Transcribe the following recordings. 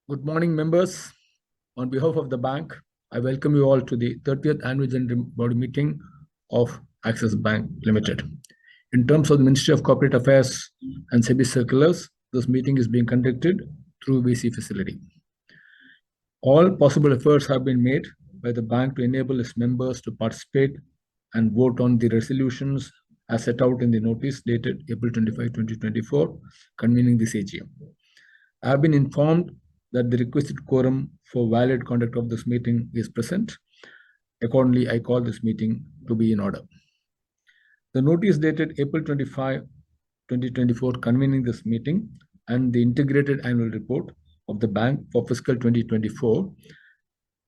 Good morning, members. On behalf of the bank, I welcome you all to the 30th Annual General Body Meeting of Axis Bank Limited. In terms of the Ministry of Corporate Affairs and SEBI circulars, this meeting is being conducted through VC facility. All possible efforts have been made by the bank to enable its members to participate and vote on the resolutions as set out in the notice dated April 25, 2024, convening this AGM. I have been informed that the requisite quorum for valid conduct of this meeting is present. Accordingly, I call this meeting to be in order. The notice dated April 25, 2024, convening this meeting and the integrated annual report of the bank for fiscal 2024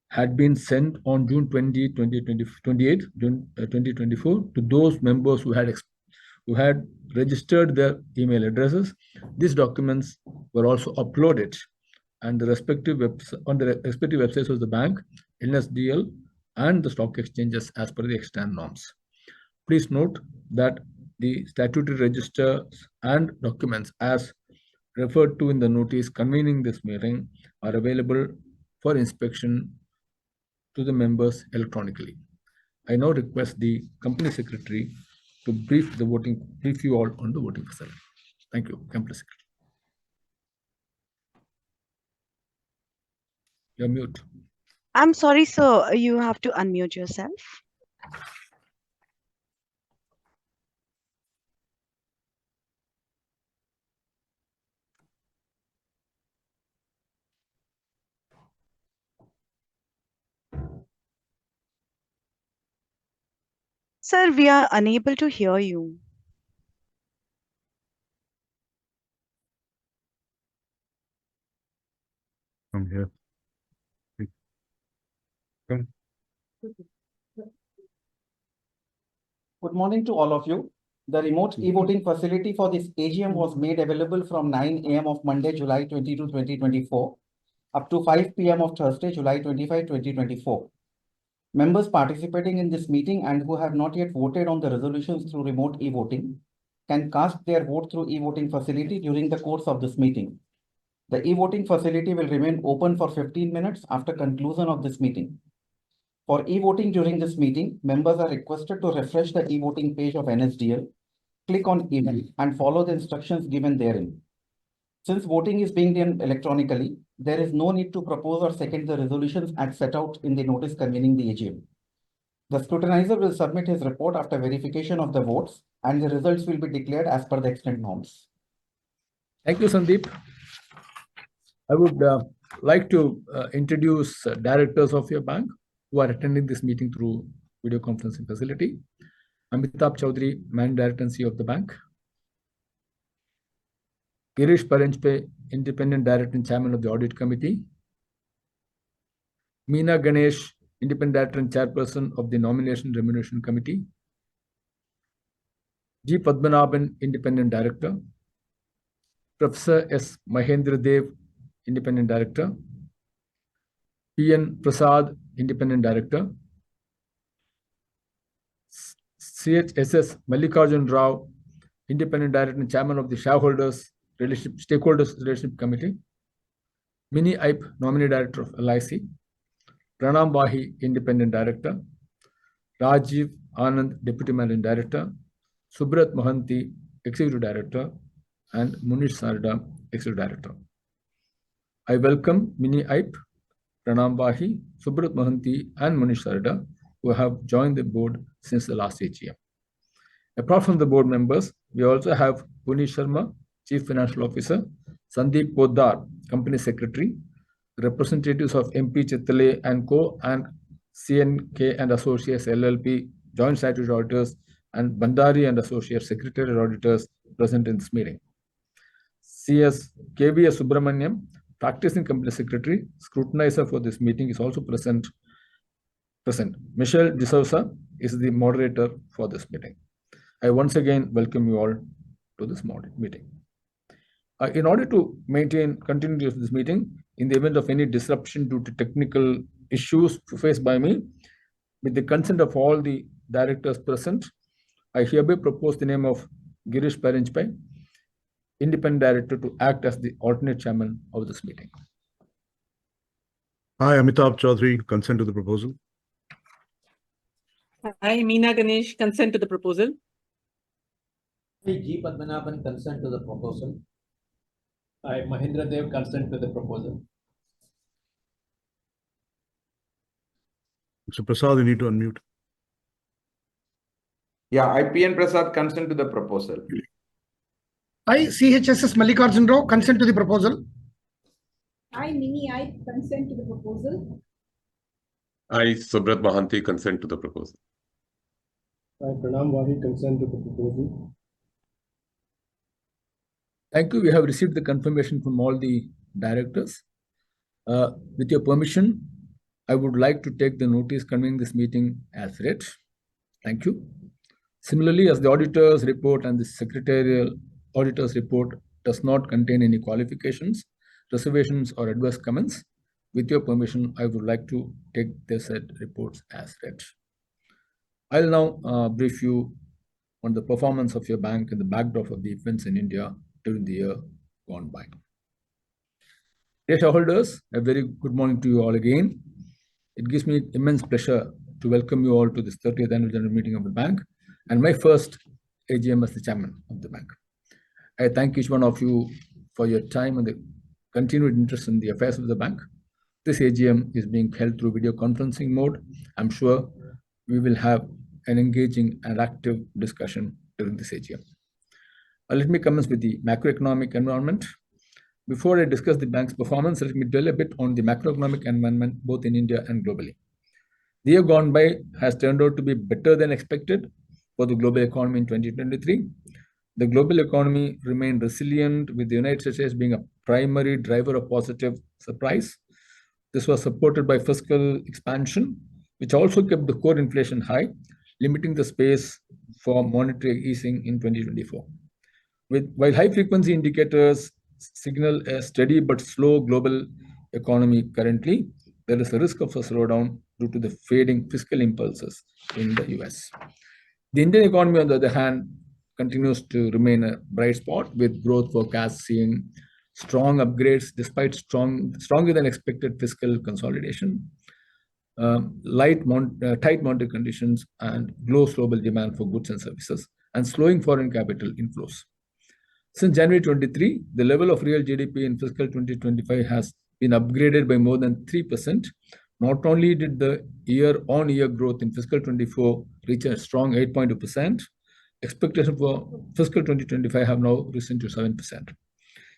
had been sent on June 28, 2024 to those members who had registered their email addresses. These documents were also uploaded and the respective websites of the bank, NSDL, and the stock exchanges as per the extant norms. Please note that the statutory registers and documents as referred to in the notice convening this meeting are available for inspection to the members electronically. I now request the company secretary to brief you all on the voting facility. Thank you, company secretary. You're mute. I'm sorry, sir. You have to unmute yourself. Sir, we are unable to hear you. Come here. Come. Good morning to all of you. The remote e-voting facility for this AGM was made available from 9 a.m. of Monday, July 22, 2024, up to 5 p.m. of Thursday, July 25, 2024. Members participating in this meeting and who have not yet voted on the resolutions through remote e-voting can cast their vote through e-voting facility during the course of this meeting. The e-voting facility will remain open for 15 minutes after conclusion of this meeting. For e-voting during this meeting, members are requested to refresh the e-voting page of NSDL, click on email and follow the instructions given therein. Since voting is being done electronically, there is no need to propose or second the resolutions as set out in the notice convening the AGM. The scrutinizer will submit his report after verification of the votes and the results will be declared as per the extant norms. Thank you, Sandeep. I would like to introduce directors of your bank who are attending this meeting through video conferencing facility. Amitabh Chaudhary, Managing Director and CEO of the bank. Girish Paranjpe, Independent Director and Chairman of the Audit Committee. Meena Ganesh, Independent Director and Chairperson of the Nomination and Remuneration Committee. G. Padmanabhan, Independent Director. Professor S. Mahendra Dev, Independent Director. P.N. Prasad, Independent Director. CHSS Mallikarjun Rao, Independent Director and Chairman of the Stakeholders Relationship Committee. Mini Aip, Nominee Director of LIC. Pranam Bahi, Independent Director. Rajiv Anand, Deputy Managing Director. Subrat Mohanty, Executive Director. And Munish Sarda, Executive Director. I welcome Mini Aip, Pranam Bahi, Subrat Mohanty, and Munish Sarda, who have joined the board since the last AGM. Apart from the board members, we also have Puni Sharma, Chief Financial Officer, Sandeep Poddar, Company Secretary, representatives of MP Chittale and Co. and CNK and Associates LLP, Joint Statutory Auditors, and Bandari and Associates Secretarial Auditors present in this meeting. CS KVS Subramaniam, Practicing Company Secretary, Scrutinizer for this meeting, is also present. Michelle D'Souza is the moderator for this meeting. I once again welcome you all to this meeting. In order to maintain continuity of this meeting, in the event of any disruption due to technical issues faced by me, with the consent of all the directors present, I hereby propose the name of Girish Paranjpe, Independent Director, to act as the alternate chairman of this meeting. Hi, Amitabh Chaudhary, consent to the proposal. Hi, Meena Ganesh, consent to the proposal. Hi, G. Padmanabhan, consent to the proposal. Hi, Mahendra Dev, consent to the proposal. Mr. Prasad, you need to unmute. Yeah, IPN Prasad, consent to the proposal. I, CHSS Mallikarjun Rao, consent to the proposal. I, I consent to the proposal. I, Subrat Mahanti, consent to the proposal. I, Pranam Wahi, consent to the proposal. Thank you. We have received the confirmation from all the directors. With your permission, I would like to take the notice convening this meeting as read. Thank you. Similarly, as the auditor's report and the secretarial auditor's report does not contain any qualifications, reservations, or adverse comments, with your permission, I would like to take the said reports as read. I'll now brief you on the performance of your bank in the backdrop of the events in India during the year gone by. Dear shareholders, a very good morning to you all again. It gives me immense pleasure to welcome you all to this 30th annual general meeting of the bank and my first AGM as the chairman of the bank. I thank each one of you for your time and the continued interest in the affairs of the bank. This AGM is being held through video conferencing mode. I'm sure we will have an engaging and active discussion during this AGM. Let me commence with the macroeconomic environment. Before I discuss the bank's performance, let me dwell a bit on the macroeconomic environment both in India and globally. The year gone by has turned out to be better than expected for the global economy in 2023. The global economy remained resilient, with the United States being a primary driver of positive surprise. This was supported by fiscal expansion, which also kept the core inflation high, limiting the space for monetary easing in 2024. While high-frequency indicators signal a steady but slow global economy currently, there is a risk of a slowdown due to the fading fiscal impulses in the US. The Indian economy, on the other hand, continues to remain a bright spot, with growth forecasts seeing strong upgrades despite stronger than expected fiscal consolidation, tight monetary conditions, and low global demand for goods and services, and slowing foreign capital inflows. Since January 23, the level of real GDP in fiscal 2025 has been upgraded by more than 3%. Not only did the year-on-year growth in fiscal 24 reach a strong 8.2%, expectations for fiscal 2025 have now risen to 7%.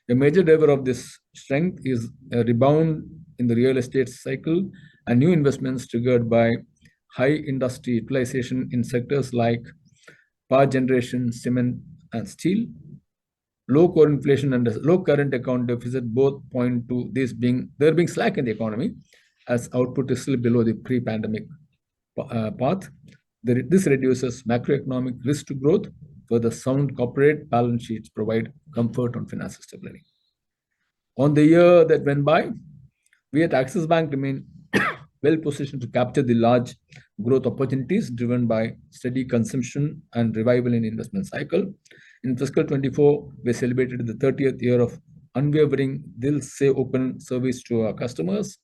A major driver of this strength is a rebound in the real estate cycle and new investments triggered by high industry utilization in sectors like power generation, cement, and steel. Low core inflation and low current account deficit both point to there being slack in the economy, as output is still below the pre-pandemic path. This reduces macroeconomic risk to growth, where the sound corporate balance sheets provide comfort on financial stability. On the year that went by, we at Axis Bank remain well positioned to capture the large growth opportunities driven by steady consumption and revival in investment cycle. In fiscal 24, we celebrated the 30th year of unwavering Dil Se Open service to our customers.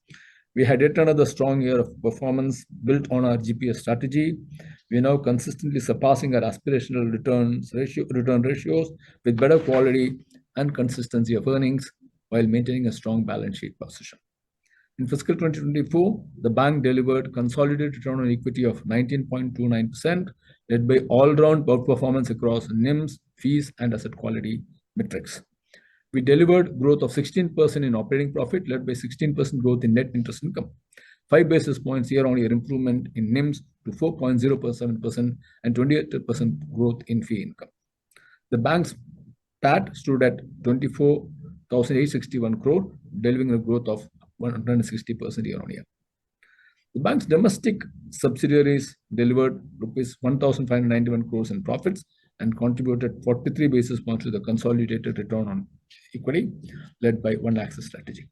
We had yet another strong year of performance built on our GPS strategy. We are now consistently surpassing our aspirational return ratios with better quality and consistency of earnings while maintaining a strong balance sheet position. In fiscal 2024, the bank delivered consolidated return on equity of 19.29%, led by all-round outperformance across NIMs, fees, and asset quality metrics. We delivered growth of 16% in operating profit, led by 16% growth in net interest income, 5 basis points year-on-year improvement in NIMs to 4.07%, and 28% growth in fee income. The bank's PAT stood at 24,861 crore, delivering a growth of 160% year-on-year. The bank's domestic subsidiaries delivered rupees 1,591 crores in profits and contributed 43 basis points to the consolidated return on equity, led by One Axis strategy.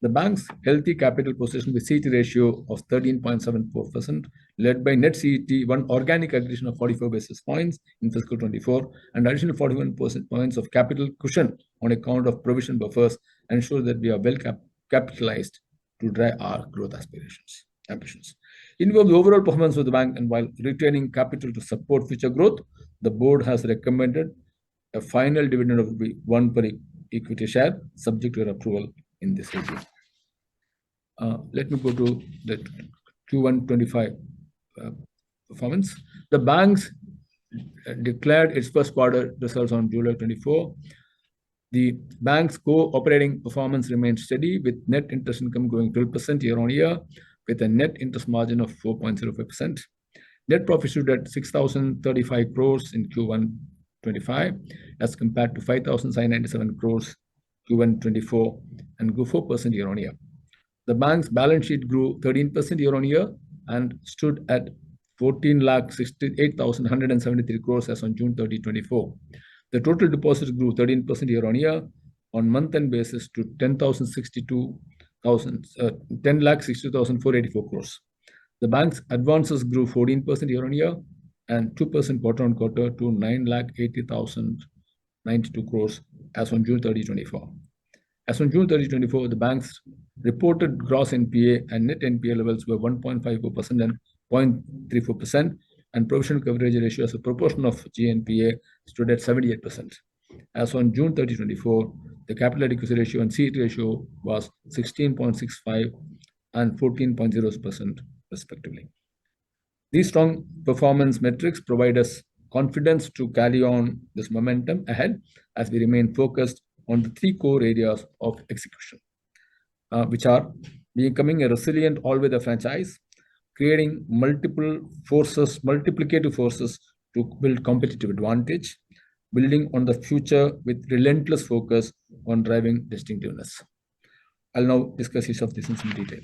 The bank's healthy capital position with CET ratio of 13.74%, led by net CET1 organic accretion of 44 basis points in fiscal 24, and additional 41 points of capital cushion on account of provision buffers, ensure that we are well capitalized to drive our growth ambitions. In view of the overall performance of the bank and while retaining capital to support future growth, the board has recommended a final dividend of 1 per equity share, subject to your approval in this AGM. Let me go to the Q1 25 performance. The banks declared its first quarter results on July 24. The bank's core operating performance remained steady, with net interest income growing 12% year-on-year, with a net interest margin of 4.05%. Net profit stood at 6,035 crores in Q1 25, as compared to 5,997 crores Q1 24, and grew 4% year-on-year. The bank's balance sheet grew 13% year-on-year and stood at 14,68,173 crores as on June 30, 24. The total deposits grew 13% year-on-year on month-end basis to 10,60,484 crores. The bank's advances grew 14% year-on-year and 2% quarter-on-quarter to 9,80,092 crores as on June 30, 24. As on June 30, 24, the bank's reported gross NPA and net NPA levels were 1.54% and 0.34%, and provision coverage ratio as a proportion of GNPA stood at 78%. As on June 30, 24, the capital adequacy ratio and CET ratio was 16.65 and 14.0% respectively. These strong performance metrics provide us confidence to carry on this momentum ahead as we remain focused on the three core areas of execution, which are becoming a resilient all-weather franchise, creating multiplicative forces to build competitive advantage, building on the future with relentless focus on driving distinctiveness. I'll now discuss each of these in some detail.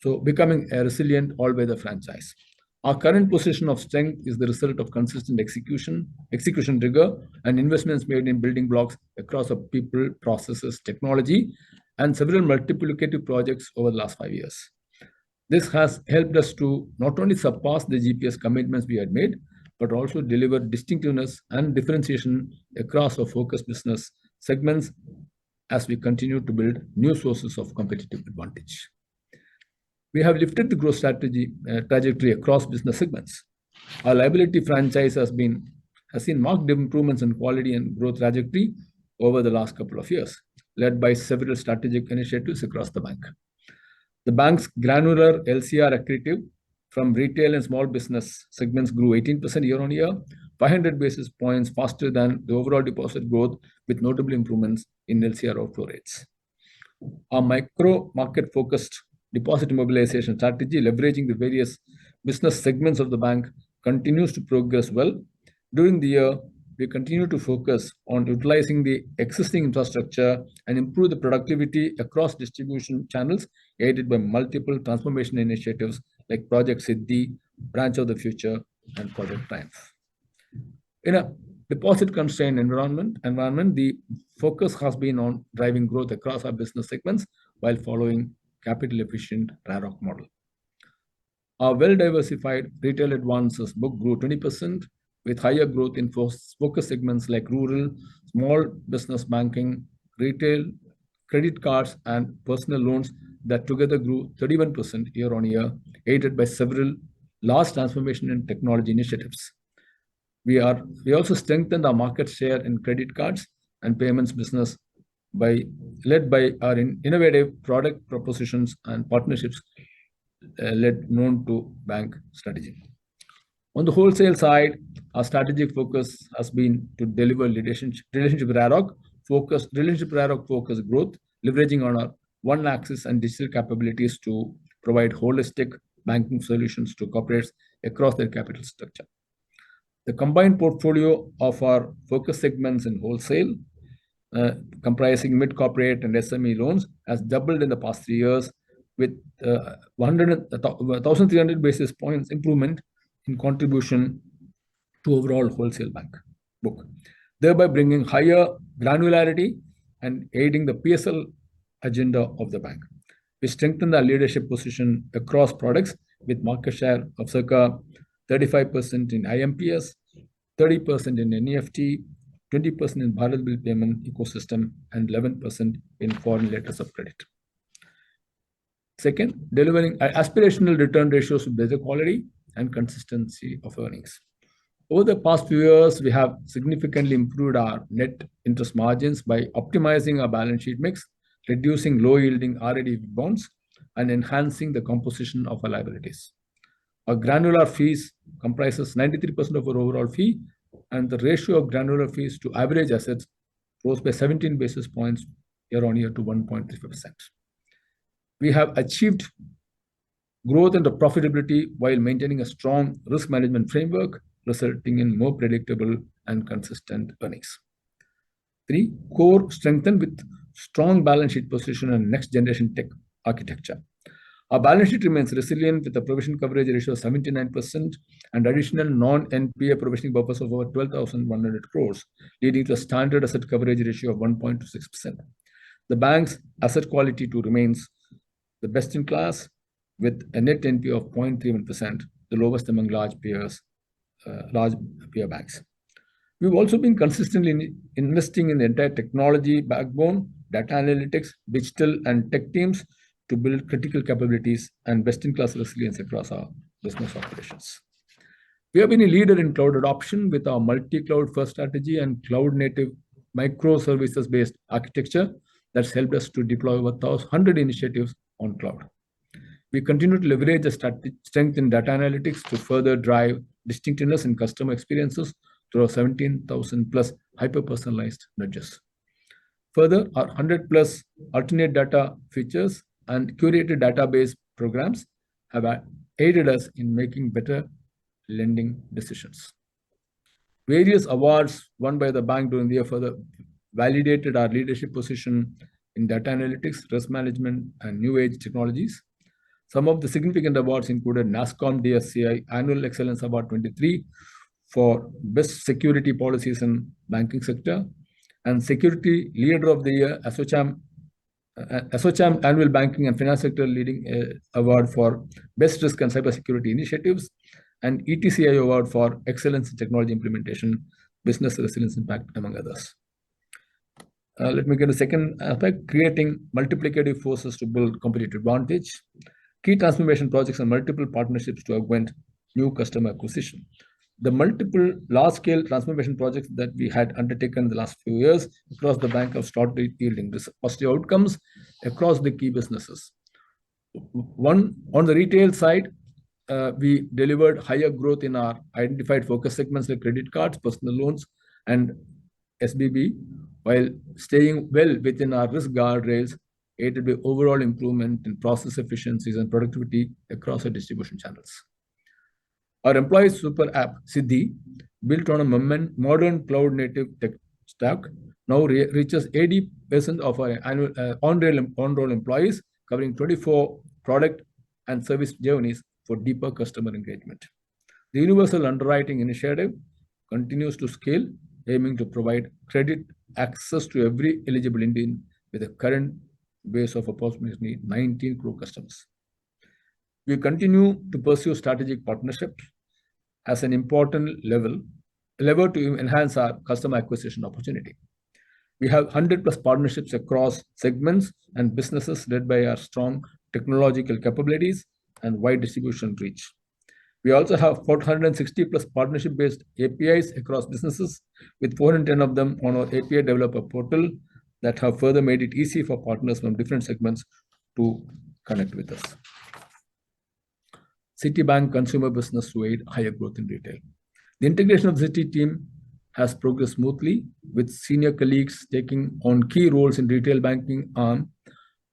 So, becoming a resilient all-weather franchise. Our current position of strength is the result of consistent execution rigor, and investments made in building blocks across our people, processes, technology, and several multiplicative projects over the last 5 years. This has helped us to not only surpass the GPS commitments we had made, but also deliver distinctiveness and differentiation across our focus business segments as we continue to build new sources of competitive advantage. We have lifted the growth trajectory across business segments. Our liability franchise has seen marked improvements in quality and growth trajectory over the last couple of years, led by several strategic initiatives across the bank. The bank's granular LCR accretive from retail and small business segments grew 18% year-on-year, 500 basis points faster than the overall deposit growth, with notable improvements in LCR outflow rates. Our micro market focused deposit mobilization strategy, leveraging the various business segments of the bank, continues to progress well. During the year, we continue to focus on utilizing the existing infrastructure and improve the productivity across distribution channels, aided by multiple transformation initiatives like Project Siddhi, Branch of the Future, and Project Triumph. In a deposit-constrained environment, the focus has been on driving growth across our business segments while following capital-efficient RAROC model. Our well-diversified retail advances book grew 20%, with higher growth in focus segments like rural, small business banking, retail, credit cards, and personal loans that together grew 31% year-on-year, aided by several large transformation and technology initiatives. We also strengthened our market share in credit cards and payments business led by our innovative product propositions and partnerships known to bank strategy. On the wholesale side, our strategic focus has been to deliver relationship RAROC focused growth, leveraging on our One Axis and digital capabilities to provide holistic banking solutions to corporates across their capital structure. The combined portfolio of our focus segments in wholesale, comprising mid-corporate and SME loans, has doubled in the past 3 years, with 1,300 basis points improvement in contribution to overall wholesale bank book, thereby bringing higher granularity and aiding the PSL agenda of the bank. We strengthened our leadership position across products with market share of circa 35% in IMPS, 30% in NEFT, 20% in Bharat Bill Payment ecosystem, and 11% in foreign letters of credit. Second, delivering aspirational return ratios with better quality and consistency of earnings. Over the past few years, we have significantly improved our net interest margins by optimizing our balance sheet mix, reducing low-yielding RAD bonds, and enhancing the composition of our liabilities. Our granular fees comprises 93% of our overall fee, and the ratio of granular fees to average assets rose by 17 basis points year-on-year to 1.35%. We have achieved growth and profitability while maintaining a strong risk management framework, resulting in more predictable and consistent earnings. 3, core strengthened with strong balance sheet position and next generation tech architecture. Our balance sheet remains resilient with a provision coverage ratio of 79% and additional non-NPA provisioning buffers of over 12,100 crores, leading to a standard asset coverage ratio of 1.26%. The bank's asset quality too remains the best in class with a net NPA of 0.31%, the lowest among large peer banks. We've also been consistently investing in the entire technology backbone, data analytics, digital and tech teams to build critical capabilities and best-in-class resilience across our business operations. We have been a leader in cloud adoption with our multi-cloud first strategy and cloud-native microservices-based architecture that's helped us to deploy over 100 initiatives on cloud. We continue to leverage the strength in data analytics to further drive distinctiveness in customer experiences through our 17,000 plus hyper-personalized nudges. Further, our 100 plus alternate data features and curated database programs have aided us in making better lending decisions. Various awards won by the bank during the year further validated our leadership position in data analytics, risk management, and new age technologies. Some of the significant awards included NASSCOM DSCI Annual Excellence Award 23 for Best Security Policies in Banking Sector and Security Leader of the Year ASSOCHAM Annual Banking and Finance Sector Leading Award for Best Risk and Cybersecurity Initiatives and ETCI Award for Excellence in Technology Implementation, Business Resilience Impact, among others. Let me get a second aspect, creating multiplicative forces to build competitive advantage. Key transformation projects and multiple partnerships to augment new customer acquisition. The multiple large-scale transformation projects that we had undertaken in the last few years across the bank have started yielding positive outcomes across the key businesses. One, on the retail side, we delivered higher growth in our identified focus segments like credit cards, personal loans, and SBB, while staying well within our risk guardrails, aided by overall improvement in process efficiencies and productivity across our distribution channels. Our employee super app, Siddhi, built on a modern cloud-native tech stack, now reaches 80% of our annual on-roll employees, covering 24 product and service journeys for deeper customer engagement. The Universal Underwriting Initiative continues to scale, aiming to provide credit access to every eligible Indian with a current base of approximately 19 crore customers. We continue to pursue strategic partnerships as an important lever to enhance our customer acquisition opportunity. We have 100 plus partnerships across segments and businesses led by our strong technological capabilities and wide distribution reach. We also have 460 plus partnership-based APIs across businesses, with 410 of them on our API developer portal that have further made it easy for partners from different segments to connect with us. Citibank consumer business to aid higher growth in retail. The integration of the Citi team has progressed smoothly, with senior colleagues taking on key roles in retail banking arm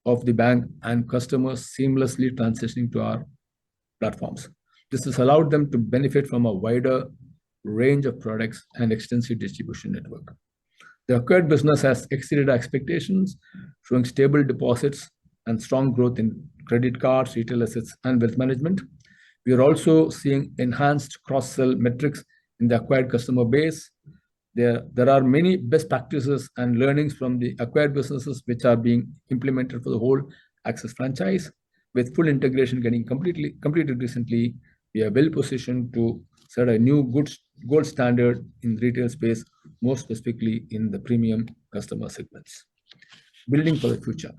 of the bank and customers seamlessly transitioning to our platforms. This has allowed them to benefit from a wider range of products and extensive distribution network. The acquired business has exceeded our expectations, showing stable deposits and strong growth in credit cards, retail assets, and wealth management. We are also seeing enhanced cross-sell metrics in the acquired customer base. There are many best practices and learnings from the acquired businesses which are being implemented for the whole Axis franchise. With full integration getting completed recently, we are well positioned to set a new gold standard in retail space, more specifically in the premium customer segments. Building for the future.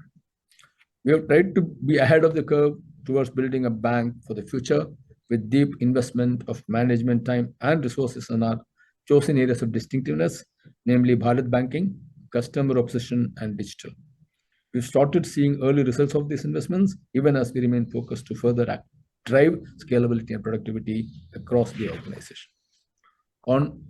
We have tried to be ahead of the curve towards building a bank for the future with deep investment of management time and resources in our chosen areas of distinctiveness, namely Bharat banking, customer obsession, and digital. We've started seeing early results of these investments, even as we remain focused to further drive scalability and productivity across the organization. On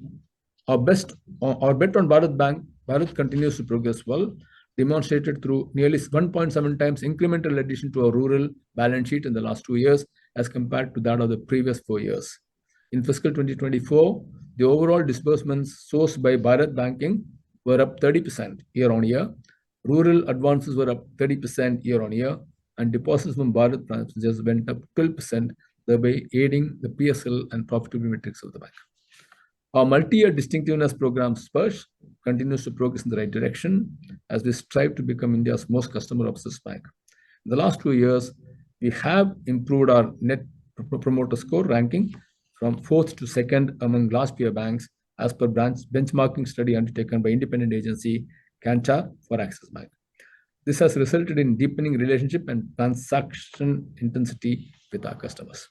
our bet on Bharat Bank, Bharat continues to progress well, demonstrated through nearly 1.7 times incremental addition to our rural balance sheet in the last 2 years as compared to that of the previous 4 years. In fiscal 2024, the overall disbursements sourced by Bharat Banking were up 30% year-on-year. Rural advances were up 30% year-on-year, and deposits from Bharat branches went up 12%, thereby aiding the PSL and profitability metrics of the bank. Our multi-year distinctiveness program, Sparsh, continues to progress in the right direction as we strive to become India's most customer-obsessed bank. In the last 2 years, we have improved our net promoter score ranking from 4th to 2nd among large peer banks as per benchmarking study undertaken by independent agency Kantar for Axis Bank. This has resulted in deepening relationship and transaction intensity with our customers.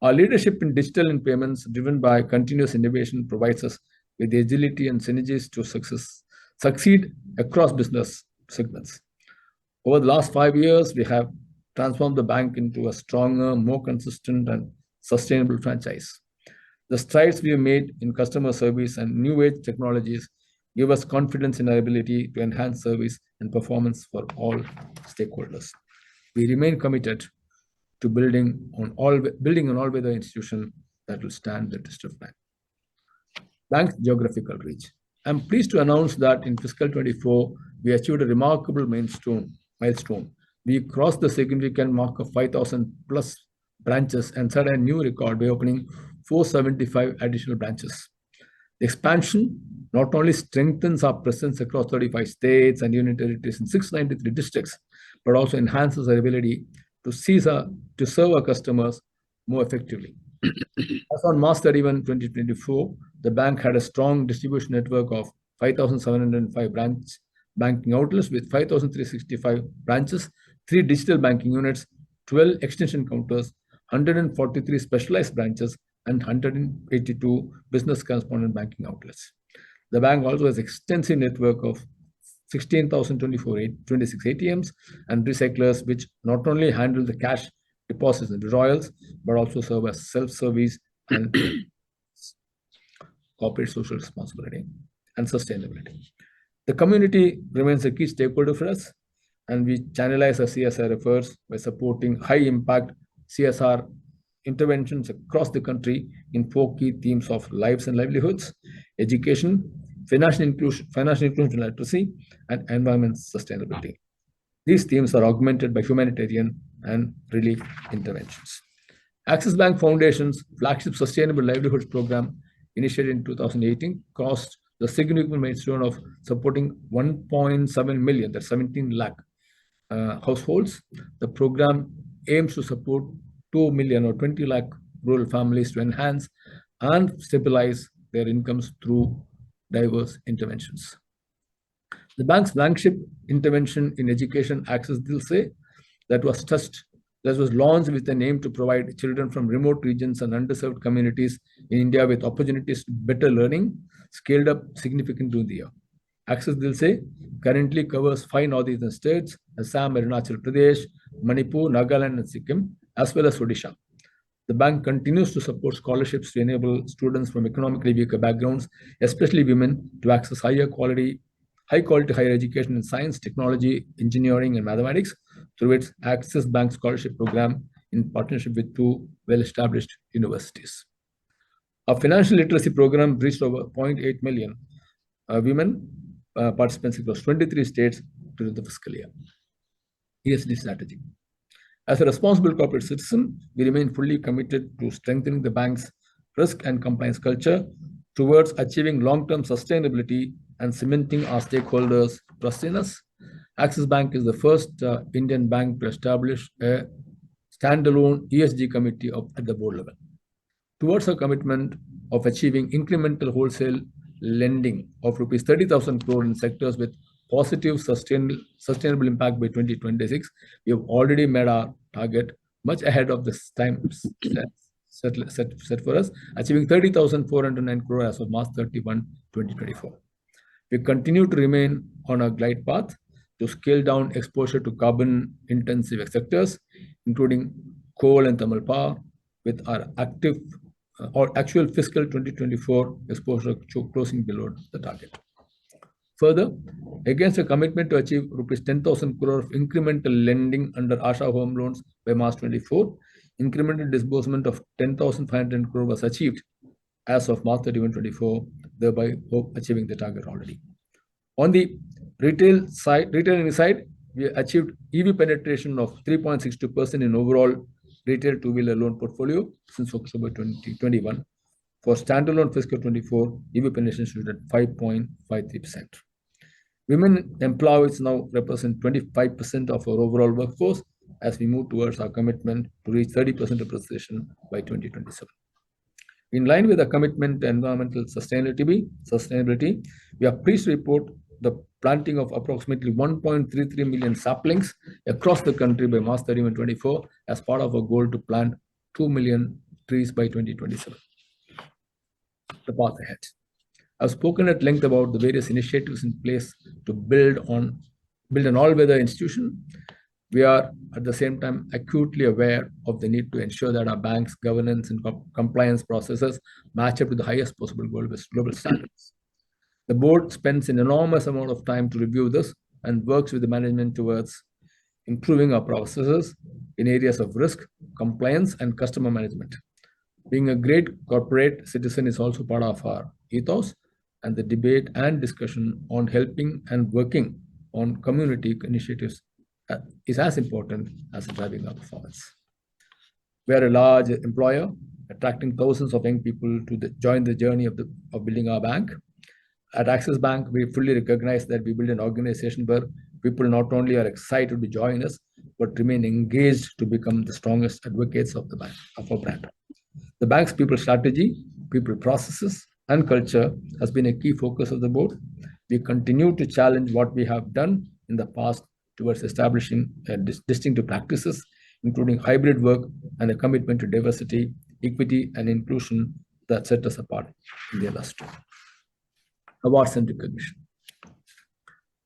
Our leadership in digital and payments, driven by continuous innovation, provides us with the agility and synergies to succeed across business segments. Over the last 5 years, we have transformed the bank into a stronger, more consistent, and sustainable franchise. The strides we have made in customer service and new age technologies give us confidence in our ability to enhance service and performance for all stakeholders. We remain committed to building an all-weather institution that will stand the test of time. Bank's geographical reach. I'm pleased to announce that in fiscal 24, we achieved a remarkable milestone. We crossed the significant mark of 5,000 plus branches and set a new record by opening 475 additional branches. The expansion not only strengthens our presence across 35 states and union territories in 693 districts, but also enhances our ability to serve our customers more effectively. As on March 31, 2024, the bank had a strong distribution network of 5,705 branch banking outlets with 5,365 branches, 3 digital banking units, 12 extension counters, 143 specialized branches, and 182 business correspondent banking outlets. The bank also has an extensive network of 16,026 ATMs and recyclers, which not only handle the cash deposits and withdrawals, but also serve as self-service and corporate social responsibility and sustainability. The community remains a key stakeholder for us, and we channelize our CSR efforts by supporting high-impact CSR interventions across the country in 4 key themes of lives and livelihoods, education, financial inclusion and literacy, and environment sustainability. These themes are augmented by humanitarian and relief interventions. Axis Bank Foundation's flagship Sustainable Livelihoods Program, initiated in 2018, crossed the significant milestone of supporting 1.7 million, that's 17 lakh households. The program aims to support 2 million or 20 lakh rural families to enhance and stabilize their incomes through diverse interventions. The bank's flagship intervention in education, Axis Dil Se, that was launched with an aim to provide children from remote regions and underserved communities in India with opportunities to better learning, scaled up significantly during the year. Axis Dil Se currently covers 5 northeastern states, Assam, Arunachal Pradesh, Manipur, Nagaland, and Sikkim, as well as Odisha. The bank continues to support scholarships to enable students from economically weaker backgrounds, especially women, to access high-quality higher education in science, technology, engineering, and mathematics through its Axis Bank Scholarship Program in partnership with 2 well-established universities. Our financial literacy program reached over 0.8 million women participants across 23 states during the fiscal year. ESG strategy. As a responsible corporate citizen, we remain fully committed to strengthening the bank's risk and compliance culture towards achieving long-term sustainability and cementing our stakeholders' trust in us. Axis Bank is the first Indian bank to establish a standalone ESG committee at the board level. Towards our commitment of achieving incremental wholesale lending of rupees 30,000 crore in sectors with positive sustainable impact by 2026. We have already made our target much ahead of this time set for us, achieving 30,409 crore as of March 31, 2024. We continue to remain on a glide path to scale down exposure to carbon-intensive sectors, including coal and thermal power, with our actual fiscal 2024 exposure closing below the target. Further, against a commitment to achieve rupees 10,000 crore of incremental lending under Asha Home Loans by March 24, incremental disbursement of 10,500 crore was achieved as of March 31, 2024, thereby achieving the target already. On the retailing side, we achieved EV penetration of 3.62% in overall retail two-wheeler loan portfolio since October 2021. For standalone fiscal 24, EV penetration stood at 5.53%. Women employees now represent 25% of our overall workforce as we move towards our commitment to reach 30% representation by 2027. In line with the commitment to environmental sustainability, we are pleased to report the planting of approximately 1.33 million saplings across the country by March 31, 2024 as part of a goal to plant 2 million trees by 2027. The path ahead. I've spoken at length about the various initiatives in place to build an all-weather institution. We are at the same time acutely aware of the need to ensure that our bank's governance and compliance processes match up to the highest possible global standards. The board spends an enormous amount of time to review this and works with the management towards improving our processes in areas of risk, compliance, and customer management. Being a great corporate citizen is also part of our ethos, and the debate and discussion on helping and working on community initiatives is as important as driving our performance. We are a large employer, attracting thousands of young people to join the journey of building our bank. At Axis Bank, we fully recognize that we build an organization where people not only are excited to join us, but remain engaged to become the strongest advocates of the bank, of our brand. The bank's people strategy, people processes, and culture has been a key focus of the board. We continue to challenge what we have done in the past towards establishing distinctive practices, including hybrid work and a commitment to diversity, equity, and inclusion that set us apart in the industry. Awards and recognition.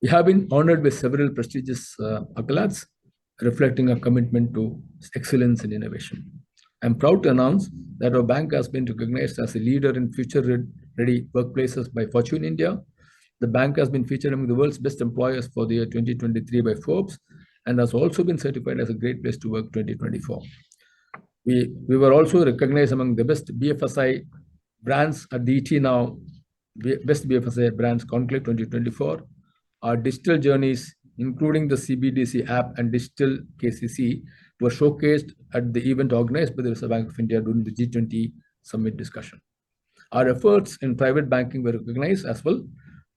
We have been honored with several prestigious accolades, reflecting our commitment to excellence and innovation. I'm proud to announce that our bank has been recognized as a leader in future-ready workplaces by Fortune India. The bank has been featured among the world's best employers for the year 2023 by Forbes and has also been certified as a great place to work 2024. We were also recognized among the best BFSI brands at the ET Now Best BFSI Brands Conclave 2024. Our digital journeys, including the CBDC app and digital KCC, were showcased at the event organized by the Reserve Bank of India during the G20 summit discussion. Our efforts in private banking were recognized as well,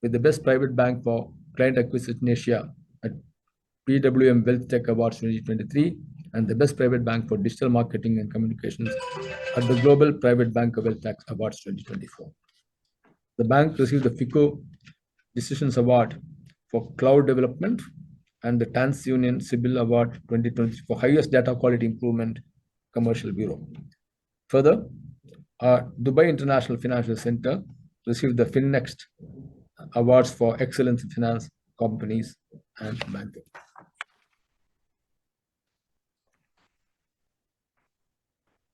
with the best private bank for client acquisition in Asia at PWM Wealth Tech Awards 2023 and the best private bank for digital marketing and communications at the Global Private Bank Wealth Tech Awards 2024. The bank received the FICO Decisions Award for Cloud Development and the TransUnion Sibyl Award 2020 for Highest Data Quality Improvement Commercial Bureau. Further, our Dubai International Financial Center received the FinNext Awards for Excellence in Finance, Companies, and Banking.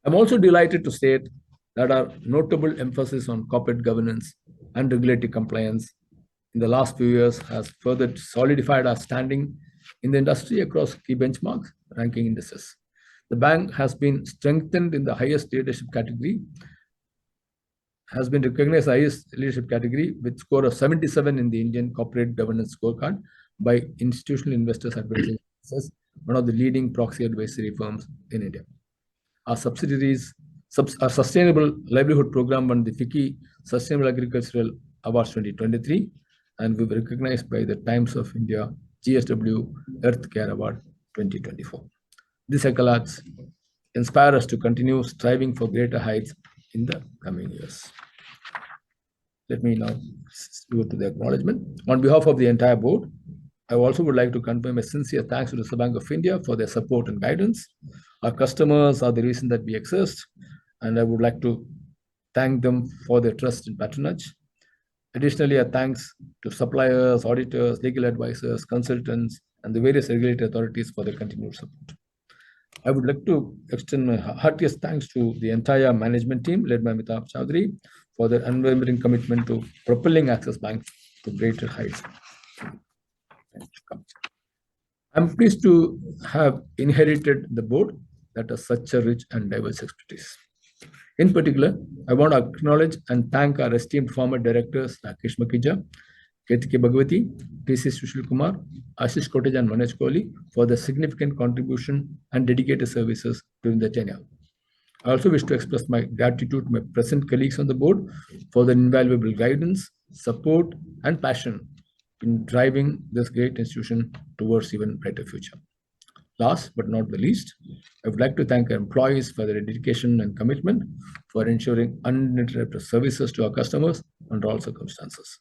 I'm also delighted to state that our notable emphasis on corporate governance and regulatory compliance in the last few years has further solidified our standing in the industry across key benchmarks ranking indices. The bank has been strengthened in the highest leadership category, has been recognized as highest leadership category with score of 77 in the Indian Corporate Governance Scorecard by Institutional Investors Advisory, one of the leading proxy advisory firms in India. Our subsidiaries, our Sustainable Livelihood Program won the FICCI Sustainable Agricultural Awards 2023, and we were recognized by the Times of India GSW Earth Care Award 2024. These accolades inspire us to continue striving for greater heights in the coming years. Let me now go to the acknowledgement. On behalf of the entire board, I also would like to confirm a sincere thanks to the Reserve Bank of India for their support and guidance. Our customers are the reason that we exist, and I would like to thank them for their trust and patronage. Additionally, a thanks to suppliers, auditors, legal advisors, consultants, and the various regulatory authorities for their continued support. I would like to extend my heartiest thanks to the entire management team led by Amitabh Chaudhary for their unwavering commitment to propelling Axis Bank to greater heights. I'm pleased to have inherited the board that has such a rich and diverse expertise. In particular, I want to acknowledge and thank our esteemed former directors Rakesh Makija, Ketike Bhagwati, T.C. Sushil Kumar, Ashish Kotage and Manoj Kohli for their significant contribution and dedicated services during the tenure. I also wish to express my gratitude to my present colleagues on the board for their invaluable guidance, support, and passion in driving this great institution towards even brighter future. Last but not the least, I would like to thank our employees for their dedication and commitment for ensuring uninterrupted services to our customers under all circumstances.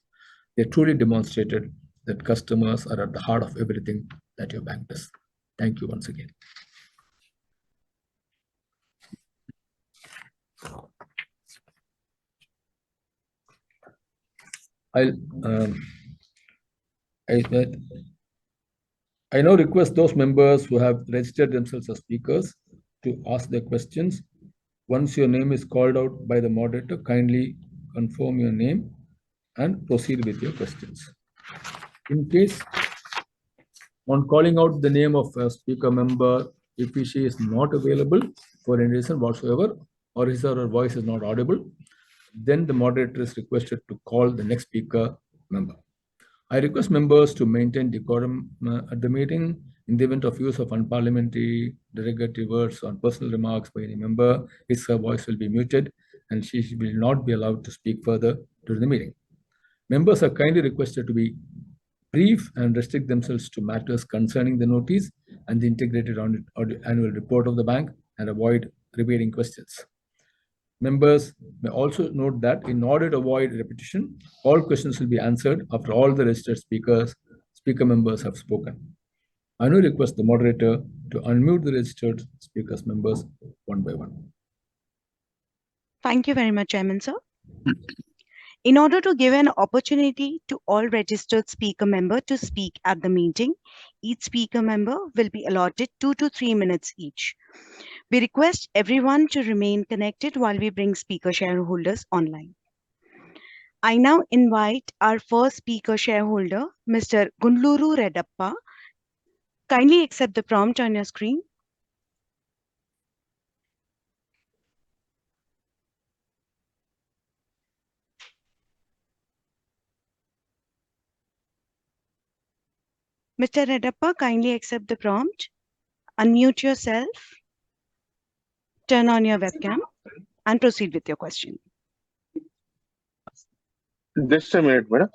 They truly demonstrated that customers are at the heart of everything that your bank does. Thank you once again. I now request those members who have registered themselves as speakers to ask their questions. Once your name is called out by the moderator, kindly confirm your name and proceed with your questions. In case, on calling out the name of a speaker member, if she is not available for any reason whatsoever, or his or her voice is not audible, then the moderator is requested to call the next speaker member. I request members to maintain decorum at the meeting. In the event of use of unparliamentary, derogatory words or personal remarks by any member, his or her voice will be muted and she will not be allowed to speak further during the meeting. Members are kindly requested to be brief and restrict themselves to matters concerning the notice and the integrated annual report of the bank and avoid repeating questions. Members may also note that in order to avoid repetition, all questions will be answered after all the registered speaker members have spoken. I now request the moderator to unmute the registered speakers members one by one. Thank you very much, Chairman, sir. In order to give an opportunity to all registered speaker members to speak at the meeting, each speaker member will be allotted 2 to 3 minutes each. We request everyone to remain connected while we bring speaker shareholders online. I now invite our first speaker shareholder, Mr. Gundluru Redappa. Kindly accept the prompt on your screen. Mr. Redappa, kindly accept the prompt, unmute yourself, turn on your webcam, and proceed with your question. Just a minute, madam.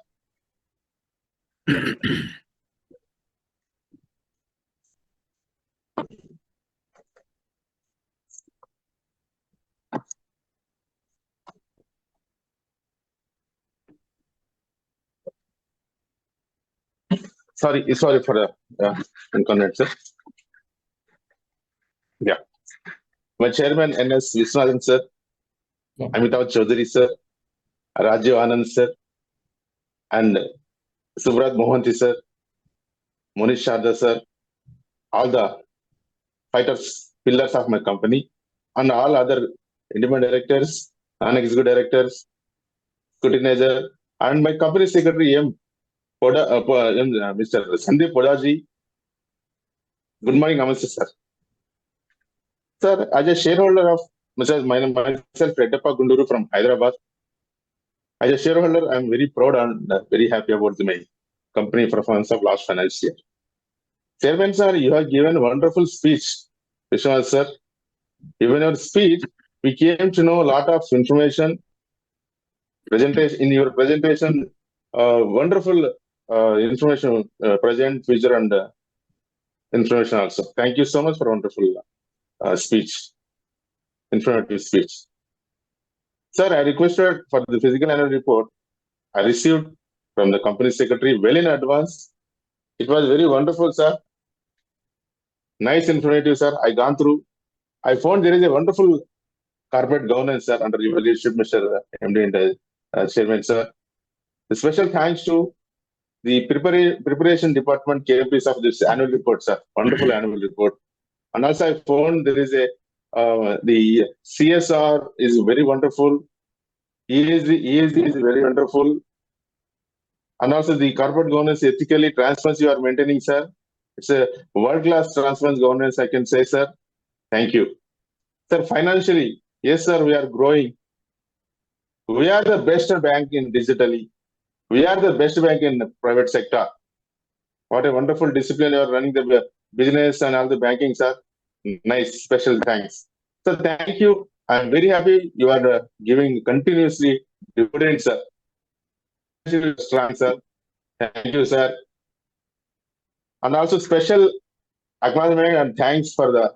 Sorry for the inconvenience, sir. Yeah. My chairman, N.S. Viswanathan, sir, Amitabh Chaudhary, sir, Rajiv Anand, sir, and Subrat Mohanty, sir, Monish Sharda, sir, all the fighters, pillars of my company, and all other independent directors, non-executive directors, scrutinizer, and my company secretary, Mr. Sandeep Podaji. Good morning, Namaste, sir. Sir, as a shareholder of myself, Redappa Gundluru from Hyderabad, as a shareholder, I am very proud and very happy about my company performance of last financial year. Chairman, sir, you have given a wonderful speech, Vishwanath, sir. Even your speech, we came to know a lot of information. In your presentation, wonderful information, present, future, and information also. Thank you so much for wonderful speech, informative speech. Sir, I requested for the physical annual report. I received from the company secretary well in advance. It was very wonderful, sir. Nice, informative, sir. I gone through. I found there is a wonderful corporate governance, sir, under your leadership, Mr. MD and Chairman, sir. The special thanks to the preparation department KMPs of this annual report, sir. Wonderful annual report. And also I found there is a the CSR is very wonderful. ESG is very wonderful. And also the corporate governance, ethically, transparency you are maintaining, sir. It's a world-class transparency governance, I can say, sir. Thank you. Sir, financially, yes, sir, we are growing. We are the best bank in digitally. We are the best bank in the private sector. What a wonderful discipline you are running the business and all the banking, sir. Nice, special thanks. So thank you. I'm very happy you are giving continuously dividends, sir. Strong, sir. Thank you, sir. And also special acknowledgement and thanks for the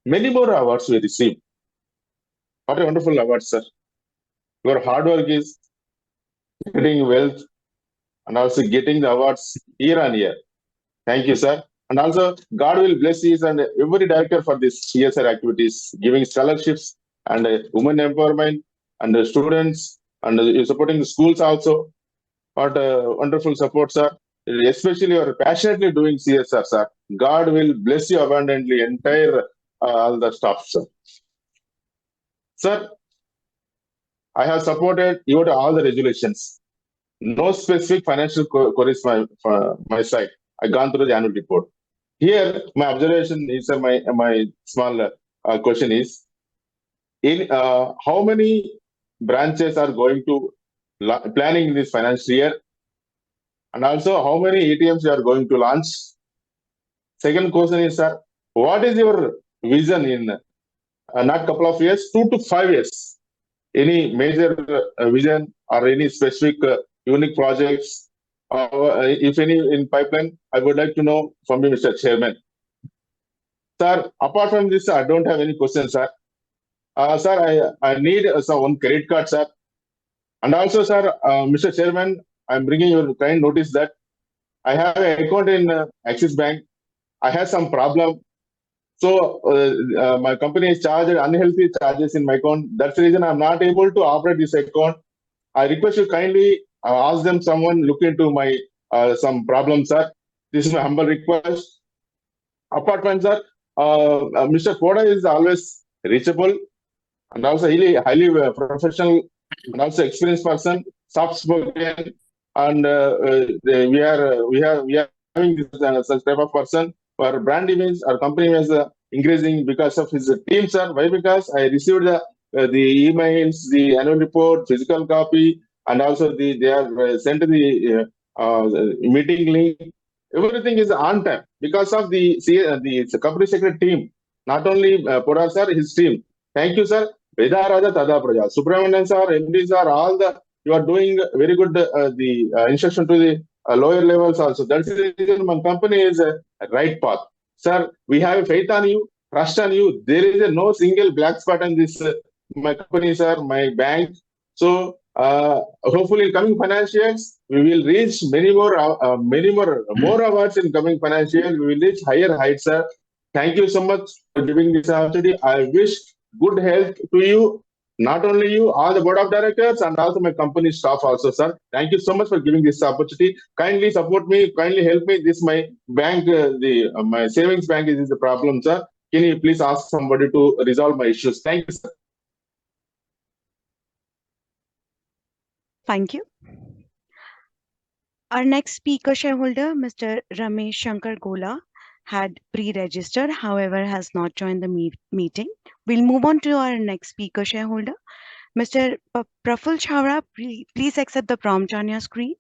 many more awards we received. What a wonderful award, sir. Your hard work is getting wealth and also getting the awards year on year. Thank you, sir. And also, God will bless you and every director for this CSR activities, giving scholarships and women empowerment and the students and you're supporting the schools also. What a wonderful support, sir. Especially you are passionately doing CSR, sir. God will bless you abundantly, entire all the staff, sir. Sir, I have supported you to all the resolutions. No specific financial queries from my side. I gone through the annual report. Here, my observation is my small question is: in how many branches are going to planning in this financial year, and also how many ATMs you are going to launch? Second question is, sir, what is your vision in not couple of years, 2 to 5 years? Any major vision or any specific unique projects, if any in pipeline, I would like to know from you, Mr. Chairman. Sir, apart from this, I don't have any questions, sir. Sir, I need some one credit card, sir. And also, sir, Mr. Chairman, I'm bringing your kind notice that I have an account in Axis Bank. I have some problem. So my company is charged unhealthy charges in my account. That's the reason I'm not able to operate this account. I request you kindly ask them someone look into my some problems, sir. This is my humble request. Apart from sir, Mr. Koda is always reachable and also highly professional and also experienced person, soft spoken, and we are having this such type of person. Our brand image, our company is increasing because of his team, sir. Why? Because I received the emails, the annual report, physical copy, and also they are sent the meeting link. Everything is on time because of the company secretary team. Not only Podar sir, his team. Thank you, sir. Veda Raja Tada Praja. Subramanian sir, MD sir, all the you are doing very good the instruction to the lower levels also. That's the reason my company is a right path. Sir, we have faith on you, trust on you. There is no single black spot on this my company, sir, my bank. So hopefully in coming financial years, we will reach many more awards in coming financial year. We will reach higher heights, sir. Thank you so much for giving this opportunity. I wish good health to you, not only you, all the board of directors and also my company staff also, sir. Thank you so much for giving this opportunity. Kindly support me, kindly help me. This my bank, my savings bank is the problem, sir. Can you please ask somebody to resolve my issues? Thank you, sir. Thank you. Our next speaker shareholder, Mr. Ramesh Shankar Gola, had pre-registered, however, has not joined the meeting. We'll move on to our next speaker shareholder. Mr. Praful Chawra, please accept the prompt on your screen.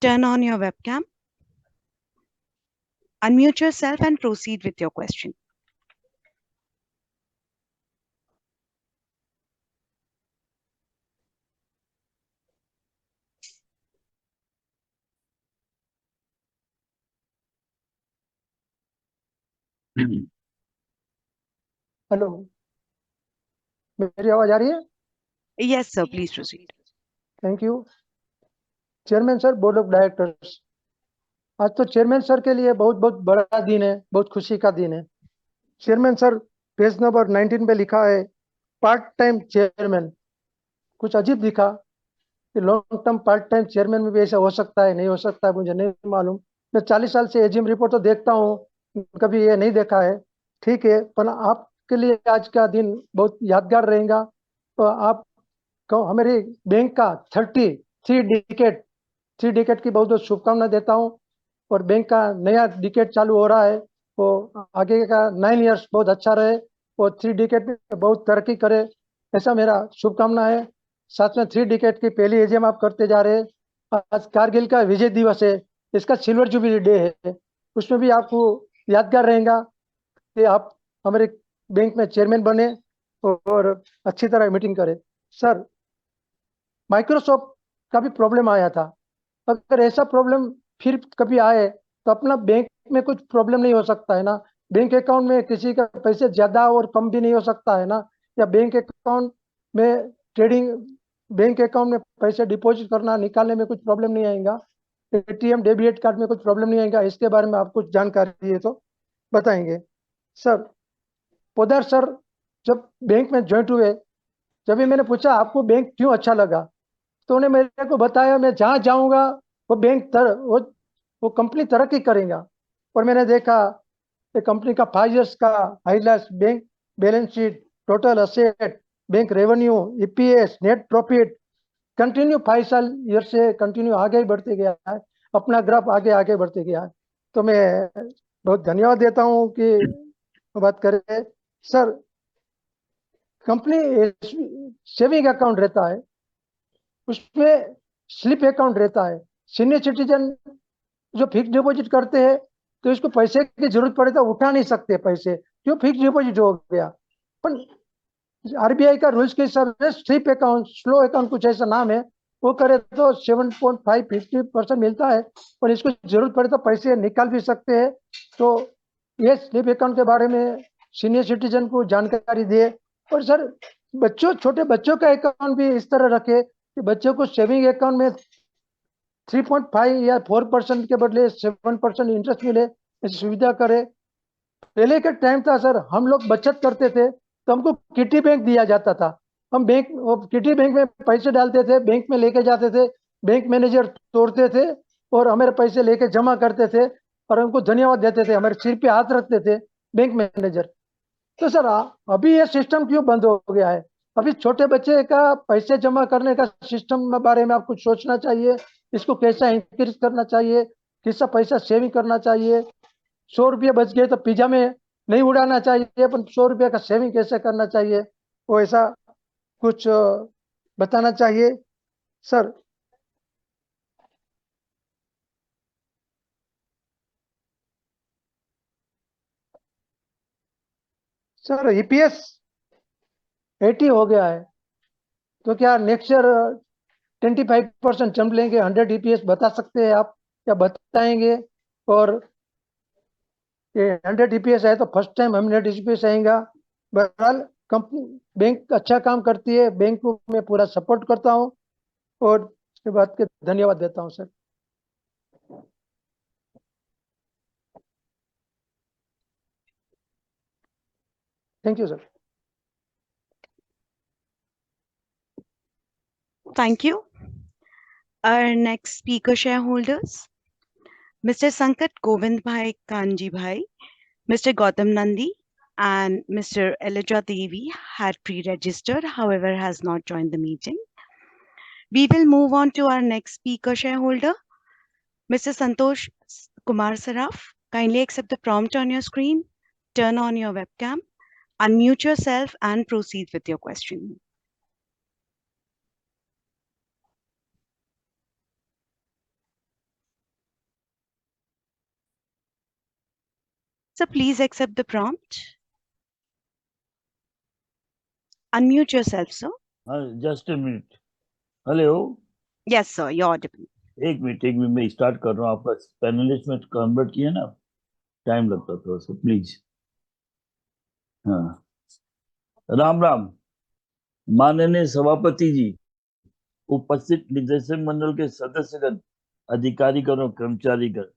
Turn on your webcam. Unmute yourself and proceed with your question. Hello मेरी आवाज आ रही है? Yes, sir. Please proceed. Thank you chairman sir, board of directors, आज तो chairman sir के लिए बहुत बहुत बड़ा दिन है, बहुत खुशी का दिन है। चेयरमैन सर पेज नंबर 19 पे लिखा है पार्ट टाइम चेयरमैन। कुछ अजीब लिखा कि long term part time chairman में भी ऐसा हो सकता है, नहीं हो सकता है, मुझे नहीं मालूम। मैं 40 साल से एजीएम रिपोर्ट तो देखता हूँ, कभी ये नहीं देखा है। ठीक है, पर आपके लिए आज का दिन बहुत यादगार रहेगा। तो आप हमारे बैंक का 3 डिकेट की बहुत बहुत शुभकामनाएं देता हूँ। और बैंक का नया डिकेट चालू हो रहा है, वो आगे का 9 इयर्स बहुत अच्छा रहे और 3 डिकेट में बहुत तरक्की करे, ऐसा मेरा शुभकामना है। साथ में 3 डिकेट की पहली एजीएम आप करते जा रहे हैं। आज कारगिल का विजय दिवस है, इसका सिल्वर जुबली डे है, उसमें भी आपको यादगार रहेगा कि आप हमारे बैंक में चेयरमैन बने और अच्छी तरह मीटिंग करें। सर, माइक्रोसॉफ्ट का भी प्रॉब्लम आया था। अगर ऐसा प्रॉब्लम फिर कभी आए तो अपना बैंक में कुछ प्रॉब्लम नहीं हो सकता है ना? बैंक अकाउंट में किसी का पैसे ज्यादा और कम भी नहीं हो सकता है ना? या बैंक अकाउंट में ट्रेडिंग, बैंक अकाउंट में पैसे डिपॉजिट करना निकालने में कुछ प्रॉब्लम नहीं आएगा? एटीएम डेबिट कार्ड में कुछ प्रॉब्लम नहीं आएगा? इसके बारे में आप कुछ जानकारी है तो बताएंगे। सर, पोदार सर जब बैंक में ज्वाइंट हुए, जब भी मैंने पूछा आपको बैंक क्यों अच्छा लगा, तो उन्होंने मेरे को बताया मैं जहाँ जाऊँगा वो वो कंपनी तरक्की करेगा। और मैंने देखा कि कंपनी का 5 इयर्स का highlights, bank balance sheet, total asset, bank revenue, EPS, net profit continue 5 साल ईयर से कंटिन्यू आगे ही बढ़ते गया है, अपना ग्राफ आगे आगे बढ़ते गया है। तो मैं बहुत धन्यवाद देता हूँ कि बात करें। सर, कंपनी सेविंग अकाउंट रहता है, उसमें स्लिप अकाउंट रहता है। सीनियर सिटीजन जो फिक्स डिपॉजिट करते हैं तो इसको पैसे की जरूरत पड़े तो उठा नहीं सकते पैसे, क्यों? फिक्स डिपॉजिट हो गया। पर आरबीआई का रूल्स के हिसाब से स्लिप अकाउंट, स्लो अकाउंट कुछ ऐसा नाम है, वो करे तो 7.5 50% मिलता है, पर इसको जरूरत पड़े तो पैसे निकाल भी सकते हैं। तो ये स्लिप अकाउंट के बारे में सीनियर सिटीजन को जानकारी दिए। और सर, छोटे बच्चों का अकाउंट भी इस तरह रखे कि बच्चों को सेविंग अकाउंट में 3.5 या 4% के बदले 7% इंटरेस्ट मिले, ऐसी सुविधा करे। पहले का टाइम था सर, हम लोग बचत करते थे तो हमको किटी बैंक दिया जाता था। हम किटी बैंक में पैसे डालते थे, बैंक में लेके जाते थे, बैंक मैनेजर तोड़ते थे और हमारे पैसे लेके जमा करते थे और हमको धन्यवाद देते थे, हमारे सिर पे हाथ रखते थे बैंक मैनेजर। तो सर, अभी ये सिस्टम क्यों बंद हो गया है? अभी छोटे बच्चे का पैसे जमा करने का सिस्टम के बारे में आपको सोचना चाहिए, इसको कैसा इंक्रीज करना चाहिए, किसका पैसा सेविंग करना चाहिए। 100 रुपये बच गए तो पिज्जा में नहीं उड़ाना चाहिए, पर 100 रुपये का सेविंग कैसे करना चाहिए, वो ऐसा कुछ बताना चाहिए। सर, सर ईपीएस 80 हो गया है, तो क्या नेक्स्ट ईयर 25% जंप लेंगे? 100 ईपीएस बता सकते हैं आप, क्या बताएंगे? और ये 100 ईपीएस है तो फर्स्ट टाइम 100 ईपीएस आएगा। बहरहाल कंपनी, बैंक अच्छा काम करती है, बैंक को मैं पूरा सपोर्ट करता हूँ और इसके बाद के धन्यवाद देता हूँ sir. Thank you sir. Thank you. Our next speaker shareholders, Mr. Sankat Govind Bhai Kanji Bhai, Mr. Gautam Nandi, and Mr. Elijah Devi had pre-registered, however, has not joined the meeting. We will move on to our next speaker shareholder, Mr. Santosh Kumar Saraf. Kindly accept the prompt on your screen, turn on your webcam, unmute yourself, and proceed with your question. So please accept the prompt. Unmute yourself, sir. Just a minute. Hello. Yes, sir. You're audible. एक minute मैं start कर रहा हूँ। आपका panelist में convert किया ना, time लगता थोड़ा सा, प्लीज। हाँ, राम राम। माननीय सभापति जी, उपस्थित निदेशक मंडल के सदस्यगण, अधिकारीगण और कर्मचारीगण,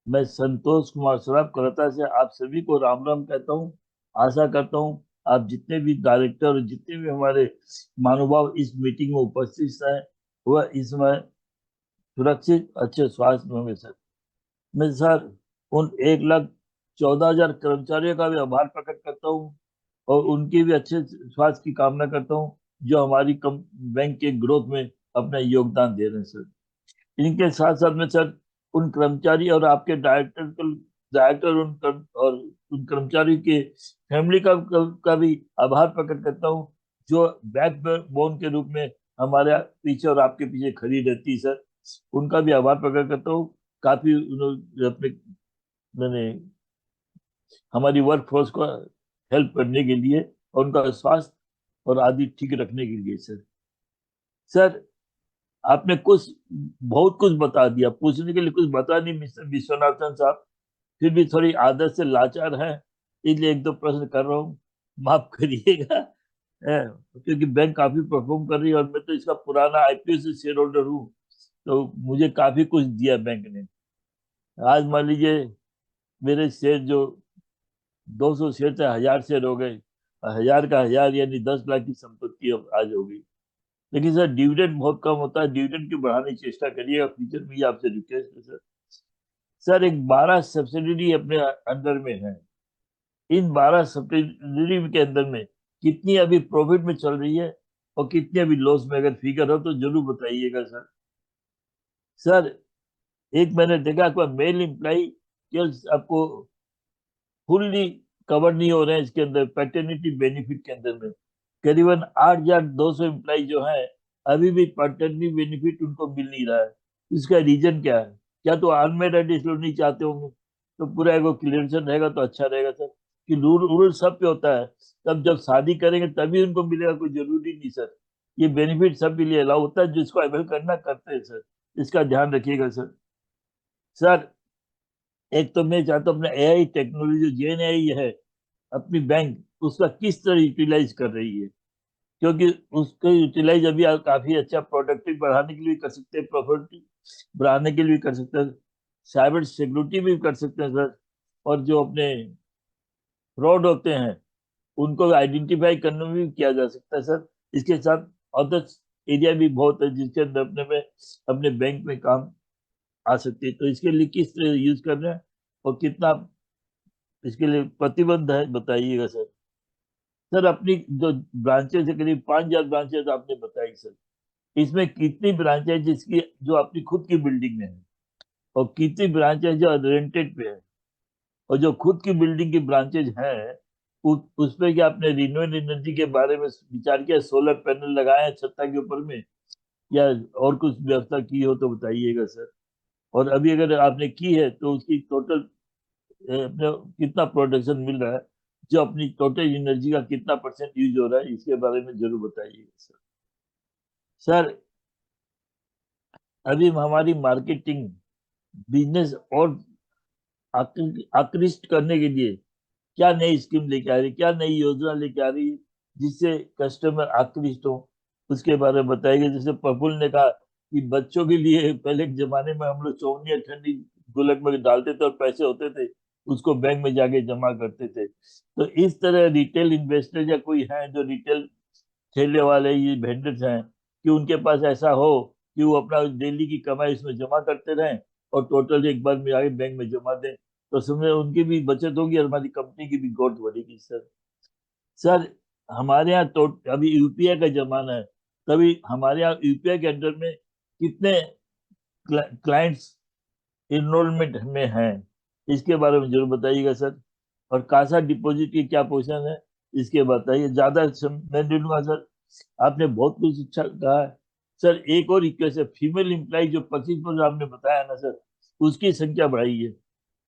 मैं संतोष कुमार सराफ कोलकाता से आप सभी को राम राम कहता हूँ। आशा करता हूँ आप जितने भी डायरेक्टर और जितने भी हमारे महानुभाव इस मीटिंग में उपस्थित हैं वह इस समय सुरक्षित अच्छे स्वास्थ्य में होंगे सर। मैं सर उन 1,14,000 कर्मचारियों का भी आभार प्रकट करता हूँ और उनके भी अच्छे स्वास्थ्य की कामना करता हूँ जो हमारी बैंक के ग्रोथ में अपना योगदान दे रहे हैं सर। इनके साथ साथ में सर उन कर्मचारी और आपके डायरेक्टर और उन कर्मचारी के फैमिली का भी आभार प्रकट करता हूँ जो बैकबोन के रूप में हमारे पीछे और आपके पीछे खड़ी रहती है सर। उनका भी आभार प्रकट करता हूँ। काफी उन्होंने अपने मैंने हमारी वर्क फोर्स को हेल्प करने के लिए और उनका स्वास्थ्य और आदि ठीक रखने के लिए सर। सर आपने बहुत कुछ बता दिया, पूछने के लिए कुछ बता नहीं मिस्टर विश्वनाथन साहब। फिर भी थोड़ी आदत से लाचार है इसलिए एक दो प्रश्न कर रहा हूँ, माफ करिएगा। क्योंकि बैंक काफी परफॉर्म कर रही है और मैं तो इसका पुराना आईपीओ से शेयर होल्डर हूँ तो मुझे काफी कुछ दिया बैंक ने। आज मान लीजिए मेरे शेयर जो 200 शेयर से 1,000 शेयर हो गए, 1,000 का 1,000 यानी 10 लाख की संपत्ति अब आज हो गई। लेकिन सर डिविडेंड बहुत कम होता है, डिविडेंड की बढ़ाने की चेष्टा करिएगा फ्यूचर में, ये आपसे रिक्वेस्ट है सर। सर एक 12 सब्सिडरी अपने अंदर में है, इन 12 सब्सिडरी के अंदर में कितनी अभी प्रॉफिट में चल रही है और कितनी अभी लॉस में, अगर फिगर हो तो जरूर बताइएगा सर। सर एक मैंने देखा आपका मेल एम्प्लाई केवल आपको फुल्ली कवर नहीं हो रहे हैं इसके अंदर पैटर्निटी बेनिफिट के अंदर में। करीबन 8,200 एम्प्लाई जो है अभी भी पैटर्निटी बेनिफिट उनको मिल नहीं रहा है। इसका रीजन क्या है? क्या तो अनमेरिड इसलिए नहीं चाहते होंगे? तो पूरा एगो क्लियरेंस रहेगा तो अच्छा रहेगा सर। कि रूल सब पे होता है, तब जब शादी करेंगे तभी उनको मिलेगा, कोई जरूरी नहीं सर। ये बेनिफिट सब के लिए अलाउ होता है, जिसको अवेल करना करते हैं सर। इसका ध्यान रखिएगा सर। सर एक तो मैं चाहता हूँ अपना एआई टेक्नोलॉजी जो जेएनआई है अपनी बैंक उसका किस तरह यूटिलाइज कर रही है, क्योंकि उसको यूटिलाइज अभी आप काफी अच्छा प्रोडक्टिव बढ़ाने के लिए कर सकते हैं, प्रॉपर्टी बढ़ाने के लिए कर सकते हैं, साइबर सिक्योरिटी भी कर सकते हैं सर। और जो अपने फ्रॉड होते हैं उनको आइडेंटिफाई करने में भी किया जा सकता है सर। इसके साथ अदर एरिया भी बहुत है जिसके अंदर अपने बैंक में काम आ सकती है। तो इसके लिए किस तरह यूज कर रहे हैं और कितना इसके लिए प्रतिबंध है बताइएगा सर। सर अपनी जो ब्रांचेज है करीब 5,000 ब्रांचेज आपने बताई सर, इसमें कितनी ब्रांचेज जिसकी जो अपनी खुद की बिल्डिंग में है और कितनी ब्रांचेज जो रेंटेड पे है? और जो खुद की बिल्डिंग की ब्रांचेज हैं उस पे क्या आपने रिन्यूएबल एनर्जी के बारे में विचार किया? सोलर पैनल लगाए हैं छत्ता के ऊपर में या और कुछ व्यवस्था की हो तो बताइएगा सर। और अभी अगर आपने की है तो उसकी टोटल अपने कितना प्रोडक्शन मिल रहा है, जो अपनी टोटल एनर्जी का कितना परसेंट यूज हो रहा है, इसके बारे में जरूर बताइएगा सर। सर अभी हमारी मार्केटिंग बिजनेस और आकृष्ट करने के लिए क्या नई स्कीम लेके आ रही, क्या नई योजना लेके आ रही है जिससे कस्टमर आकृष्ट हो, उसके बारे में बताइए। जैसे प्रफुल्ल ने कहा कि बच्चों के लिए पहले के जमाने में हम लोग चौनी या ठंडी गुल्लक में डालते थे और पैसे होते थे उसको बैंक में जाके जमा करते थे। तो इस तरह रिटेल इन्वेस्टर या कोई है जो रिटेल ठेले वाले ये वेंडर्स हैं कि उनके पास ऐसा हो कि वो अपना डेली की कमाई इसमें जमा करते रहें और टोटल एक बार में आगे बैंक में जमा दें, तो समझे उनकी भी बचत होगी और हमारी कंपनी की भी ग्रोथ बढ़ेगी सर। सर हमारे यहाँ तो अभी यूपीआई का जमाना है, तभी हमारे यहाँ यूपीआई के अंडर में कितने क्लाइंट्स इनरोलमेंट में हैं, इसके बारे में जरूर बताइएगा सर। और कासा डिपॉजिट की क्या पोजीशन है इसके बताइए। ज्यादा मैं नहीं लूंगा सर, आपने बहुत कुछ अच्छा कहा है। सर एक और रिक्वेस्ट है, फीमेल एम्प्लाई जो 25% आपने बताया ना सर, उसकी संख्या बढ़ाई है।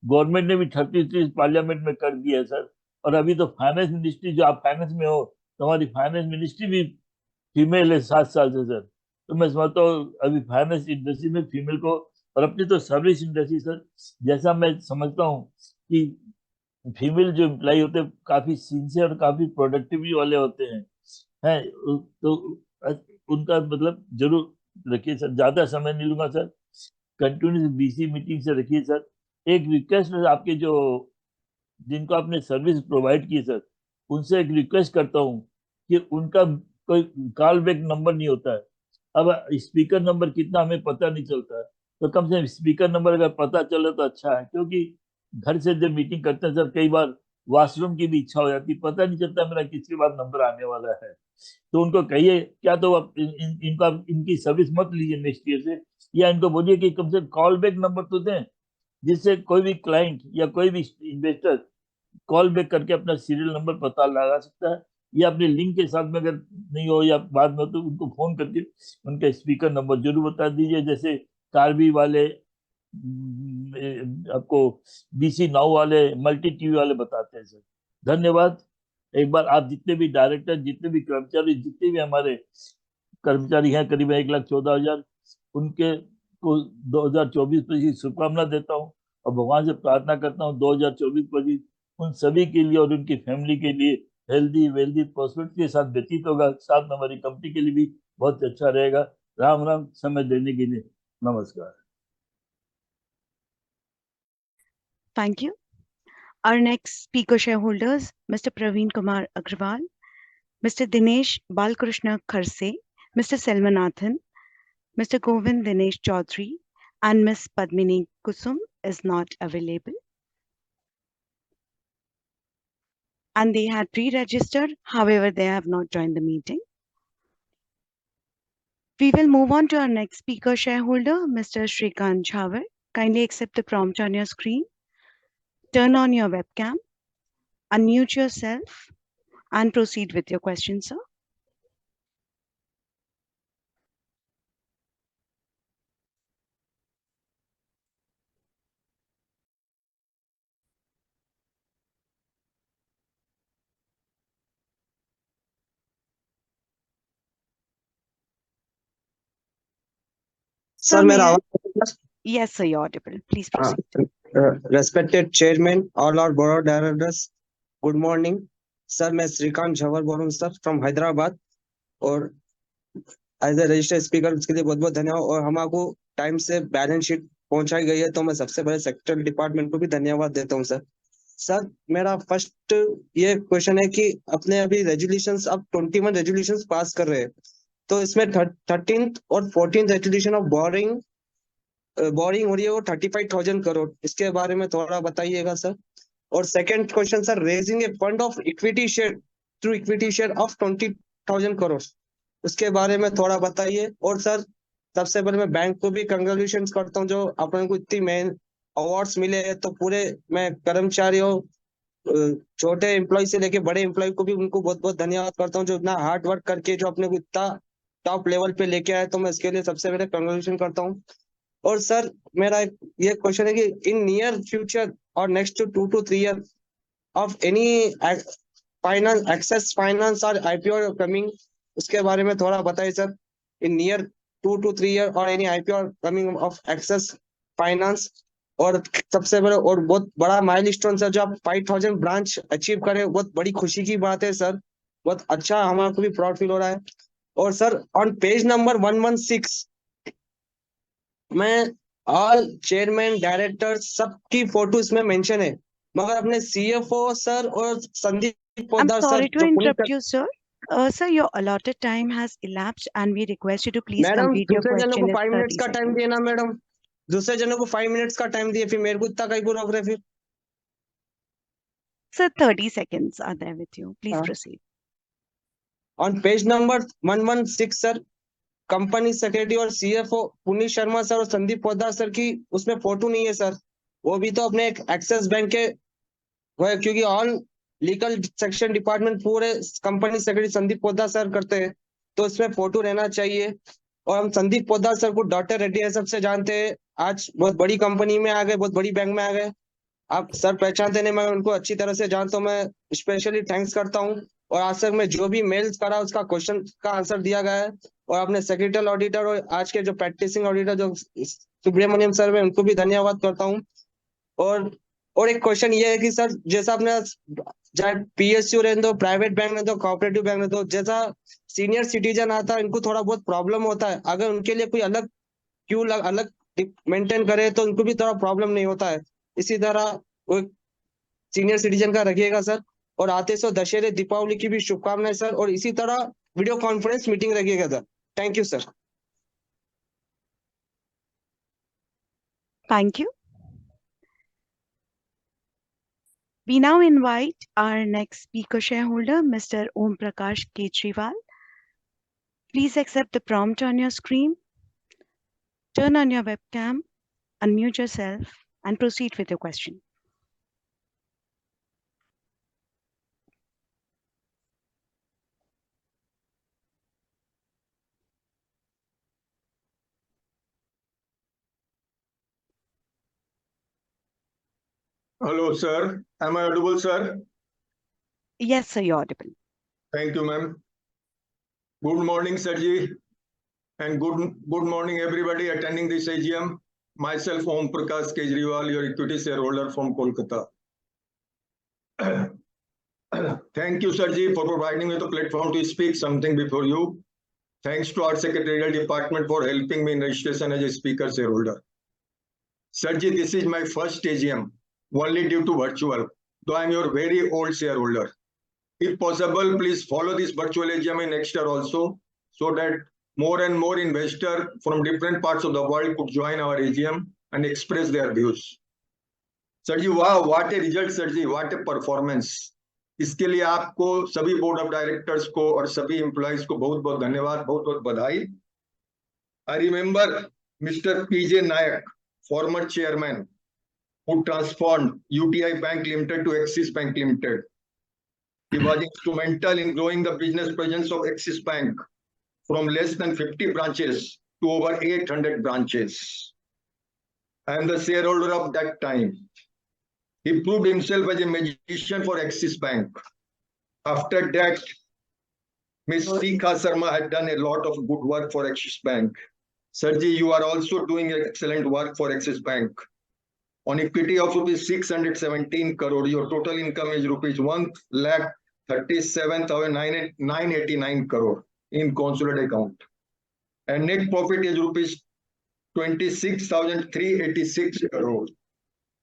गवर्नमेंट ने भी 33 पार्लियामेंट में कर दिया है सर। और अभी तो फाइनेंस मिनिस्ट्री, जो आप फाइनेंस में हो तो हमारी फाइनेंस मिनिस्ट्री भी फीमेल है 7 साल से सर। तो मैं समझता हूँ अभी फाइनेंस इंडस्ट्री में फीमेल को, और अपनी तो सर्विस इंडस्ट्री सर, जैसा मैं समझता हूँ कि फीमेल जो एम्प्लाई होते हैं काफी सिंसियर और काफी प्रोडक्टिविटी वाले होते हैं तो उनका मतलब जरूर रखिए सर। ज्यादा समय नहीं लूंगा सर, कंटिन्यूस बीसी मीटिंग से रखिए सर। एक रिक्वेस्ट आपके जो जिनको आपने सर्विस प्रोवाइड की सर, उनसे एक रिक्वेस्ट करता हूँ कि उनका कोई कॉल बैक नंबर नहीं होता है। अब स्पीकर नंबर कितना हमें पता नहीं चलता है, तो कम से कम स्पीकर नंबर अगर पता चले तो अच्छा है, क्योंकि घर से जब मीटिंग करते हैं सर, कई बार वॉशरूम की भी इच्छा हो जाती, पता नहीं चलता मेरा किसके बाद नंबर आने वाला है। तो उनको कहिए, क्या तो आप इनका इनकी सर्विस मत लीजिए नेक्स्ट ईयर से, या इनको बोलिए कि कम से कम कॉल बैक नंबर तो दें, जिससे कोई भी क्लाइंट या कोई भी इन्वेस्टर कॉल बैक करके अपना सीरियल नंबर पता लगा सकता है, या अपने लिंक के साथ में अगर नहीं हो या बाद में हो तो उनको फोन करके उनका स्पीकर नंबर जरूर बता दीजिए। जैसे कार्बी वाले आपको बीसी नाउ वाले मल्टी टीवी वाले बताते हैं सर। धन्यवाद। एक बार आप जितने भी डायरेक्टर, जितने भी कर्मचारी, जितने भी हमारे कर्मचारी हैं, करीब 1,14,000, उनके को 2024 की शुभकामना देता हूँ, और भगवान से प्रार्थना करता हूँ 2024 उन सभी के लिए और उनकी फैमिली के लिए हेल्दी वेल्दी प्रोस्पेरिटी के साथ व्यतीत होगा, साथ में हमारी कंपनी के लिए भी बहुत अच्छा रहेगा। राम राम। समय देने के लिए नमस्कार। Thank you. Our next speaker shareholders, Mr. Praveen Kumar Agrawal, Mr. Dinesh Balkrishna Kharse, Mr. Selvanathan, Mr. Govind Dinesh Chaudhary, and Ms. Padmini Kusum is not available. And they had pre-registered, however, they have not joined the meeting. We will move on to our next speaker shareholder, Mr. Shrikant Jhavar. Kindly accept the prompt on your screen. Turn on your webcam, unmute yourself, and proceed with your question, sir. Sir, मेरा आवाज? Yes, sir, you're audible. Please proceed. Respected chairman, all our board of directors, good morning. Sir मैं श्रीकांत झवर बोल रहा हूँ sir from Hyderabad, और as a registered speaker उसके लिए बहुत बहुत धन्यवाद। और हमको टाइम से बैलेंस शीट पहुंचाई गई है, तो मैं सबसे पहले सेक्रेटरी डिपार्टमेंट को भी धन्यवाद देता हूँ सर। सर मेरा फर्स्ट ये क्वेश्चन है कि अपने अभी रेजोल्यूशंस, अब 21 रेजोल्यूशंस पास कर रहे हैं, तो इसमें 13th और 14th रेजोल्यूशन ऑफ बोरिंग हो रही है वो 35,000 करोड़, इसके बारे में थोड़ा बताइएगा सर। और second question sir, raising A fund of equity share through equity share of 20,000 crore, उसके बारे में थोड़ा बताइए। और सर सबसे पहले मैं बैंक को भी कंग्रेचुलेशन करता हूँ, जो अपन को इतनी मेन अवार्ड्स मिले हैं, तो पूरे मैं कर्मचारियों, छोटे एम्प्लॉय से लेके बड़े एम्प्लॉय को भी उनको बहुत बहुत धन्यवाद करता हूँ, जो इतना हार्ड वर्क करके जो अपने को इतना टॉप लेवल पे लेके आए, तो मैं इसके लिए सबसे पहले कंग्रेचुलेशन करता हूँ। और सर मेरा ये क्वेश्चन है कि इन नियर फ्यूचर और next 2 to 3 years of any finance, access finance और आईपीओ कमिंग, उसके बारे में थोड़ा बताइए sir. In near 2 to 3 years और any IPO coming of access finance. और सबसे बड़ा और बहुत बड़ा माइलस्टोन सर, जो आप 5,000 ब्रांच अचीव करें, बहुत बड़ी खुशी की बात है सर, बहुत अच्छा, हमारे को भी प्राउड फील हो रहा है। और सर ऑन पेज नंबर 116 में ऑल चेयरमैन डायरेक्टर सबकी फोटो इसमें मेंशन है, मगर अपने सीएफओ सर और Sandeep I'm Poddar sir sorry to जो interrupt you, sir. Sir, your allotted time has elapsed and we request you to please madam complete your दूसरे जनों question को in 5 30 मिनट्स का टाइम seconds. दिए ना मैडम, दूसरे जनों को 5 मिनट्स का टाइम दिए, फिर मेरे को इतना कहीं को रोक रहे फिर। Sir, 30 seconds are there with you. Please proceed. On page number 116 sir, company secretary और सीएफओ पुनीत शर्मा सर और संदीप पोद्दार सर की उसमें फोटो नहीं है सर, वो भी तो अपने एक्सिस बैंक के वो है, क्योंकि ऑल लीगल सेक्शन डिपार्टमेंट पूरे company secretary Sandeep Poddar sir करते हैं, तो इसमें फोटो रहना चाहिए। और हम संदीप पोद्दार सर को डॉक्टर रेड्डी सबसे जानते हैं, आज बहुत बड़ी कंपनी में आ गए, बहुत बड़ी बैंक में आ गए, आप सर पहचानते नहीं, मैं उनको अच्छी तरह से जानता हूँ, मैं स्पेशली थैंक्स करता हूँ। और आज तक मैं जो भी मेल्स करा उसका क्वेश्चन का आंसर दिया गया है। और अपने सेक्रेटरी ऑडिटर और आज के जो प्रैक्टिसिंग ऑडिटर जो सुब्रमण्यम सर है, उनको भी धन्यवाद करता हूँ। और एक क्वेश्चन ये है कि सर जैसा आपने चाहे पीएसयू रहने दो, प्राइवेट बैंक रहने दो, कोऑपरेटिव बैंक रहने दो, जैसा सीनियर सिटीजन आता है इनको थोड़ा बहुत प्रॉब्लम होता है, अगर उनके लिए कोई अलग क्यू अलग मेंटेन करे तो उनको भी थोड़ा प्रॉब्लम नहीं होता है, इसी तरह वो सीनियर सिटीजन का रखिएगा सर। और आते सो दशहरे दीपावली की भी शुभकामनाएं सर। और इसी तरह वीडियो कॉन्फ्रेंस मीटिंग रखिएगा sir. Thank you sir. Thank you. We now invite our next speaker shareholder, Mr. Om Prakash Kejriwal. Please accept the prompt on your screen. Turn on your webcam, unmute yourself, and proceed with your question. Hello, sir. Am I audible, sir? Yes, sir, you're audible. Thank you, ma'am. Good morning, Sirji. And good morning, everybody attending this AGM. Myself, Om Prakash Kejriwal, your equity shareholder from Kolkata. Thank you, Sirji, for providing me the platform to speak something before you. Thanks to our secretarial department for helping me in registration as a speaker shareholder. Sirji, this is my first AGM, only due to virtual, though I'm your very old shareholder. If possible, please follow this virtual AGM in next year also, so that more and more investors from different parts of the world could join our AGM and express their views. Sir ji, wow, what a result, sir ji, what a performance. इसके लिए आपको सभी board of directors को और सभी employees को बहुत बहुत धन्यवाद, बहुत बहुत बधाई. I remember Mr. P.J. Nayak, former chairman, who transformed UTI Bank Limited to Axis Bank Limited. He was instrumental in growing the business presence of Axis Bank from less than 50 branches to over 800 branches. I am the shareholder of that time. He proved himself as a magician for Axis Bank. After that, Ms. Sikha Sharma had done a lot of good work for Axis Bank. Sirji, you are also doing excellent work for Axis Bank. On equity of rupees 617 crore, your total income is rupees 1,37,989 crore in consolidated account. And net profit is rupees 26,386 crore.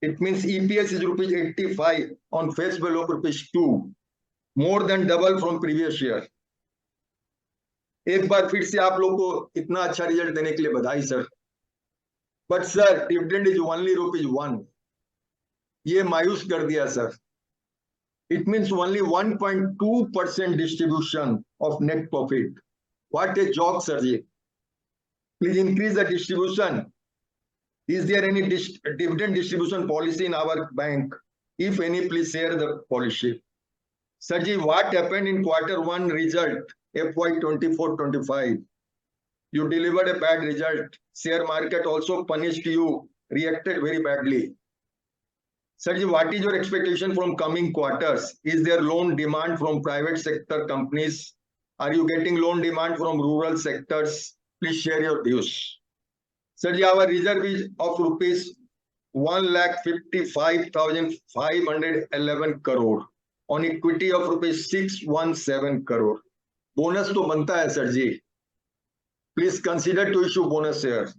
It means EPS is rupees 85 on face value of rupees 2, more than double from previous year. एक बार फिर से आप लोग को इतना अच्छा result देने के लिए बधाई sir. But sir, dividend is only rupees 1. ये मायूस कर दिया sir. It means only 1.2% distribution of net profit. What a joke, sir. Please increase the distribution. Is there any dividend distribution policy in our bank? If any, please share the policy. Sirji, what happened in Q1 result, FY 24-25? You delivered a bad result. Share market also punished you, reacted very badly. Sirji, what is your expectation from coming quarters? Is there loan demand from private sector companies? Are you getting loan demand from rural sectors? Please share your views. Sirji, our reserve is of rupees 1,55,511 crore on equity of rupees 617 crore. Bonus to banta hai, Sirji. Please consider to issue bonus share.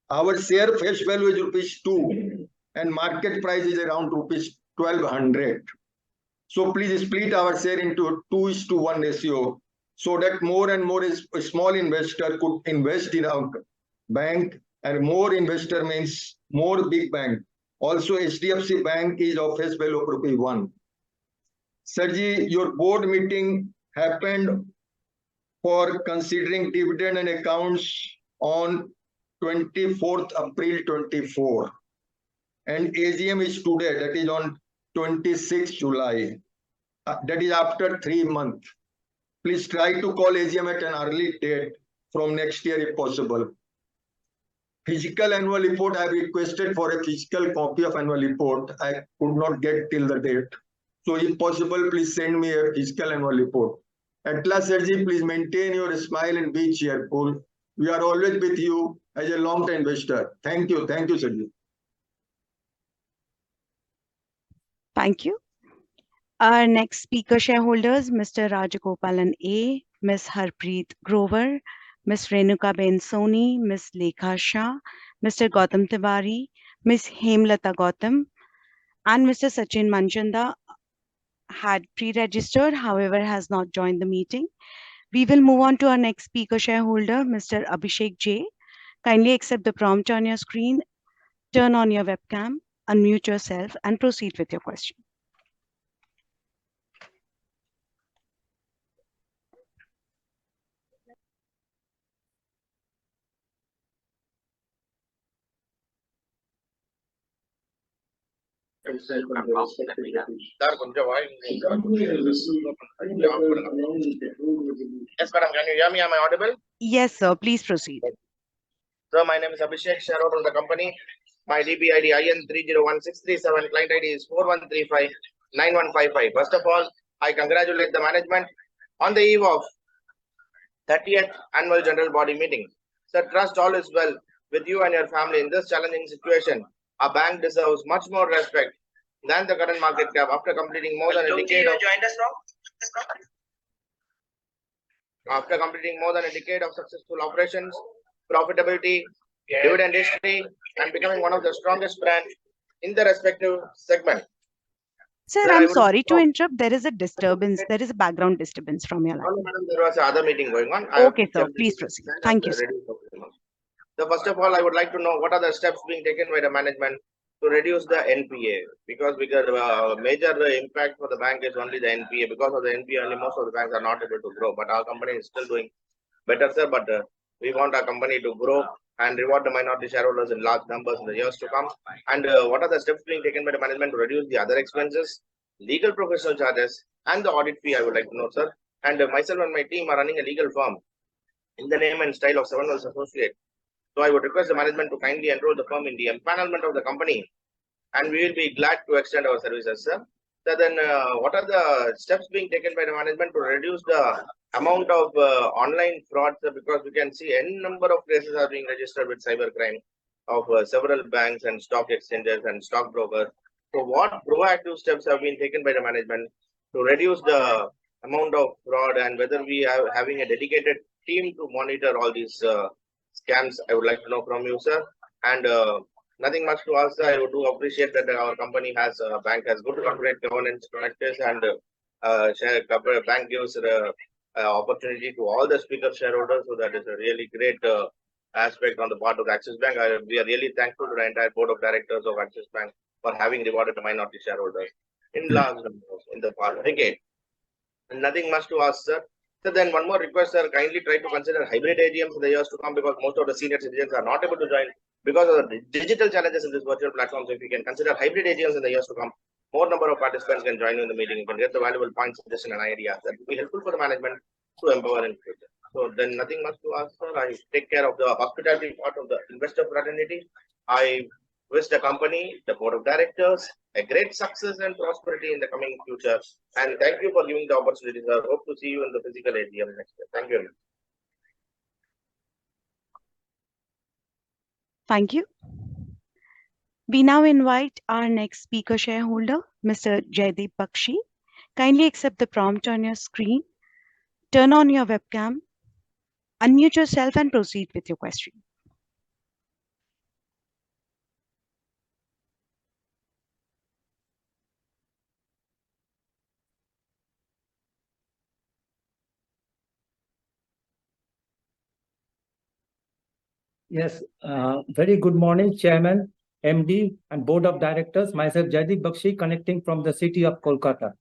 Our share face value is rupees 2 and market price is around rupees 1,200. So please split our share into 2:1 ratio so that more and more small investor could invest in our bank, and more investor means more big bank. Also, HDFC Bank is of face value of rupee 1. Sirji, your board meeting happened for considering dividend and accounts on 24th April 24. And AGM is today, that is on 26th July. That is after 3 months. Please try to call AGM at an early date from next year if possible. Physical annual report, I have requested for a physical copy of annual report. I could not get till the date. So if possible, please send me a physical annual report. At last, Sirji, please maintain your smile and be cheerful. We are always with you as a long-term investor. Thank you. Thank you, Sirji. Thank you. Our next speaker shareholders, Mr. Rajagopalan A, Ms. Harpreet Grover, Ms. Renuka Ben Soni, Ms. Lekha Shah, Mr. Gautam Tiwari, Ms. Hemlata Gautam and Mr. Sachin Manchanda had pre-registered, however, has not joined the meeting. We will move on to our next speaker shareholder, Mr. Abhishek J. Kindly accept the prompt on your screen, turn on your webcam, unmute yourself, and proceed with your question. Yes, madam, can you hear me? Am I audible? Yes, sir. Please proceed. Sir, my name is Abhishek, shareholder of the company. My DBID IN 301637, client ID is 41359155. First of all, I congratulate the management on the eve of 30th annual general body meeting. Sir, trust all is well with you and your family in this challenging situation. Our bank deserves much more respect than the current market cap after completing more than a decade of successful operations, profitability, dividend history, and becoming one of the strongest brands in the respective segment. Sir, Sir, I I'm would- sorry to interrupt. There is a disturbance. There is a background disturbance from your line. No, madam, there was another meeting going on. Okay, sir. Please proceed. Thank you, sir. So first of all, I would like to know what are the steps being taken by the management to reduce the NPA, because major impact for the bank is only the NPA. Because of the NPA, only most of the banks are not able to grow. But our company is still doing better, sir. But we want our company to grow and reward the minority shareholders in large numbers in the years to come. And what are the steps being taken by the management to reduce the other expenses, legal professional charges, and the audit fee? I would like to know, sir. And myself and my team are running a legal firm in the name and style of Seven Wells Associates. So I would request the management to kindly enroll the firm in the empanelment of the company, and we will be glad to extend our services, sir. So then, what are the steps being taken by the management to reduce the amount of online fraud, sir? Because we can see n number of cases are being registered with cybercrime of several banks and stock exchanges and stockbrokers. So what proactive steps have been taken by the management to reduce the amount of fraud, and whether we are having a dedicated team to monitor all these scams? I would like to know from you, sir. And nothing much to ask, sir. I would do appreciate that our company has, bank has good corporate governance practice, and bank gives opportunity to all the speaker shareholders. So that is a really great aspect on the part of the Axis Bank. We are really thankful to the entire board of directors of Axis Bank for having rewarded the minority shareholders in large numbers in the past decade. And nothing much to ask, sir. So then one more request, sir, kindly try to consider hybrid AGMs in the years to come, because most of the senior citizens are not able to join because of the digital challenges in this virtual platform. So if you can consider hybrid AGMs in the years to come, more number of participants can join you in the meeting. You can get the valuable points, suggestion, and ideas that will be helpful for the management to empower in future. So then nothing much to ask, sir. I take care of the hospitality part of the investor fraternity. I wish the company, the board of directors, a great success and prosperity in the coming future. And thank you for giving the opportunity, sir. Hope to see you in the physical AGM next year. Thank you. Thank you. We now invite our next speaker shareholder, Mr. Jaideep Bakshi. Kindly accept the prompt on your screen, turn on your webcam, unmute yourself, and proceed with your question. Yes, very good morning, Chairman, MD, and Board of Directors. Myself, Jaideep Bakshi, connecting from the city of Kolkata.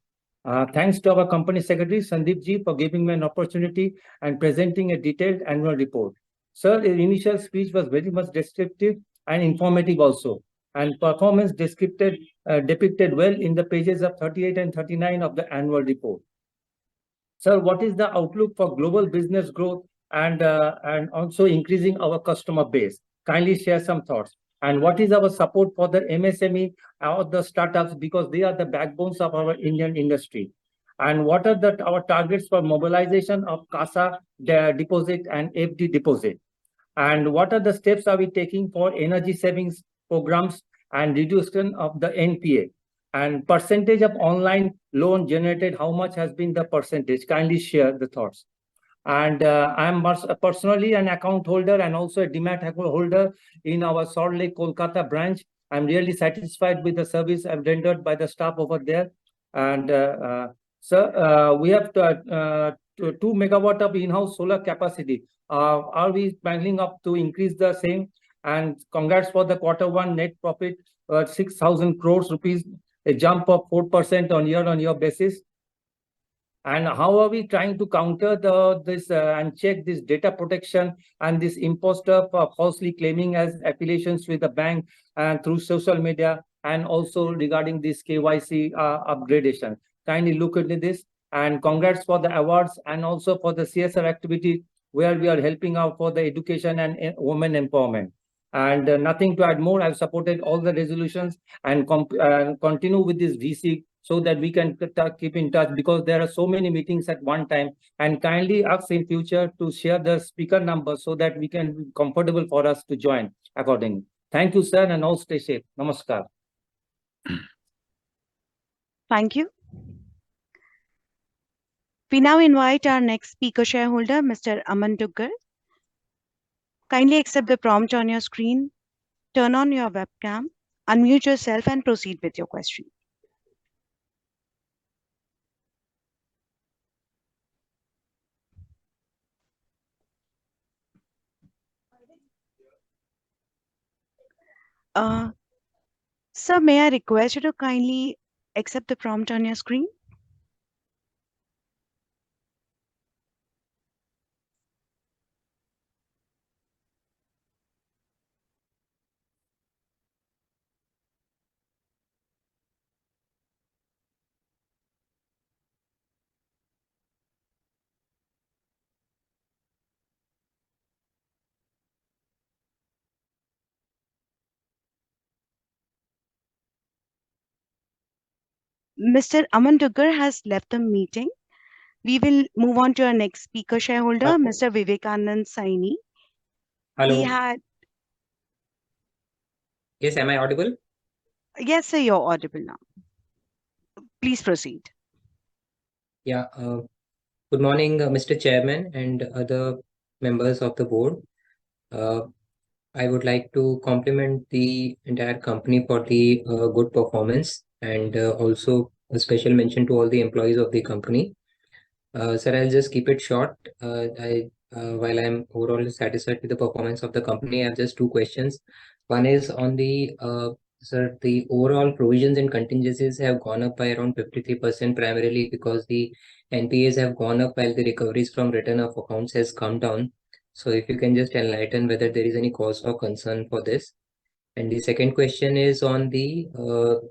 Thanks to our Company Secretary, Sandeep Ji, for giving me an opportunity and presenting a detailed annual report. Sir, the initial speech was very much descriptive and informative also, and performance depicted well in the pages of 38 and 39 of the annual report. Sir, what is the outlook for global business growth and also increasing our customer base? Kindly share some thoughts. And what is our support for the MSME or the startups, because they are the backbones of our Indian industry? And what are our targets for mobilization of CASA deposit and FD deposit? And what are the steps are we taking for energy savings programs and reduction of the NPA? And percentage of online loan generated, how much has been the percentage? Kindly share the thoughts. And I'm personally an account holder and also a demat account holder in our Salt Lake, Kolkata branch. I'm really satisfied with the service I've rendered by the staff over there. And sir, we have 2 megawatt of in-house solar capacity. Are we planning up to increase the same? And congrats for the Q1 net profit, 6,000 crores rupees, a jump of 4% on year-on-year basis. And how are we trying to counter this and check this data protection and this imposter falsely claiming as affiliations with the bank and through social media, and also regarding this KYC upgradation? Kindly look into this, and congrats for the awards and also for the CSR activity where we are helping out for the education and women empowerment. And nothing to add more. I've supported all the resolutions and continue with this VC so that we can keep in touch, because there are so many meetings at one time. And kindly ask in future to share the speaker number so that we can be comfortable for us to join accordingly. Thank you, sir, and all stay safe. Namaskar. Thank you. We now invite our next speaker shareholder, Mr. Aman Duggar. Kindly accept the prompt on your screen, turn on your webcam, unmute yourself and proceed with your question. Sir, may I request you to kindly accept the prompt on your screen? Mr. Aman Duggar has left the meeting. We will move on to our next speaker shareholder, Mr. Vivekanand Saini. Hello. He had... Yes, am I audible? Yes, sir, you're audible now. Please proceed. Yeah. Good morning, Mr. Chairman and other members of the board. I would like to compliment the entire company for the good performance, and also a special mention to all the employees of the company. Sir, I'll just keep it short. While I'm overall satisfied with the performance of the company, I have just two questions. One is on the sir, the overall provisions and contingencies have gone up by around 53%, primarily because the NPAs have gone up while the recoveries from return of accounts has come down. So if you can just enlighten whether there is any cause for concern for this. And the second question is on the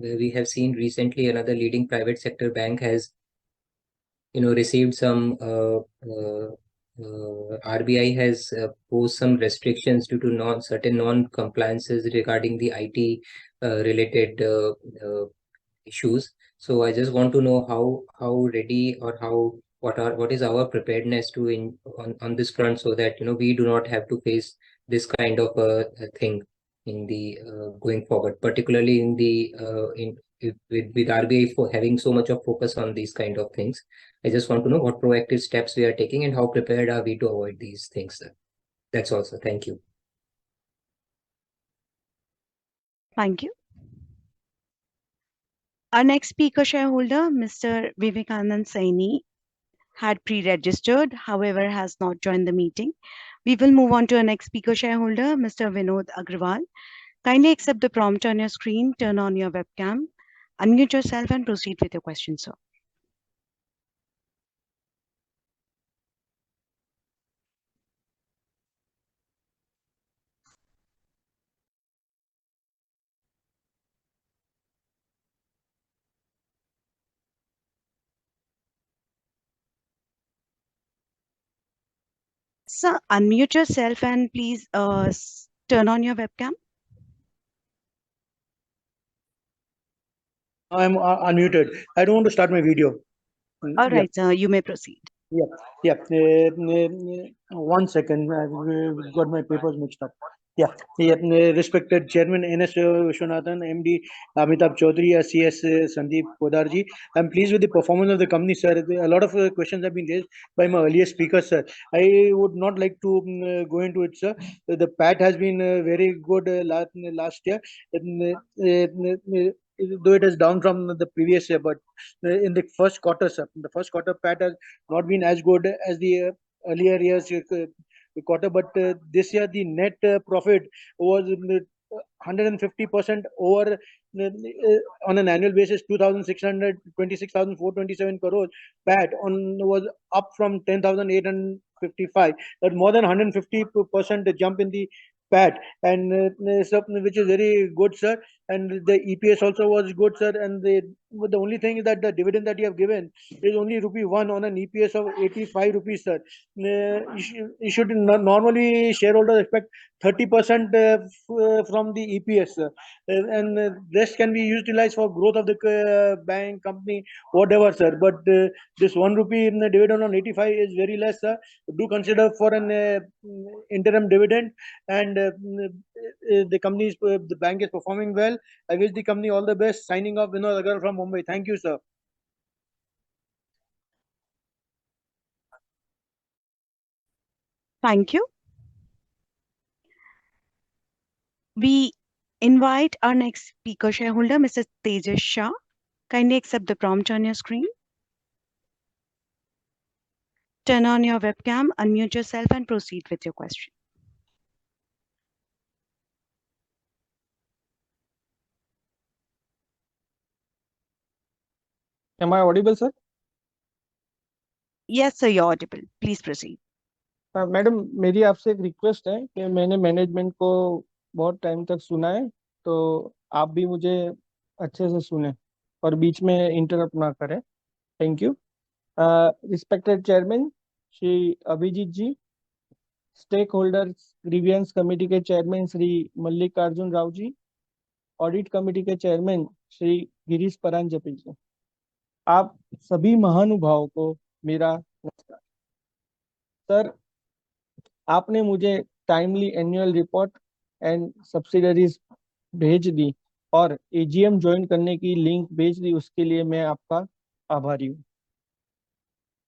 we have seen recently another leading private sector bank has received some RBI has posed some restrictions due to certain non-compliances regarding the IT related issues. So I just want to know how ready or what is our preparedness to on this front, so that we do not have to face this kind of a thing in the going forward, particularly in the with RBI for having so much of focus on these kind of things. I just want to know what proactive steps we are taking and how prepared are we to avoid these things, sir. That's all, sir. Thank you. Thank you. Our next speaker shareholder, Mr. Vivekanand Saini, had pre-registered, however, has not joined the meeting. We will move on to our next speaker shareholder, Mr. Vinod Agrawal. Kindly accept the prompt on your screen, turn on your webcam, unmute yourself and proceed with your question, sir. Sir, unmute yourself and please turn on your webcam. I'm unmuted. I don't want to start my video. All right, sir, you may proceed. Yeah. 1 second. I've got my papers mixed up. Respected Chairman NS Vishwanathan, MD Amitabh Chaudhary, CS Sandeep Podarji. I'm pleased with the performance of the company, sir. A lot of questions have been raised by my earlier speakers, sir. I would not like to go into it, sir. The PAT has been very good last year, though it is down from the previous year. But in the first quarter, sir, the first quarter PAT has not been as good as the earlier years quarter, but this year the net profit was 150% over on an annual basis. 2,626,427 crores PAT was up from 10,855. That more than 150% jump in the PAT, and which is very good, sir. And the EPS also was good, sir. And the only thing is that the dividend that you have given is only rupee 1 on an EPS of 85 rupees, sir. You should normally shareholders expect 30% from the EPS, sir. And rest can be utilized for growth of the bank, company, whatever, sir. But this 1 rupee in the dividend on 85 is very less, sir. Do consider for an interim dividend. And the company the bank is performing well. I wish the company all the best. Signing off, Vinod Agar from Mumbai. Thank you, sir. Thank you. We invite our next speaker shareholder, Mr. Tejas Shah. Kindly accept the prompt on your screen. Turn on your webcam, unmute yourself, and proceed with your question. Am I audible, sir? Yes, sir, you're audible. Please proceed. Madam, मेरी आपसे एक request है कि मैंने management को बहुत time तक सुना है, तो आप भी मुझे अच्छे से सुने और बीच में इंटरप्ट ना करें. Thank you. Respected chairman Shri Abhijit ji, stakeholders grievance committee के chairman Shri Mallikarjun Rao ji, audit committee के चेयरमैन श्री गिरीश परांजपे जी, आप सभी महानुभावों को मेरा नमस्कार. सर, आपने मुझे timely annual report and subsidiaries भेज दी और एजीएम ज्वाइन करने की लिंक भेज दी, उसके लिए मैं आपका आभारी हूँ.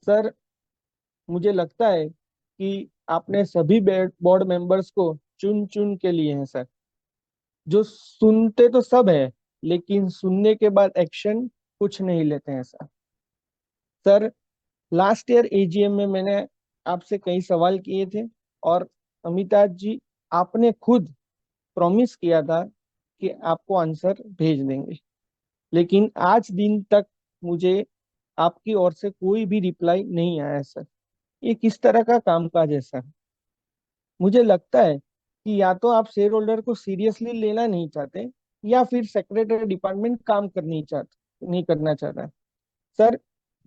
सर, मुझे लगता है कि आपने सभी बोर्ड मेंबर्स को चुन चुन के लिए हैं सर. जो सुनते तो सब है, लेकिन सुनने के बाद एक्शन कुछ नहीं लेते हैं sir. Sir, last year AGM में मैंने आपसे कई सवाल किए थे और अमिताभ जी, आपने खुद प्रॉमिस किया था कि आपको आंसर भेज देंगे, लेकिन आज दिन तक मुझे आपकी ओर से कोई भी रिप्लाई नहीं आया सर. ये किस तरह का कामकाज है सर? मुझे लगता है कि या तो आप शेयर होल्डर को सीरियसली लेना नहीं चाहते, या फिर सेक्रेटरी डिपार्टमेंट काम नहीं करना चाहता है. सर,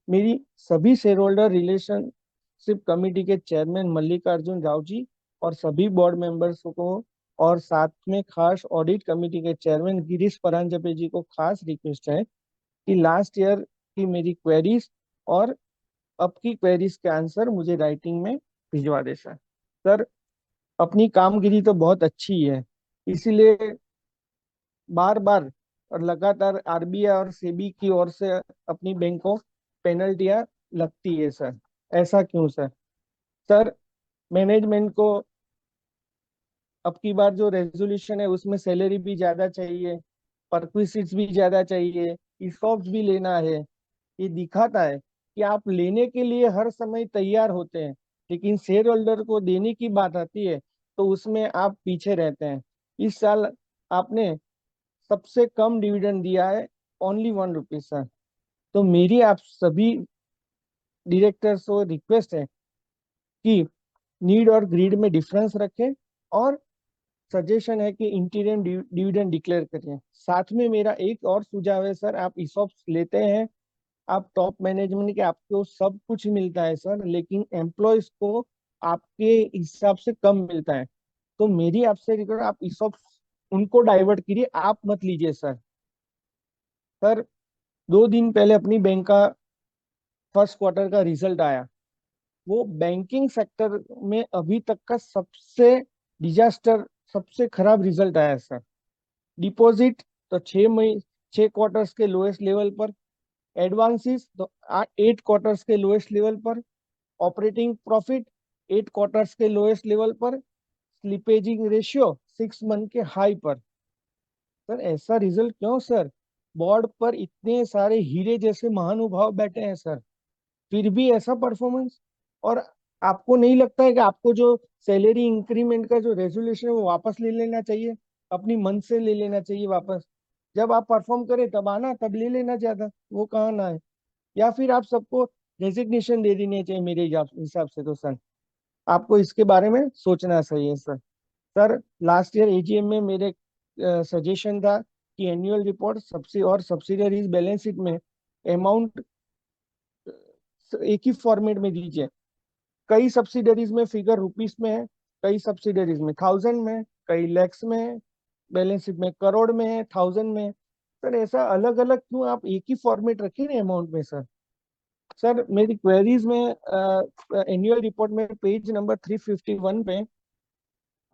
मेरी सभी शेयर होल्डर रिलेशनशिप कमेटी के चेयरमैन मल्लिकार्जुन राव जी और सभी बोर्ड मेंबर्स को और साथ में खास ऑडिट कमेटी के चेयरमैन गिरीश परांजपे जी को खास रिक्वेस्ट है कि लास्ट ईयर की मेरी क्वेरीज और अब की क्वेरीज के आंसर मुझे राइटिंग में भिजवा दे सर. सर, अपनी कामगिरी तो बहुत अच्छी है, इसीलिए बार बार और लगातार आरबीआई और सेबी की ओर से अपनी बैंकों पेनल्टियां लगती है सर. ऐसा क्यों सर? सर, मैनेजमेंट को अब की बार जो रेजोल्यूशन है उसमें सैलरी भी ज्यादा चाहिए, परक्विजिट्स भी ज्यादा चाहिए, ईसॉप्स भी लेना है. ये दिखाता है कि आप लेने के लिए हर समय तैयार होते हैं, लेकिन शेयर होल्डर को देने की बात आती है तो उसमें आप पीछे रहते हैं. इस साल आपने सबसे कम डिविडेंड दिया है, ओनली 1 रुपी सर. तो मेरी आप सभी डायरेक्टर्स को रिक्वेस्ट है कि नीड और ग्रीड में डिफरेंस रखें और सजेशन है कि इंटीरियम डिविडेंड डिक्लेयर करें. साथ में मेरा एक और सुझाव है सर, आप ईसॉप्स लेते हैं, आप टॉप मैनेजमेंट के आपको सब कुछ मिलता है सर, लेकिन एम्प्लॉयज को आपके हिसाब से कम मिलता है. तो मेरी आपसे रिक्वेस्ट, आप ईसॉप्स उनको डाइवर्ट कीजिए, आप मत लीजिए सर. सर, 2 दिन पहले अपनी बैंक का फर्स्ट क्वार्टर का रिजल्ट आया, वो बैंकिंग सेक्टर में अभी तक का सबसे डिजास्टर सबसे खराब रिजल्ट आया सर। डिपॉजिट तो 6 क्वार्टर्स के लोएस्ट लेवल पर, एडवांसेस तो 8 क्वार्टर्स के लोएस्ट लेवल पर, ऑपरेटिंग प्रॉफिट 8 क्वार्टर्स के लोएस्ट लेवल पर, स्लिपेजिंग रेशियो 6 मंथ के हाई पर। सर ऐसा रिजल्ट क्यों सर? बोर्ड पर इतने सारे हीरे जैसे महानुभाव बैठे हैं सर, फिर भी ऐसा परफॉर्मेंस। और आपको नहीं लगता है कि आपको जो सैलरी इंक्रीमेंट का जो रेजोल्यूशन है वो वापस ले लेना चाहिए, अपनी मन से ले लेना चाहिए वापस? जब आप परफॉर्म करें तब आना, तब ले लेना ज्यादा, वो कहाँ ना है। या फिर आप सबको रेजिग्नेशन दे देनी चाहिए मेरे हिसाब से तो सर। आपको इसके बारे में सोचना चाहिए sir. Sir last year AGM में मेरे सजेशन था कि annual report subsidiaries balance sheet में अमाउंट एक ही फॉर्मेट में दीजिए। कई सब्सिडरीज में फिगर रुपीस में है, कई सब्सिडरीज में 1000 में, कई लैक्स में है, बैलेंस शीट में करोड़ में है, 1000 में। सर ऐसा अलग अलग क्यों आप एक ही फॉर्मेट रखिए ना अमाउंट में सर। सर मेरी क्वेरीज में एनुअल रिपोर्ट में पेज नंबर 351 पे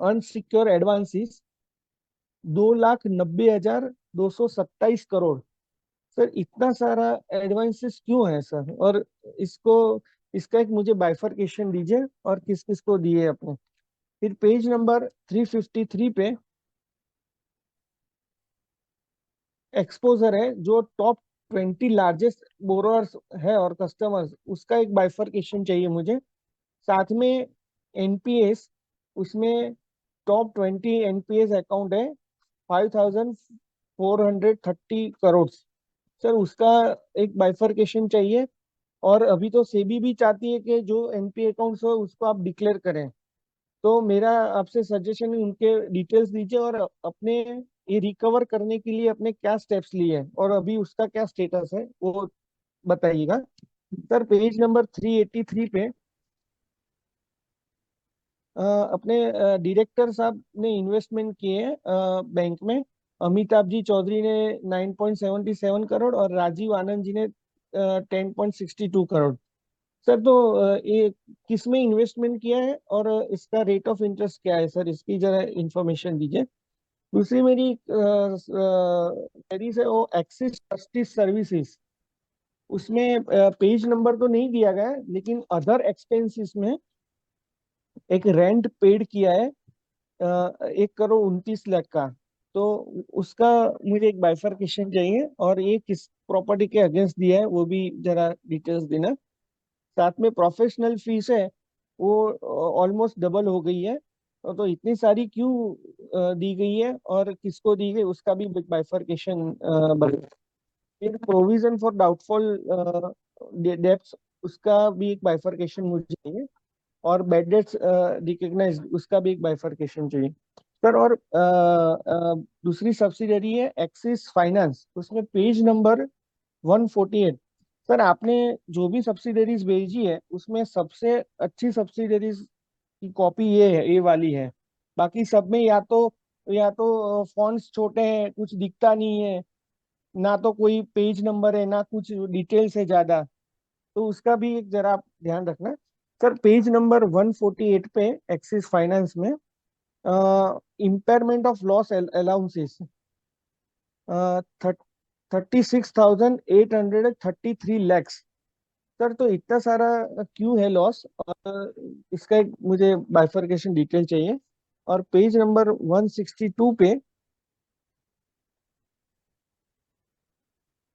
अनसिक्योर एडवांसेस 2,90,227 करोड़। सर इतना सारा एडवांसेस क्यों है सर? और इसका एक मुझे बाइफरकेशन दीजिए और किस किस को दिए अपने। फिर पेज नंबर 353 पे एक्सपोजर है जो टॉप 20 लार्जेस्ट बोरोअर्स है और कस्टमर्स, उसका एक बाइफरकेशन चाहिए मुझे। साथ में एनपीएस, उसमें टॉप 20 एनपीएस अकाउंट है 5,430 करोड़। सर उसका एक बाइफरकेशन चाहिए। और अभी तो सेबी भी चाहती है कि जो एनपी अकाउंट्स हो उसको आप डिक्लेयर करें। तो मेरा आपसे सजेशन है उनके डिटेल्स दीजिए और अपने ये रिकवर करने के लिए अपने क्या स्टेप्स लिए हैं और अभी उसका क्या स्टेटस है वो बताइएगा। सर पेज नंबर 383 पे अपने डायरेक्टर साहब ने इन्वेस्टमेंट किए हैं बैंक में। अमिताभ जी चौधरी ने 9.77 करोड़ और राजीव आनंद जी ने 10.62 करोड़। सर तो ये किस में इन्वेस्टमेंट किया है और इसका रेट ऑफ इंटरेस्ट क्या है सर? इसकी जरा इंफॉर्मेशन दीजिए। दूसरी मेरी क्वेरीज है वो एक्सिस जस्टिस सर्विसेज, उसमें पेज नंबर तो नहीं दिया गया है लेकिन अदर एक्सपेंसेस में एक रेंट पेड किया है 1,29,00,000 का। तो उसका मुझे एक बाइफरकेशन चाहिए और ये किस प्रॉपर्टी के अगेंस्ट दिया है वो भी जरा डिटेल्स देना। साथ में प्रोफेशनल फीस है वो ऑलमोस्ट डबल हो गई है, तो इतनी सारी क्यों दी गई है और किसको दी गई उसका भी बाइफरकेशन बता। फिर प्रोविजन फॉर डाउटफुल डेब्ट्स, उसका भी एक बाइफरकेशन मुझे चाहिए। और बैड डेट्स रिकग्नाइज, उसका भी एक बाइफरकेशन चाहिए सर। और दूसरी सब्सिडरी है एक्सिस फाइनेंस, उसमें पेज नंबर 148। सर आपने जो भी सब्सिडरीज भेजी है उसमें सबसे अच्छी सब्सिडरीज की कॉपी ये है, ये वाली है। बाकी सब में या तो फॉन्ट्स छोटे हैं, कुछ दिखता नहीं है, ना तो कोई पेज नंबर है, ना कुछ डिटेल्स है ज्यादा। तो उसका भी एक जरा आप ध्यान रखना। सर पेज नंबर 148 पे एक्सिस फाइनेंस में impairment of loss allowances 36,833 lakhs. Sir तो इतना सारा क्यों है लॉस और इसका एक मुझे बाइफरकेशन डिटेल चाहिए। और पेज नंबर 162 पे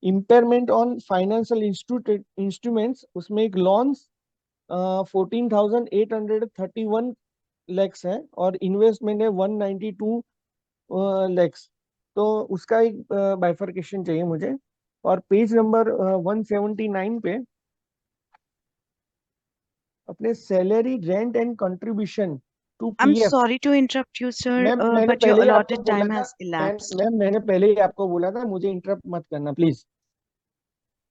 इम्पेयरमेंट ऑन फाइनेंशियल इंस्ट्रूमेंट्स, उसमें एक लॉन्स 14,831 लैक्स है और इन्वेस्टमेंट है 192 लैक्स। तो उसका एक बाइफरकेशन चाहिए मुझे। और पेज नंबर 179 पे अपने salary rent and contribution to I'm PF. sorry to interrupt you, sir, ma'am मैंने but your पहले ही आपको allotted बोला time था, has elapsed. मैम मैंने पहले ही आपको बोला था मुझे इंटरप्ट मत करना प्लीज।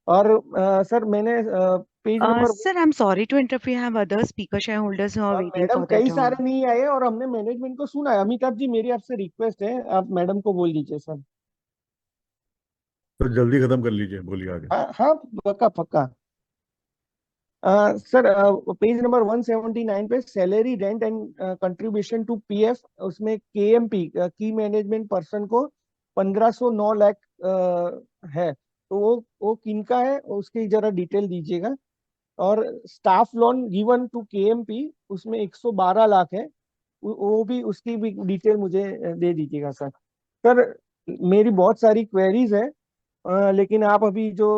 और सर मैंने page number Sir, I'm sorry to interrupt. We have other speaker shareholders who are waiting madam for their कई turn. सारे नहीं आए और हमने मैनेजमेंट को सुना है। अमिताभ जी मेरी आपसे रिक्वेस्ट है, आप मैडम को बोल दीजिए सर। तो जल्दी खत्म कर लीजिए, बोलिए आगे। हाँ हाँ, पक्का पक्का। सर पेज नंबर 179 पे salary rent and contribution to PF उसमें केएमपी की मैनेजमेंट पर्सन को 1509 लाख है, तो वो किनका है उसकी जरा डिटेल दीजिएगा। और staff loan given to KMP उसमें 112 लाख है, वो भी उसकी भी डिटेल मुझे दे दीजिएगा सर। सर मेरी बहुत सारी क्वेरीज है, लेकिन आप अभी जो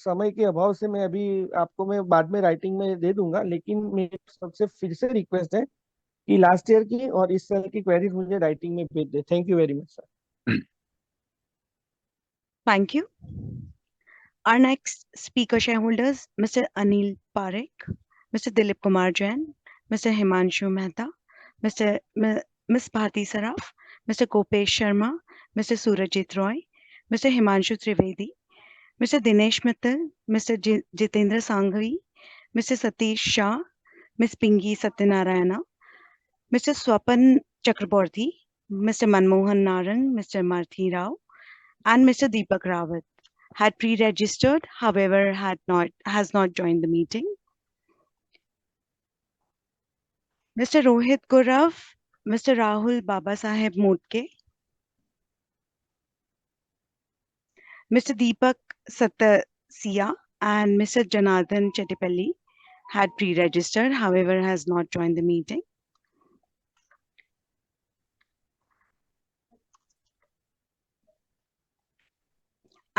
समय के अभाव से मैं अभी आपको मैं बाद में राइटिंग में दे दूंगा, लेकिन मेरी सबसे फिर से रिक्वेस्ट है कि लास्ट ईयर की और इस साल की क्वेरीज मुझे राइटिंग में भेज दे। Thank you very much sir. Thank you. Our next speaker shareholders, Mr. Anil Parekh, Mr. Dilip Kumar Jain, Mr. Himanshu Mehta, Ms. Bharti Saraf, Mr. Kopesh Sharma, Mr. Surajit Roy, Mr. Himanshu Trivedi, Mr. Dinesh Mittal, Mr. Jitendra Sanghvi, Mr. Satish Shah, Ms. Pingi Satyanarayana, Mr. Swapan Chakraborty, Mr. Manmohan Narang, Mr. Marthi Rao, and Mr. Deepak Rawat had pre-registered, however, has not joined the meeting. Mr. Rohit Gaurav, Mr. Rahul Babasaheb Motke, Mr. Deepak Satasya, and Mr. Janardhan Chetipalli had pre-registered, however, has not joined the meeting.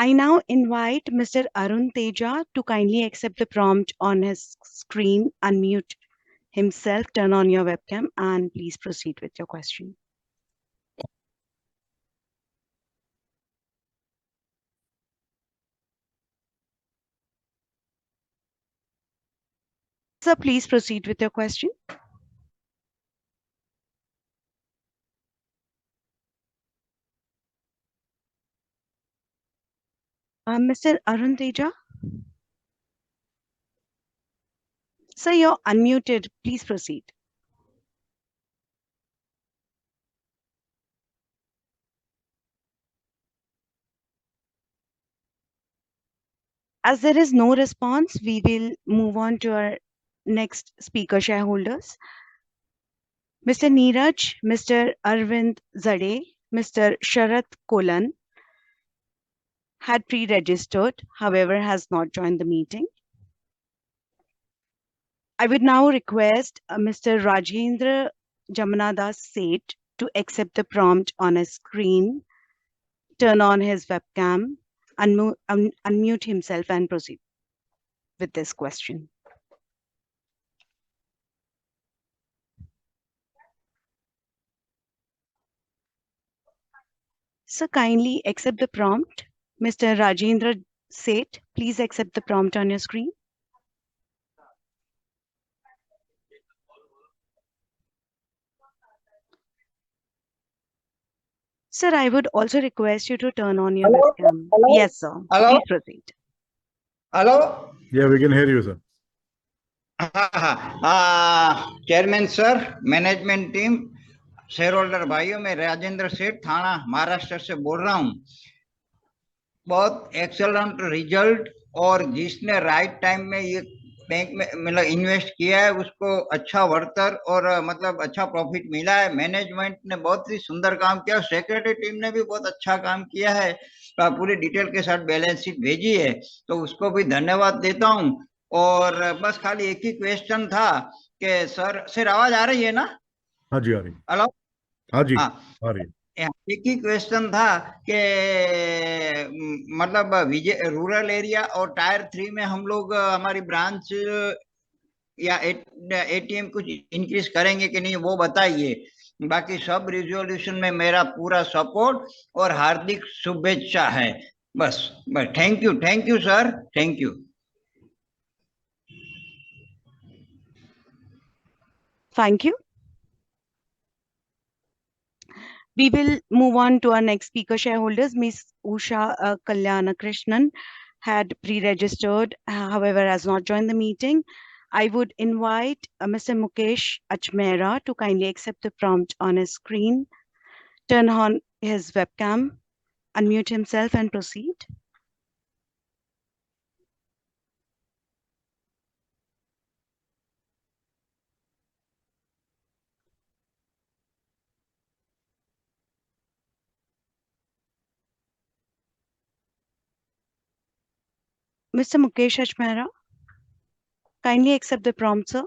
I now invite Mr. Arun Teja to kindly accept the prompt on his screen, unmute himself, turn on your webcam, and please proceed with your question. Sir, please proceed with your question. Mr. Arun Teja? Sir, you're unmuted. Please proceed. As there is no response, we will move on to our next speaker shareholders. Mr. Neeraj, Mr. Arvind Zade, Mr. Sharath Kolan had pre-registered, however, has not joined the meeting. I would now request Mr. Rajendra Jamanadas Seth to accept the prompt on his screen, turn on his webcam, unmute himself and proceed with this question. So kindly accept the prompt. Mr. Rajendra Seth, please accept the prompt on your screen. Sir, I would also request you to turn on your webcam. Hello? Yes, sir. Hello? Please proceed. Hello? Yeah, we can hear you, sir. Chairman sir, management team, share holder भाइयों, मैं राजेंद्र सेठ थाना महाराष्ट्र से बोल रहा हूँ। बहुत excellent result, और जिसने राइट टाइम में ये बैंक में मतलब इन्वेस्ट किया है उसको अच्छा वर्तर और मतलब अच्छा प्रॉफिट मिला है। मैनेजमेंट ने बहुत ही सुंदर काम किया, सेक्रेटरी टीम ने भी बहुत अच्छा काम किया है, पूरी डिटेल के साथ बैलेंस शीट भेजी है, तो उसको भी धन्यवाद देता हूँ। और बस खाली एक ही क्वेश्चन था कि सर आवाज आ रही है ना? हाँ जी, आ रही। हेलो? हाँ जी, हाँ, आ रही। एक ही क्वेश्चन था कि मतलब रूरल एरिया और टायर 3 में हम लोग हमारी ब्रांच या एटीएम कुछ इंक्रीज करेंगे कि नहीं, वो बताइए। बाकी सब रिजोल्यूशन में मेरा पूरा सपोर्ट और हार्दिक शुभेच्छा है। बस thank you sir, thank you. Thank you. We will move on to our next speaker shareholders. Ms. Usha Kalyana Krishnan had pre-registered, however, has not joined the meeting. I would invite Mr. Mukesh Ajmera to kindly accept the prompt on his screen, turn on his webcam, unmute himself and proceed. Mr. Mukesh Ajmera, kindly accept the prompt, sir.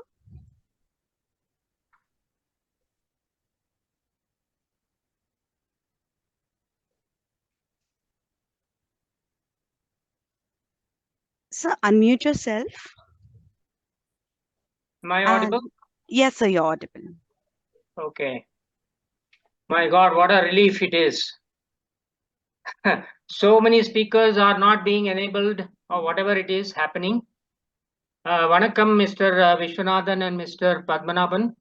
Sir, unmute yourself. Am I And- audible? Yes, sir, you're audible. Okay. My God, what a relief it is. So many speakers are not being enabled or whatever it is happening. Vanakkam, Mr. Vishwanathan and Mr. Padmanabhan.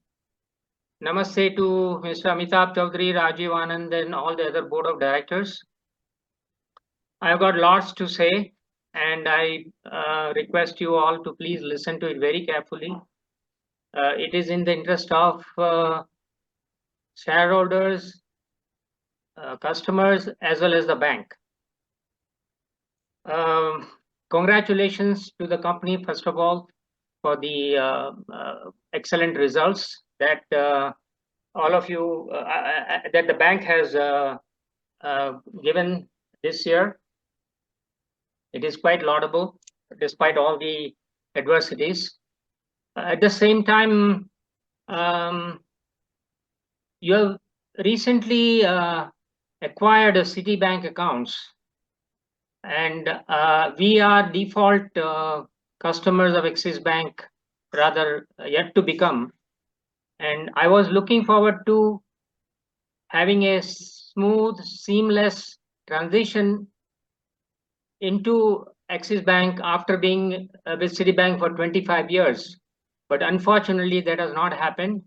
Namaste to Mr. Amitabh Chaudhary, Rajiv Anand, and all the other board of directors. I've got lots to say, and I request you all to please listen to it very carefully. It is in the interest of shareholders, customers, as well as the bank. Congratulations to the company, first of all, for the excellent results that all of you, that the bank has given this year. It is quite laudable, despite all the adversities. At the same time, you have recently acquired a Citibank accounts, and we are default customers of Axis Bank, rather yet to become. And I was looking forward to having a smooth, seamless transition into Axis Bank after being with Citibank for 25 years. But unfortunately, that has not happened.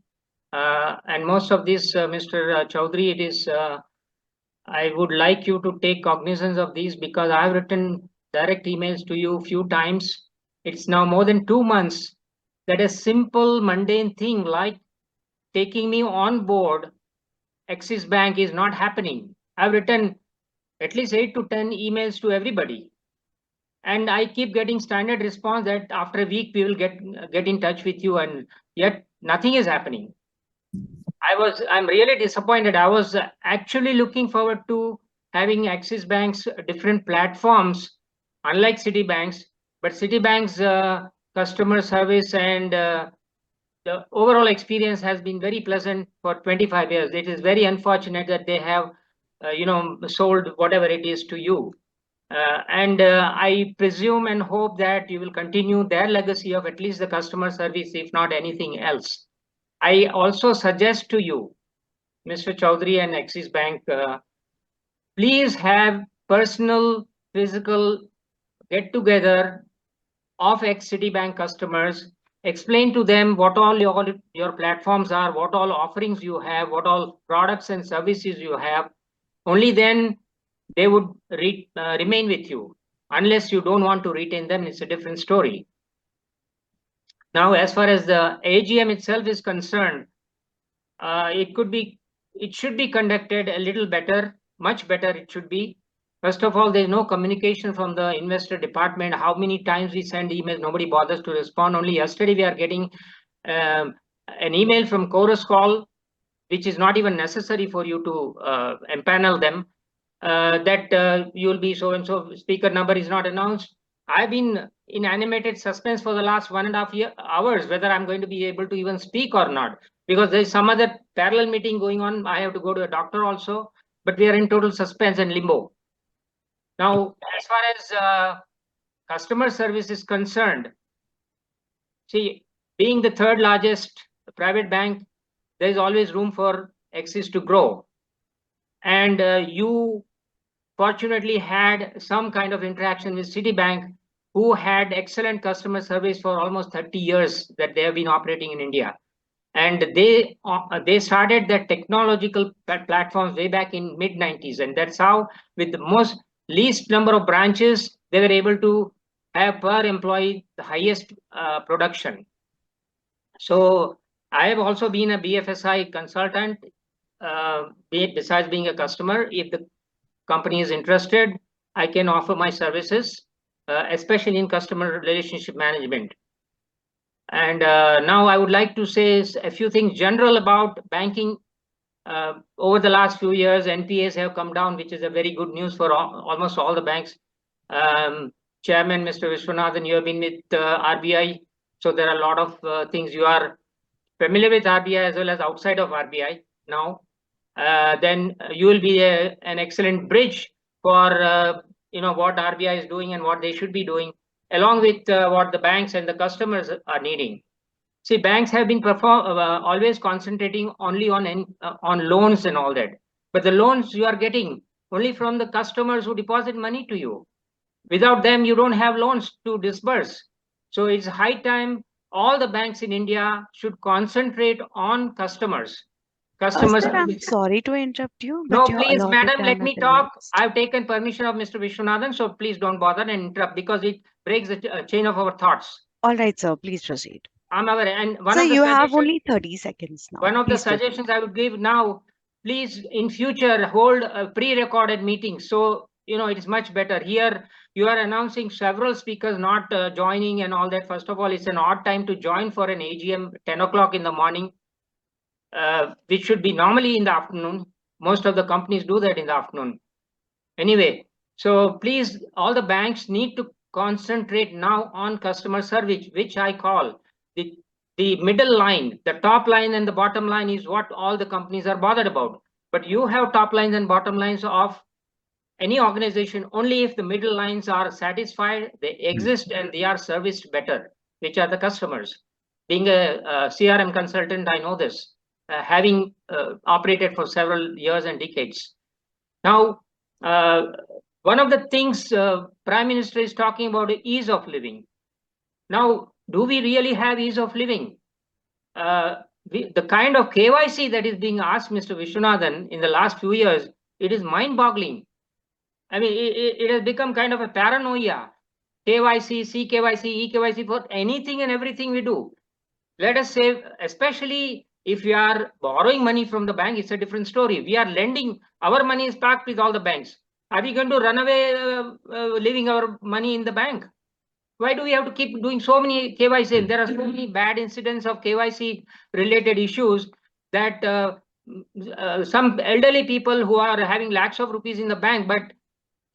And most of this, Mr. Chaudhary, it is, I would like you to take cognizance of these, because I've written direct emails to you a few times. It's now more than 2 months that a simple mundane thing like taking me on board Axis Bank is not happening. I've written at least 8 to 10 emails to everybody, and I keep getting standard response that after a week we will get in touch with you, and yet nothing is happening. I'm really disappointed. I was actually looking forward to having Axis Bank's different platforms, unlike Citibank's, but Citibank's customer service and the overall experience has been very pleasant for 25 years. It is very unfortunate that they have, sold whatever it is to you. And I presume and hope that you will continue their legacy of at least the customer service, if not anything else. I also suggest to you, Mr. Chaudhary and Axis Bank, please have personal, physical get-together of ex-Citibank customers. Explain to them what all your platforms are, what all offerings you have, what all products and services you have. Only then they would remain with you. Unless you don't want to retain them, it's a different story. Now, as far as the AGM itself is concerned, it should be conducted a little better, much better it should be. First of all, there's no communication from the investor department. How many times we send emails, nobody bothers to respond. Only yesterday we are getting an email from Chorus Call, which is not even necessary for you to empanel them, that you will be so-and-so, speaker number is not announced. I've been in animated suspense for the last 1.5 hours, whether I'm going to be able to even speak or not, because there's some other parallel meeting going on. I have to go to a doctor also, but we are in total suspense and limbo. Now, as far as customer service is concerned, see, being the third largest private bank, there is always room for Axis to grow. And you fortunately had some kind of interaction with Citibank, who had excellent customer service for almost 30 years that they have been operating in India. And they started their technological platforms way back in mid-90s. And that's how, with the least number of branches, they were able to have per employee the highest production. So I have also been a BFSI consultant, besides being a customer. If the company is interested, I can offer my services, especially in customer relationship management. And now I would like to say a few things general about banking. Over the last few years, NPAs have come down, which is a very good news for almost all the banks. Chairman, Mr. Vishwanathan, you have been with RBI. So there are a lot of things you are familiar with RBI as well as outside of RBI now. Then you will be an excellent bridge for what RBI is doing and what they should be doing, along with what the banks and the customers are needing. See, banks have been always concentrating only on loans and all that, but the loans you are getting only from the customers who deposit money to you. Without them, you don't have loans to disburse. So it's high time all the banks in India should concentrate on customers. Customers. Sir, I'm sorry to interrupt you, No, but your please, allotted madam, time let has me been talk. elapsed. I've taken permission of Mr. Vishwanathan, so please don't bother and interrupt because it breaks the chain of our thoughts. All right, sir, please proceed. I'm aware. And one Sir, of the you have suggestions, only 30 seconds now. one of the Please proceed. suggestions I would give now, please in future hold pre-recorded meetings. So, it is much better. Here, you are announcing several speakers not joining and all that. First of all, it's an odd time to join for an AGM, 10 o'clock in the morning, which should be normally in the afternoon. Most of the companies do that in the afternoon. Anyway, so please, all the banks need to concentrate now on customer service, which I call the middle line. The top line and the bottom line is what all the companies are bothered about. But you have top lines and bottom lines of any organization only if the middle lines are satisfied, they exist, and they are serviced better, which are the customers. Being a CRM consultant, I know this, having operated for several years and decades. Now, one of the things Prime Minister is talking about is ease of living. Now, do we really have ease of living? The kind of KYC that is being asked, Mr. Vishwanathan, in the last few years, it is mind-boggling. I mean, it has become kind of a paranoia. KYC, CKYC, EKYC for anything and everything we do. Let us say, especially if we are borrowing money from the bank, it's a different story. We are lending, our money is parked with all the banks. Are we going to run away leaving our money in the bank? Why do we have to keep doing so many KYC? There are so many bad incidents of KYC related issues that some elderly people who are having lakhs of rupees in the bank, but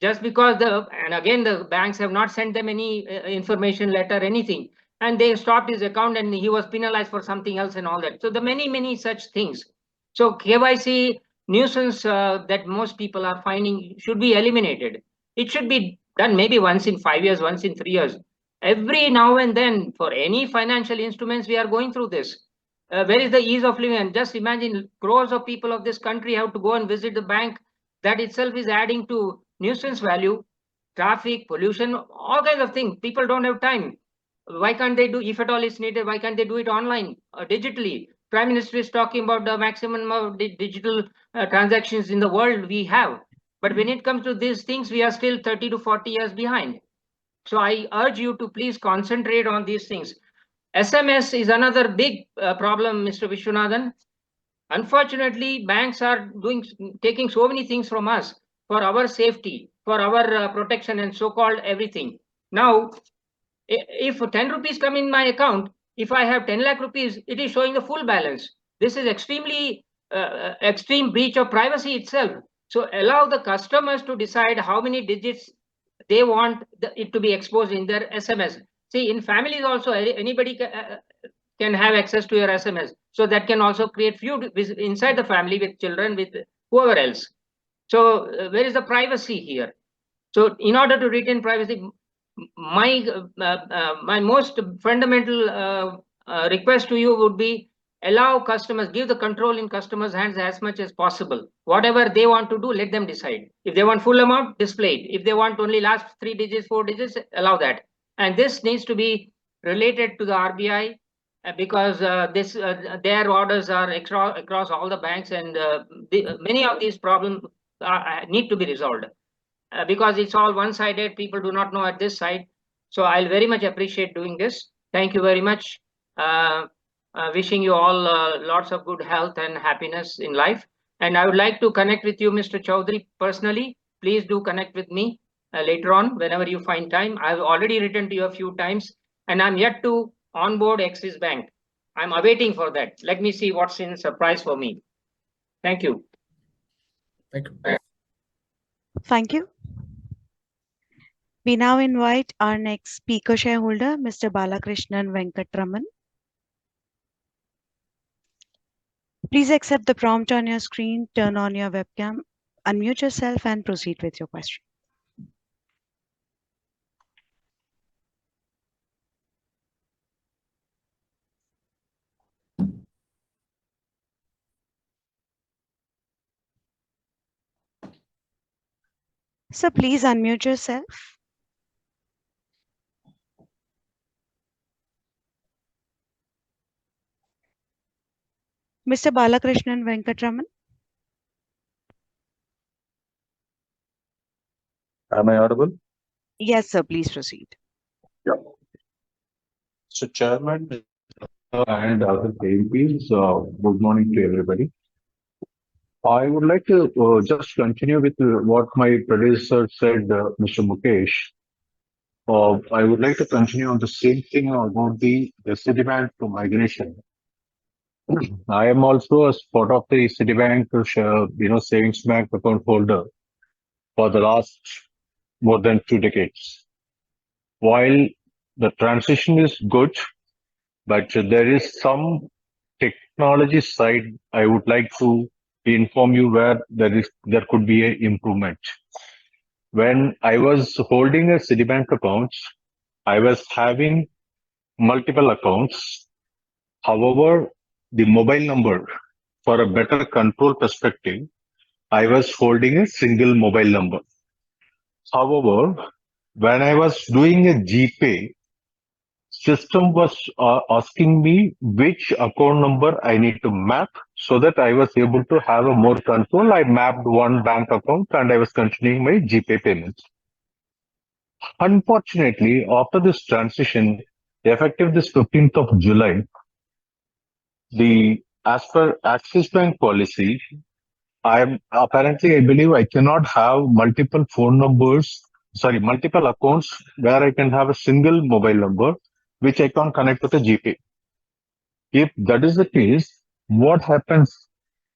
just because the banks have not sent them any information letter, anything, and they stopped his account and he was penalized for something else and all that. So the many such things. So KYC nuisance that most people are finding should be eliminated. It should be done maybe once in 5 years, once in 3 years. Every now and then for any financial instruments, we are going through this. Where is the ease of living? And just imagine crores of people of this country have to go and visit the bank. That itself is adding to nuisance value, traffic, pollution, all kinds of things. People don't have time. Why can't they do, if at all it's needed, why can't they do it online, digitally? Prime Minister is talking about the maximum of digital transactions in the world we have. But when it comes to these things, we are still 30 to 40 years behind. So I urge you to please concentrate on these things. SMS is another big problem, Mr. Vishwanathan. Unfortunately, banks are taking so many things from us for our safety, for our protection and so-called everything. Now, if 10 rupees come in my account, if I have 10 lakh rupees, it is showing the full balance. This is extremely extreme breach of privacy itself. So allow the customers to decide how many digits they want it to be exposed in their SMS. See, in families also, anybody can have access to your SMS. So that can also create feud inside the family with children, with whoever else. So where is the privacy here? So in order to retain privacy, my most fundamental request to you would be allow customers, give the control in customers' hands as much as possible. Whatever they want to do, let them decide. If they want full amount, display it. If they want only last 3 digits, 4 digits, allow that. And this needs to be related to the RBI because their orders are across all the banks, and many of these problems need to be resolved. Because it's all one-sided, people do not know at this side. So I'll very much appreciate doing this. Thank you very much. Wishing you all lots of good health and happiness in life. And I would like to connect with you, Mr. Chaudhary, personally. Please do connect with me later on, whenever you find time. I've already written to you a few times, and I'm yet to onboard Axis Bank. I'm awaiting for that. Let me see what's in surprise for me. Thank you. Thank you. Thank you. We now invite our next speaker shareholder, Mr. Balakrishnan Venkatraman. Please accept the prompt on your screen, turn on your webcam, unmute yourself and proceed with your question. So please unmute yourself. Mr. Balakrishnan Venkatraman. Am I audible? Yes, sir. Please proceed. Yeah. So, Chairman and other KMPs, good morning to everybody. I would like to just continue with what my predecessor said, Mr. Mukesh. I would like to continue on the same thing about the Citibank to migration. I am also a part of the Citibank, savings bank account holder for the last more than 2 decades. While the transition is good, but there is some technology side I would like to inform you where there could be an improvement. When I was holding a Citibank account, I was having multiple accounts. However, the mobile number, for a better control perspective, I was holding a single mobile number. However, when I was doing a GPay, system was asking me which account number I need to map so that I was able to have a more control. I mapped one bank account and I was continuing my GPay payments. Unfortunately, after this transition, effective this 15th of July, as per Axis Bank policy, I believe I cannot have multiple multiple accounts where I can have a single mobile number, which I can connect with a GPay. If that is the case, what happens?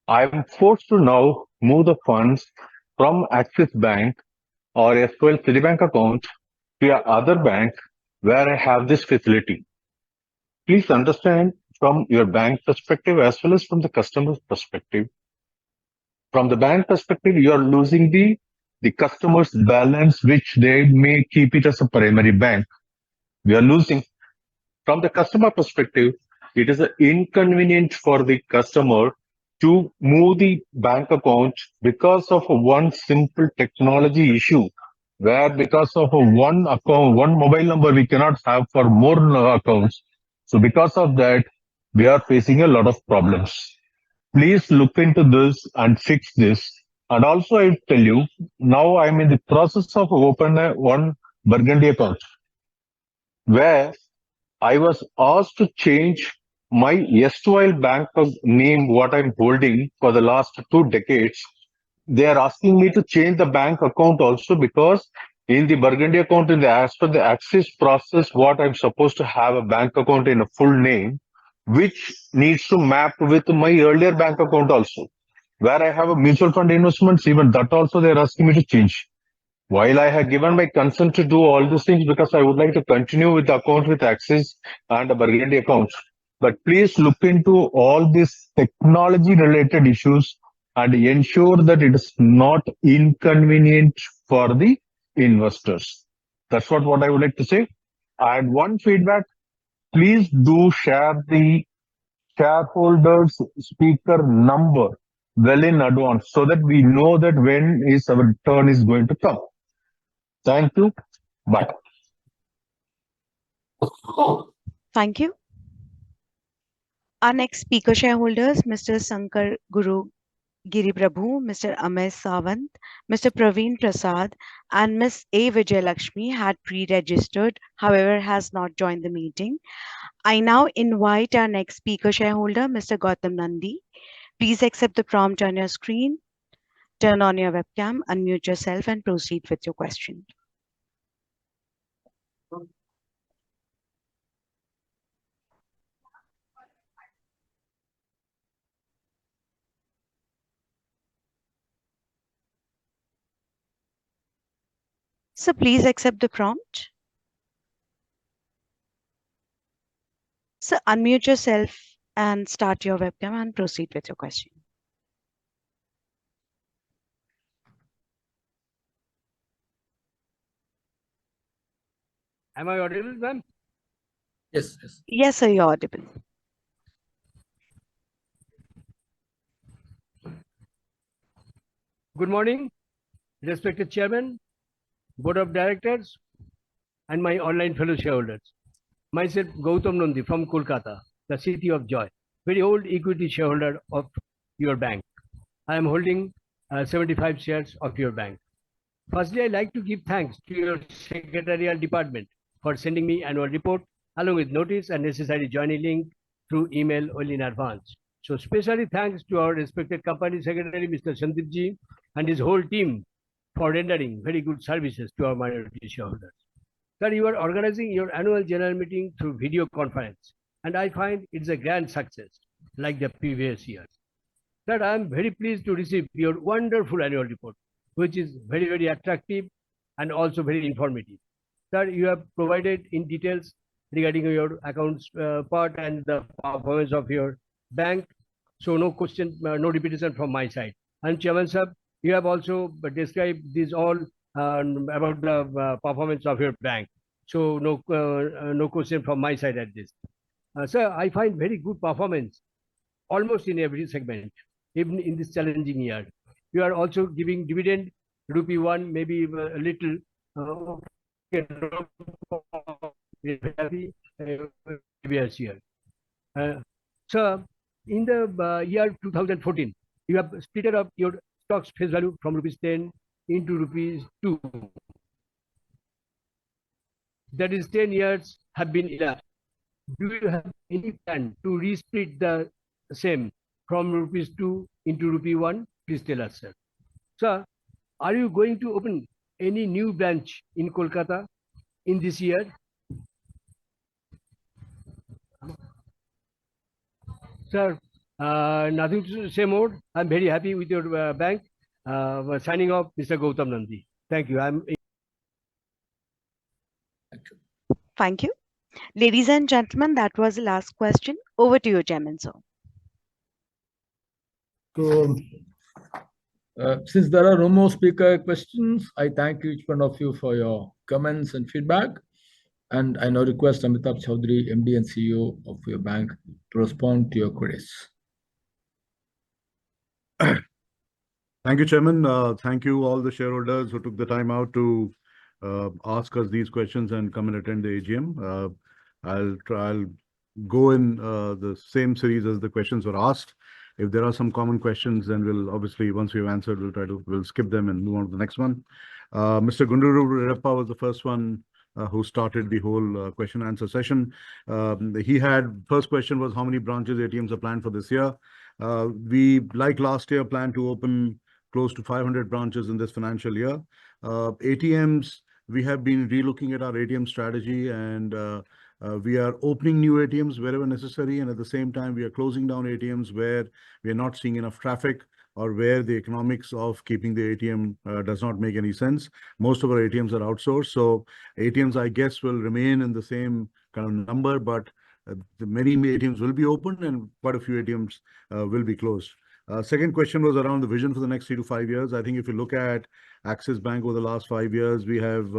I am forced to now move the funds from Axis Bank or as well Citibank account to a other bank where I have this facility. Please understand from your bank perspective as well as from the customer's perspective. From the bank perspective, you are losing the customer's balance, which they may keep it as a primary bank. We are losing. From the customer perspective, it is inconvenient for the customer to move the bank account because of one simple technology issue, where because of one account, one mobile number, we cannot have for more accounts. So because of that, we are facing a lot of problems. Please look into this and fix this. And also, I tell you, now I'm in the process of opening one Burgundy account, where I was asked to change my erstwhile bank name, what I'm holding for the last 2 decades. They are asking me to change the bank account also because in the Burgundy account, as per the Axis process, what I'm supposed to have a bank account in a full name, which needs to map with my earlier bank account also. Where I have a mutual fund investments, even that also they're asking me to change. While I have given my consent to do all these things because I would like to continue with the account with Axis and a Burgundy account. But please look into all these technology related issues and ensure that it is not inconvenient for the investors. That's what I would like to say. And one feedback, please do share the shareholders speaker number well in advance so that we know that when is our turn is going to come. Thank you. Bye. Thank you. Our next speaker shareholders, Mr. Sankar Guru Giri Prabhu, Mr. Amay Sawant, Mr. Praveen Prasad, and Ms. A. Vijayalakshmi had pre-registered, however, has not joined the meeting. I now invite our next speaker shareholder, Mr. Gautam Nandi. Please accept the prompt on your screen, turn on your webcam, unmute yourself, and proceed with your question. So please accept the prompt. So unmute yourself and start your webcam and proceed with your question. Am I audible, ma'am? Yes, yes. Yes, sir, you're audible. Good morning, respected Chairman, Board of Directors, and my online fellow shareholders. Myself, Gautam Nandi from Kolkata, the city of joy, very old equity shareholder of your bank. I am holding 75 shares of your bank. Firstly, I'd like to give thanks to your secretarial department for sending me annual report along with notice and necessary joining link through email well in advance. So specially thanks to our respected company secretary, Mr. Sandeep Ji, and his whole team for rendering very good services to our minority shareholders. Sir, you are organizing your annual general meeting through video conference, and I find it's a grand success like the previous years. Sir, I am very pleased to receive your wonderful annual report, which is very, very attractive and also very informative. Sir, you have provided in details regarding your accounts part and the performance of your bank. So no question, no repetition from my side. And Chairman sir, you have also described this all about the performance of your bank. So no question from my side at this. Sir, I find very good performance almost in every segment, even in this challenging year. You are also giving dividend, ₹1, maybe a little. Happy previous year. Sir, in the year 2014, you have split up your stocks face value from ₹10 into ₹2. That is 10 years have been elapsed. Do you have any plan to resplit the same from ₹2 into ₹1? Please tell us, sir. Sir, are you going to open any new branch in Kolkata in this year? Sir, nothing to say more. I'm very happy with your bank. Signing off, Mr. Gautam Nandi. Thank you. Thank you. Ladies and gentlemen, that was the last question. Over to you, Chairman, sir. So, since there are no more speaker questions, I thank each one of you for your comments and feedback. And I now request Amitabh Chaudhary, MD and CEO of your bank, to respond to your queries. Thank you, Chairman. Thank you all the shareholders who took the time out to ask us these questions and come and attend the AGM. I'll go in the same series as the questions were asked. If there are some common questions, then we'll obviously, once we've answered, we'll skip them and move on to the next one. Mr. Gunduru Redappa was the first one who started the whole question answer session. He had, first question was how many branches ATMs are planned for this year. We, like last year, plan to open close to 500 branches in this financial year. ATMs, we have been relooking at our ATM strategy, and we are opening new ATMs wherever necessary, and at the same time, we are closing down ATMs where we are not seeing enough traffic or where the economics of keeping the ATM does not make any sense. Most of our ATMs are outsourced, so ATMs, I guess, will remain in the same kind of number, but many ATMs will be open and quite a few ATMs will be closed. Second question was around the vision for the next 3 to 5 years. I think if you look at Axis Bank over the last 5 years, we have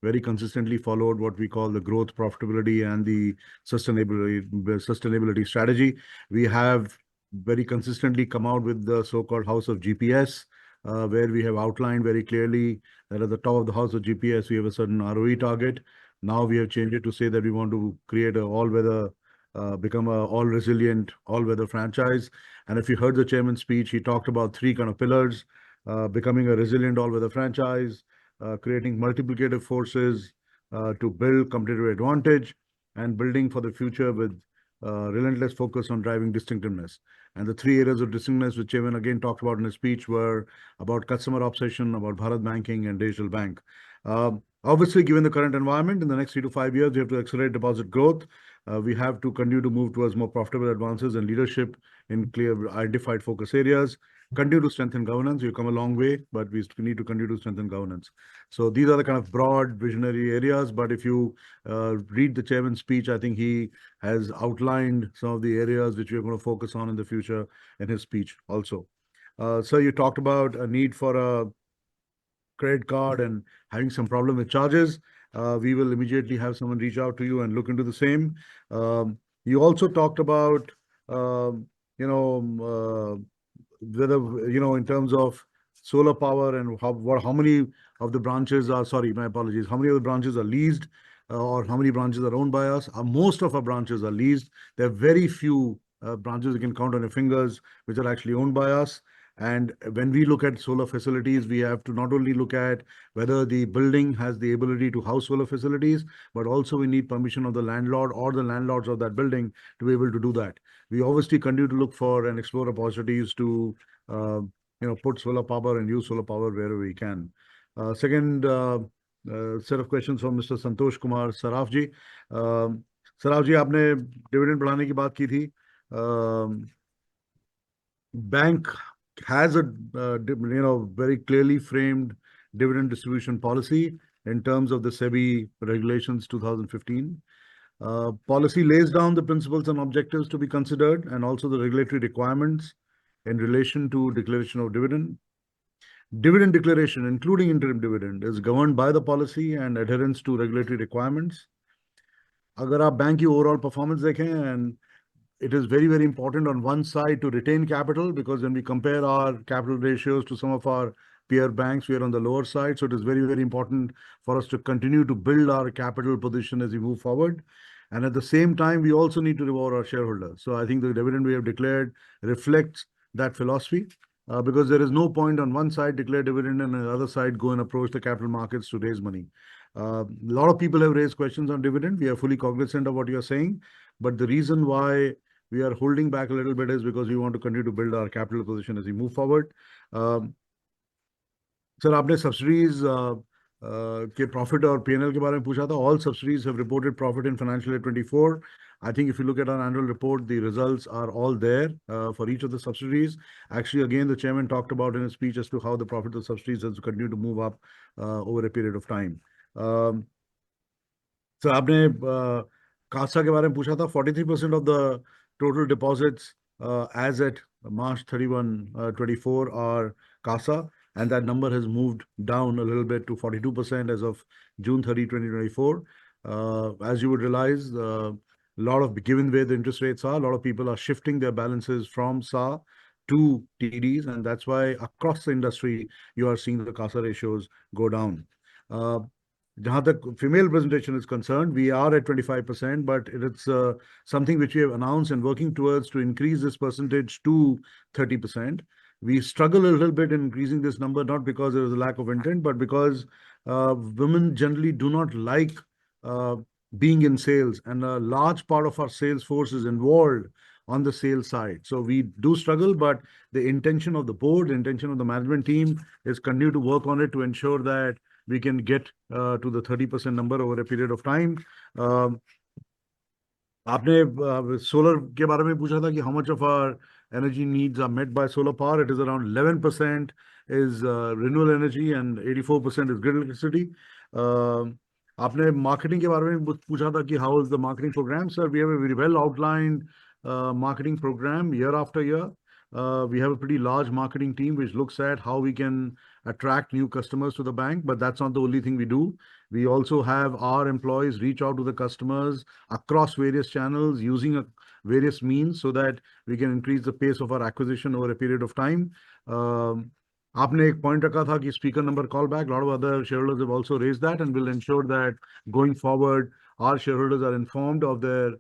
very consistently followed what we call the growth, profitability, and the sustainability strategy. We have very consistently come out with the so-called House of GPS, where we have outlined very clearly that at the top of the House of GPS, we have a certain ROE target. Now we have changed it to say that we want to create an all-weather, become a all-resilient, all-weather franchise. And if you heard the chairman's speech, he talked about 3 kind of pillars: becoming a resilient all-weather franchise, creating multiplicative forces to build competitive advantage, and building for the future with relentless focus on driving distinctiveness. And the 3 areas of distinctiveness which Chairman again talked about in his speech were about customer obsession, about Bharat Banking, and digital bank. Obviously, given the current environment, in the next 3 to 5 years, we have to accelerate deposit growth. We have to continue to move towards more profitable advances and leadership in clear identified focus areas. continue to strengthen governance. We've come a long way, but we need to continue to strengthen governance. So these are the kind of broad visionary areas. But if you read the chairman's speech, I think he has outlined some of the areas which we're going to focus on in the future in his speech also. Sir, you talked about a need for a credit card and having some problem with charges. We will immediately have someone reach out to you and look into the same. You also talked about, whether, in terms of solar power and how many of the branches are, sorry, my apologies, how many of the branches are leased or how many branches are owned by us. Most of our branches are leased. There are very few branches you can count on your fingers which are actually owned by us. And when we look at solar facilities, we have to not only look at whether the building has the ability to house solar facilities, but also we need permission of the landlord or the landlords of that building to be able to do that. We obviously continue to look for and explore opportunities to, put solar power and use solar power wherever we can. Second set of questions from Mr. Santosh Kumar Saraf ji. Saraf ji, आपने dividend बढ़ाने की बात की थी. Bank has a very clearly framed dividend distribution policy in terms of the SEBI regulations 2015. Policy lays down the principles and objectives to be considered and also the regulatory requirements in relation to declaration of dividend. Dividend declaration, including interim dividend, is governed by the policy and adherence to regulatory requirements. अगर आप bank की overall performance देखें, and it is very, very important on one side to retain capital, because when we compare our capital ratios to some of our peer banks, we are on the lower side. So it is very, very important for us to continue to build our capital position as we move forward. And at the same time, we also need to reward our shareholders. So I think the dividend we have declared reflects that philosophy, because there is no point on one side declare dividend and on the other side go and approach the capital markets to raise money. A lot of people have raised questions on dividend. We are fully cognizant of what you are saying, but the reason why we are holding back a little bit is because we want to continue to build our capital position as we move forward. Sir, आपने subsidiaries के profit और P&L के बारे में पूछा था. All subsidiaries have reported profit in financial year 24. I think if you look at our annual report, the results are all there for each of the subsidiaries. Actually, again, the chairman talked about in his speech as to how the profit of subsidiaries has continued to move up over a period of time. Sir, आपने CASA के बारे में पूछा था. 43% of the total deposits as at March 31, 24 are CASA, and that number has moved down a little bit to 42% as of June 30, 2024. As you would realize, a lot of, given where the interest rates are, a lot of people are shifting their balances from SA to TDs, and that's why across the industry, you are seeing the CASA ratios go down. Jahan tak female representation is concerned, we are at 25%, but it's something which we have announced and working towards to increase this percentage to 30%. We struggle a little bit in increasing this number, not because there is a lack of intent, but because women generally do not like being in sales, and a large part of our sales force is involved on the sales side. So we do struggle, but the intention of the board, the intention of the management team is continue to work on it to ensure that we can get to the 30% number over a period of time. आपने solar के बारे में पूछा था कि how much of our energy needs are met by solar power. It is around 11% is renewable energy and 84% is grid electricity. आपने marketing के बारे में पूछा था कि how is the marketing program. Sir, we have a very well outlined marketing program year after year. We have a pretty large marketing team which looks at how we can attract new customers to the bank, but that's not the only thing we do. We also have our employees reach out to the customers across various channels using various means so that we can increase the pace of our acquisition over a period of time. आपने एक point रखा था कि speaker number callback. A lot of other shareholders have also raised that, and will ensure that going forward, our shareholders are informed of their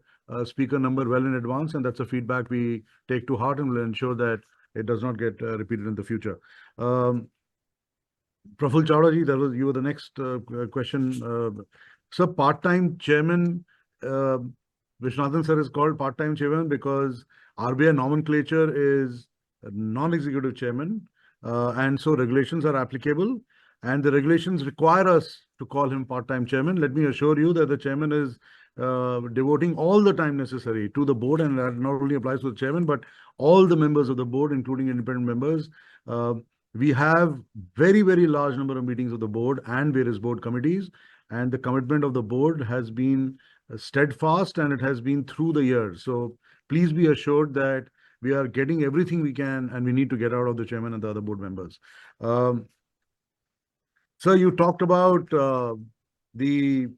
speaker number well in advance, and that's a feedback we take to heart and will ensure that it does not get repeated in the future. Praful Chawda ji, you were the next question. Sir, part-time chairman, Viswanathan sir is called part-time chairman because RBI nomenclature is non-executive chairman, and so regulations are applicable, and the regulations require us to call him part-time chairman. Let me assure you that the chairman is devoting all the time necessary to the board, and that not only applies to the chairman, but all the members of the board, including independent members. We have very, very large number of meetings of the board and various board committees, and the commitment of the board has been steadfast, and it has been through the years. So please be assured that we are getting everything we can, and we need to get out of the chairman and the other board members. Sir, you talked about the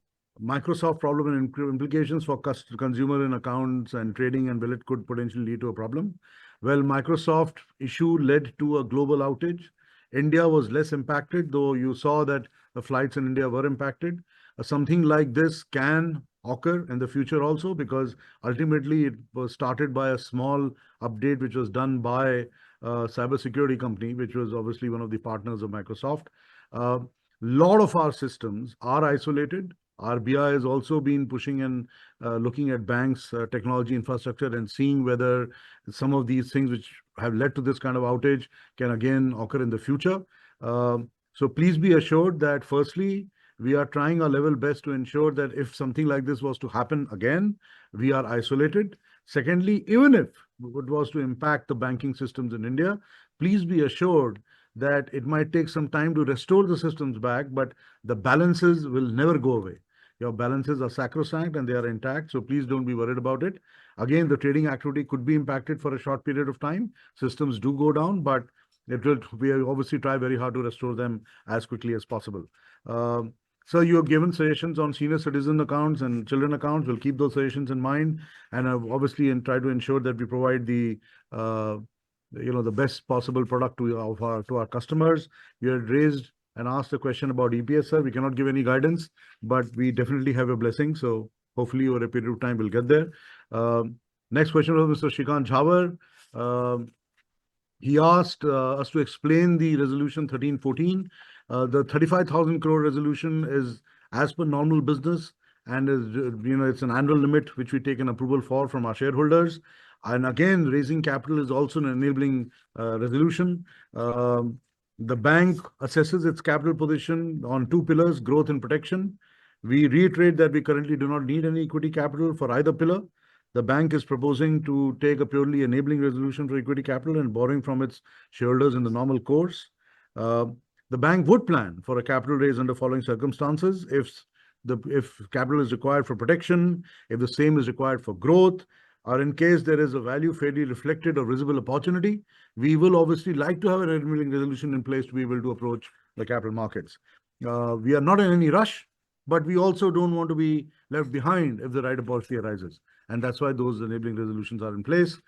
Microsoft problem and implications for consumer in accounts and trading, and will it could potentially lead to a problem. Well, Microsoft issue led to a global outage. India was less impacted, though you saw that the flights in India were impacted. Something like this can occur in the future also, because ultimately it was started by a small update which was done by a cybersecurity company, which was obviously one of the partners of Microsoft. Lot of our systems are isolated. RBI has also been pushing and looking at banks' technology infrastructure and seeing whether some of these things which have led to this kind of outage can again occur in the future. So please be assured that firstly, we are trying our level best to ensure that if something like this was to happen again, we are isolated. Secondly, even if it was to impact the banking systems in India, please be assured that it might take some time to restore the systems back, but the balances will never go away. Your balances are sacrosanct and they are intact, so please don't be worried about it. Again, the trading activity could be impacted for a short period of time. Systems do go down, but we obviously try very hard to restore them as quickly as possible. So you have given suggestions on senior citizen accounts and children accounts. We'll keep those suggestions in mind, and obviously try to ensure that we provide the the best possible product to our customers. You had raised and asked a question about EPS, sir. We cannot give any guidance, but we definitely have a blessing. So hopefully over a period of time we'll get there. Next question was Mr. Shrikant Jhawar. He asked us to explain the resolution 1314. The 35,000 crore resolution is as per normal business, and is it's an annual limit which we take an approval for from our shareholders. And again, raising capital is also an enabling resolution. The bank assesses its capital position on two pillars, growth and protection. We reiterate that we currently do not need any equity capital for either pillar. The bank is proposing to take a purely enabling resolution for equity capital and borrowing from its shareholders in the normal course. The bank would plan for a capital raise under following circumstances: if capital is required for protection, if the same is required for growth, or in case there is a value fairly reflected or visible opportunity. We will obviously like to have an enabling resolution in place to be able to approach the capital markets. We are not in any rush, but we also don't want to be left behind if the right opportunity arises. And that's why those enabling resolutions are in place.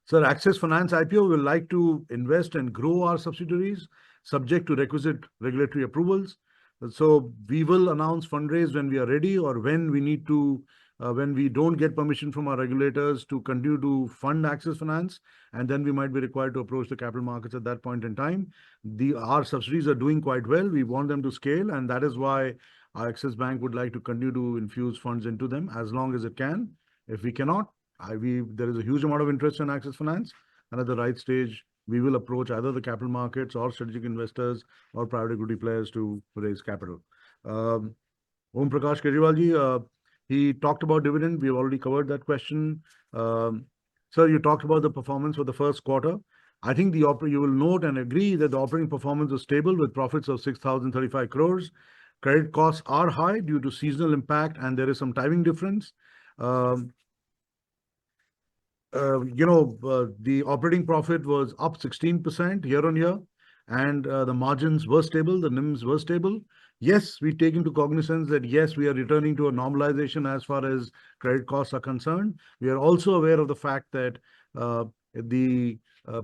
Sir, Axis Finance IPO will like to invest and grow our subsidiaries subject to requisite regulatory approvals. So we will announce fundraise when we are ready, or when we need to, when we don't get permission from our regulators to continue to fund Axis Finance, and then we might be required to approach the capital markets at that point in time. Our subsidiaries are doing quite well. We want them to scale, and that is why our Axis Bank would like to continue to infuse funds into them as long as it can. If we cannot, there is a huge amount of interest in Axis Finance, and at the right stage, we will approach either the capital markets or strategic investors or private equity players to raise capital. Om Prakash Kejriwal ji, he talked about dividend. We have already covered that question. Sir, you talked about the performance for the first quarter. I think you will note and agree that the operating performance was stable with profits of 6,035 crores. Credit costs are high due to seasonal impact, and there is some timing difference. The operating profit was up 16% year on year, and the margins were stable, the NIMs were stable. Yes, we take into cognizance that yes, we are returning to a normalization as far as credit costs are concerned. We are also aware of the fact that the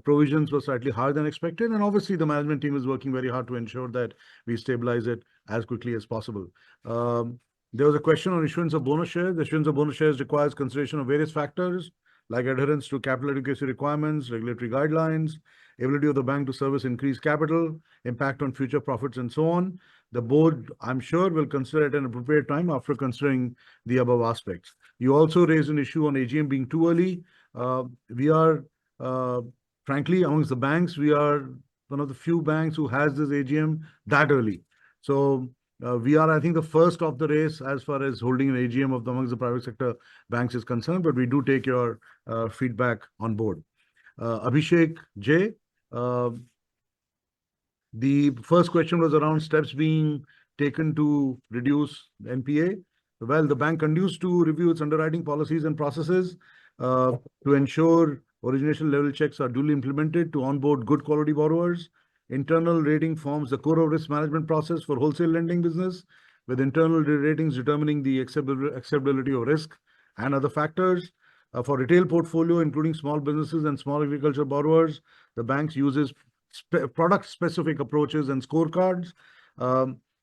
provisions were slightly higher than expected, and obviously the management team is working very hard to ensure that we stabilize it as quickly as possible. There was a question on issuance of bonus shares. The issuance of bonus shares requires consideration of various factors like adherence to capital adequacy requirements, regulatory guidelines, ability of the bank to service increased capital, impact on future profits, and so on. The board, I'm sure, will consider it at an appropriate time after considering the above aspects. You also raised an issue on AGM being too early. We are, frankly, amongst the banks, we are one of the few banks who has this AGM that early. So We are, I think, the first of the race as far as holding an AGM of amongst the private sector banks is concerned, but we do take your feedback on board. Abhishek J. The first question was around steps being taken to reduce NPA. Well, the bank continues to review its underwriting policies and processes to ensure origination level checks are duly implemented to onboard good quality borrowers. Internal rating forms the core of risk management process for wholesale lending business, with internal ratings determining the acceptability of risk and other factors. For retail portfolio, including small businesses and small agriculture borrowers, the bank uses product-specific approaches and scorecards.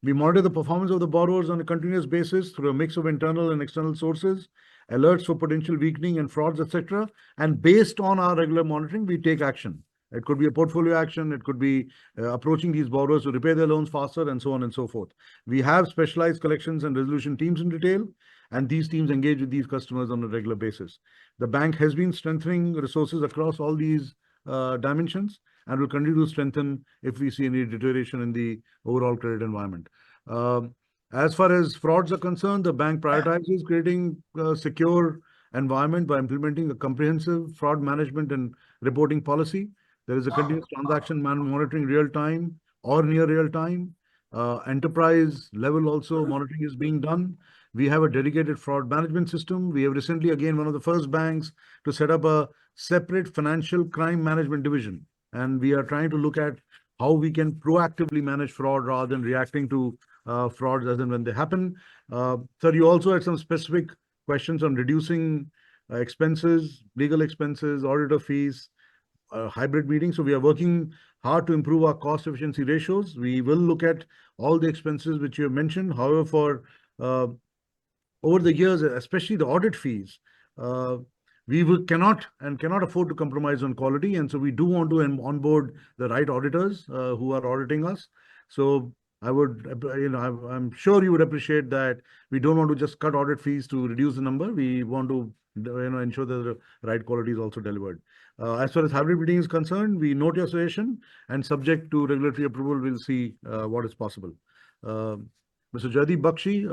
We monitor the performance of the borrowers on a continuous basis through a mix of internal and external sources, alerts for potential weakening and frauds, etc. And based on our regular monitoring, we take action. It could be a portfolio action. It could be approaching these borrowers to repay their loans faster, and so on and so forth. We have specialized collections and resolution teams in retail, and these teams engage with these customers on a regular basis. The bank has been strengthening resources across all these dimensions and will continue to strengthen if we see any deterioration in the overall credit environment. As far as frauds are concerned, the bank prioritizes creating a secure environment by implementing a comprehensive fraud management and reporting policy. There is a continuous transaction monitoring real time or near real time. Enterprise level also monitoring is being done. We have a dedicated fraud management system. We have recently, again, one of the first banks to set up a separate financial crime management division. And we are trying to look at how we can proactively manage fraud rather than reacting to frauds as and when they happen. Sir, you also had some specific questions on reducing expenses, legal expenses, auditor fees, hybrid meetings. So we are working hard to improve our cost efficiency ratios. We will look at all the expenses which you have mentioned. However, for over the years, especially the audit fees, we cannot afford to compromise on quality. And so we do want to onboard the right auditors who are auditing us. So I would, I'm sure you would appreciate that we don't want to just cut audit fees to reduce the number. We want to, ensure that the right quality is also delivered. As far as hybrid meeting is concerned, we note your suggestion, and subject to regulatory approval, we'll see what is possible. Mr. Jaideep Bakshi,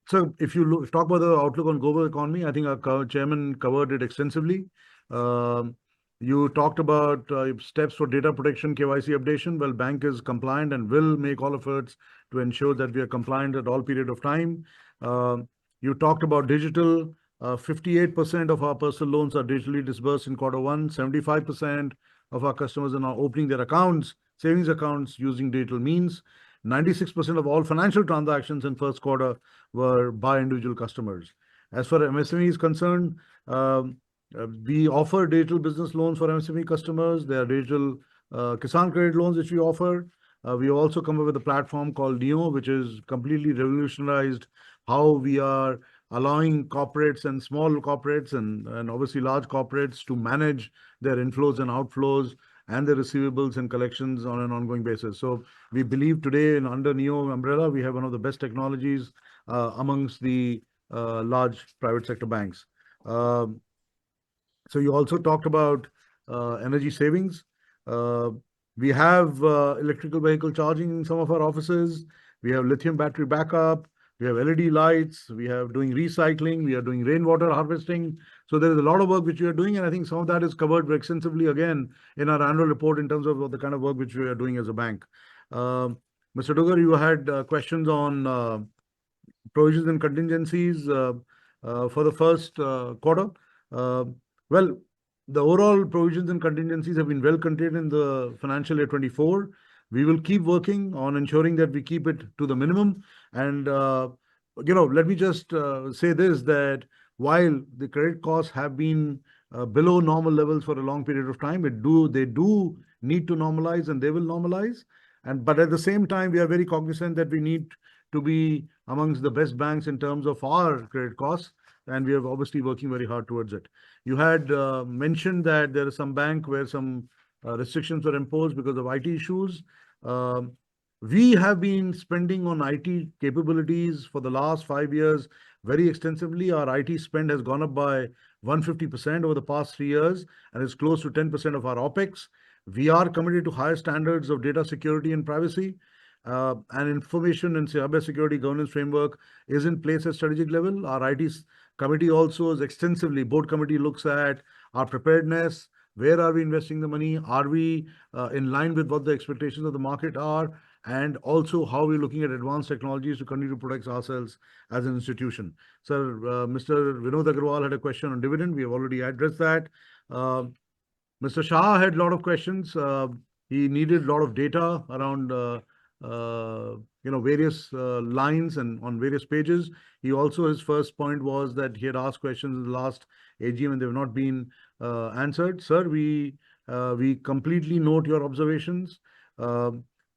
so if you talk about the outlook on global economy, I think our chairman covered it extensively. You talked about steps for data protection, KYC updation. Well, bank is compliant and will make all efforts to ensure that we are compliant at all period of time. You talked about digital. 58% of our personal loans are digitally disbursed in Q1. 75% of our customers are now opening their accounts, savings accounts, using digital means. 96% of all financial transactions in first quarter were by individual customers. As far as MSME is concerned, we offer digital business loans for MSME customers. There are digital Kisan credit loans which we offer. We also come up with a platform called Neo, which is completely revolutionized how we are allowing corporates and small corporates and obviously large corporates to manage their inflows and outflows and their receivables and collections on an ongoing basis. So we believe today under Neo umbrella, we have one of the best technologies amongst the large private sector banks. So you also talked about energy savings. We have electrical vehicle charging in some of our offices. We have lithium battery backup. We have LED lights. We have doing recycling. We are doing rainwater harvesting. So there is a lot of work which we are doing. And I think some of that is covered very extensively again in our annual report in terms of the kind of work which we are doing as a bank. Mr. Dugar, you had questions on provisions and contingencies for the first quarter. Well, the overall provisions and contingencies have been well contained in the financial year 24. We will keep working on ensuring that we keep it to the minimum. And, let me just say this, that while the credit costs have been below normal levels for a long period of time, they do need to normalize, and they will normalize. But at the same time, we are very cognizant that we need to be amongst the best banks in terms of our credit costs. And we are obviously working very hard towards it. You had mentioned that there is some bank where some restrictions were imposed because of IT issues. We have been spending on IT capabilities for the last 5 years very extensively. Our IT spend has gone up by 150% over the past 3 years, and it's close to 10% of our OPEX. We are committed to higher standards of data security and privacy. And information and cybersecurity governance framework is in place at strategic level. Our IT committee also is extensively, board committee looks at our preparedness. Where are we investing the money? Are we in line with what the expectations of the market are? And also how we're looking at advanced technologies to continue to protect ourselves as an institution. Sir, Mr. Vinod Agarwal had a question on dividend. We have already addressed that. Mr. Shah had a lot of questions. He needed a lot of data around various lines and on various pages. He also, his first point was that he had asked questions in the last AGM and they have not been answered. Sir, we completely note your observations.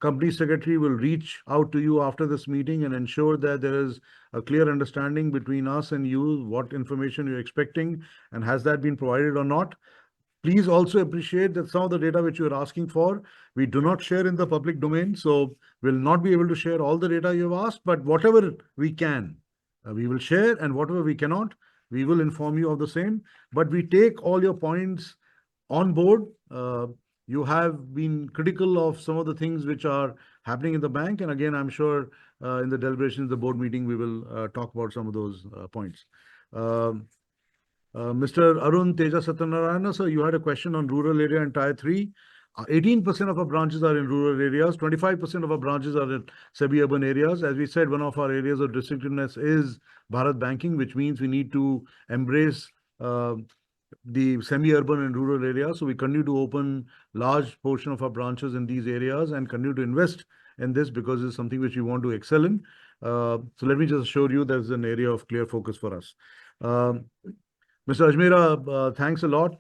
Company secretary will reach out to you after this meeting and ensure that there is a clear understanding between us and you, what information you're expecting and has that been provided or not. Please also appreciate that some of the data which you are asking for, we do not share in the public domain. So we'll not be able to share all the data you've asked, but whatever we can, we will share, and whatever we cannot, we will inform you of the same. But we take all your points on board. You have been critical of some of the things which are happening in the bank. And again, I'm sure in the deliberations, the board meeting, we will talk about some of those points. Mr. Arun Teja Satyanarayana, sir, you had a question on rural area and Tier 3. 18% of our branches are in rural areas. 25% of our branches are in semi-urban areas. As we said, one of our areas of distinctiveness is Bharat Banking, which means we need to embrace the semi-urban and rural areas. So we continue to open large portion of our branches in these areas and continue to invest in this because it's something which we want to excel in. So let me just assure you there's an area of clear focus for us. Mr. Ajmera, thanks a lot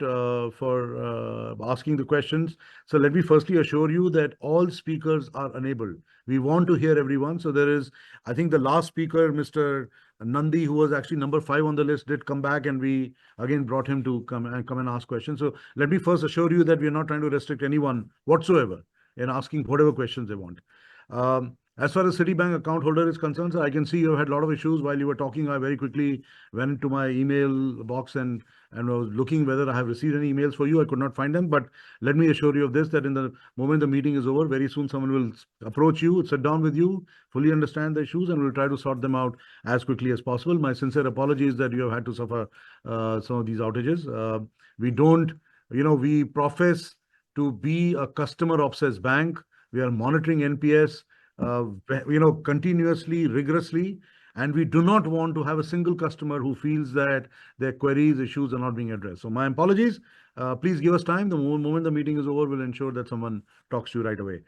for asking the questions. So let me firstly assure you that all speakers are enabled. We want to hear everyone. So there is, I think the last speaker, Mr. Nandi, who was actually number 5 on the list, did come back and we again brought him to come and ask questions. So let me first assure you that we are not trying to restrict anyone whatsoever in asking whatever questions they want. As far as Citibank account holder is concerned, I can see you had a lot of issues while you were talking. I very quickly went into my email box and was looking whether I have received any emails for you. I could not find them, but let me assure you of this, that in the moment the meeting is over, very soon someone will approach you, sit down with you, fully understand the issues, and we'll try to sort them out as quickly as possible. My sincere apologies that you have had to suffer some of these outages. We don't, we profess to be a customer obsessed bank. We are monitoring NPS. Continuously, rigorously, and we do not want to have a single customer who feels that their queries, issues are not being addressed. So my apologies. Please give us time. The moment the meeting is over, we'll ensure that someone talks to you right away.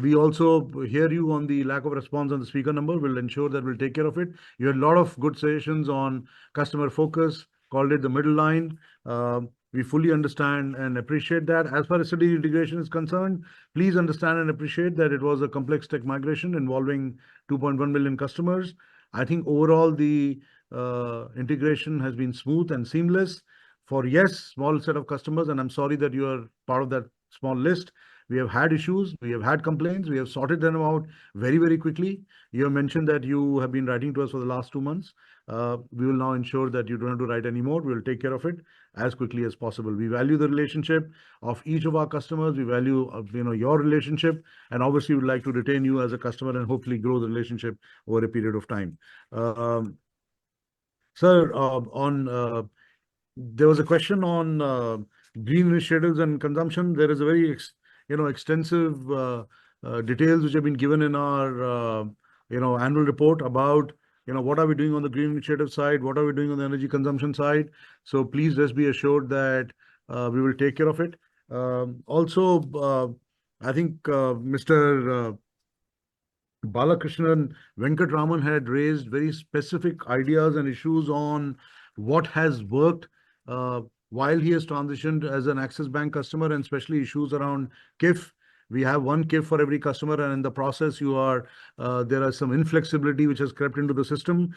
We also hear you on the lack of response on the speaker number. We'll ensure that we'll take care of it. You had a lot of good suggestions on customer focus, called it the middle line. We fully understand and appreciate that. As far as city integration is concerned, please understand and appreciate that it was a complex tech migration involving 2.1 million customers. I think overall the integration has been smooth and seamless for, yes, small set of customers. And I'm sorry that you are part of that small list. We have had issues, we have had complaints, we have sorted them out very, very quickly. You have mentioned that you have been writing to us for the last 2 months. We will now ensure that you don't have to write anymore. We will take care of it as quickly as possible. We value the relationship of each of our customers. We value, your relationship, and obviously would like to retain you as a customer and hopefully grow the relationship over a period of time. Sir, there was a question on green initiatives and consumption. There is a very extensive details which have been given in our annual report about what are we doing on the green initiative side, what are we doing on the energy consumption side. So please just be assured that we will take care of it. Also, I think Mr. Balakrishnan Venkatraman had raised very specific ideas and issues on what has worked while he has transitioned as an Axis Bank customer, and especially issues around KIF. We have one KIF for every customer, and in the process, there are some inflexibility which has crept into the system.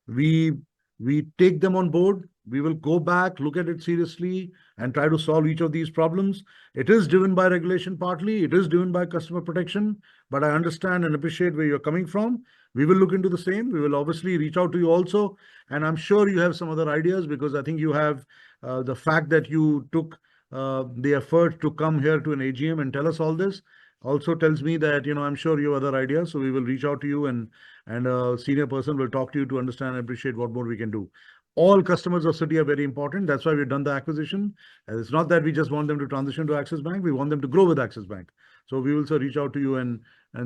We take them on board. We will go back, look at it seriously, and try to solve each of these problems. It is driven by regulation partly. It is driven by customer protection, but I understand and appreciate where you're coming from. We will look into the same. We will obviously reach out to you also. And I'm sure you have some other ideas, because I think you have the fact that you took the effort to come here to an AGM and tell us all this. Also tells me that, I'm sure you have other ideas, so we will reach out to you and a senior person will talk to you to understand and appreciate what more we can do. All customers of Citi are very important. That's why we've done the acquisition. And it's not that we just want them to transition to Axis Bank. We want them to grow with Axis Bank. So we will also reach out to you and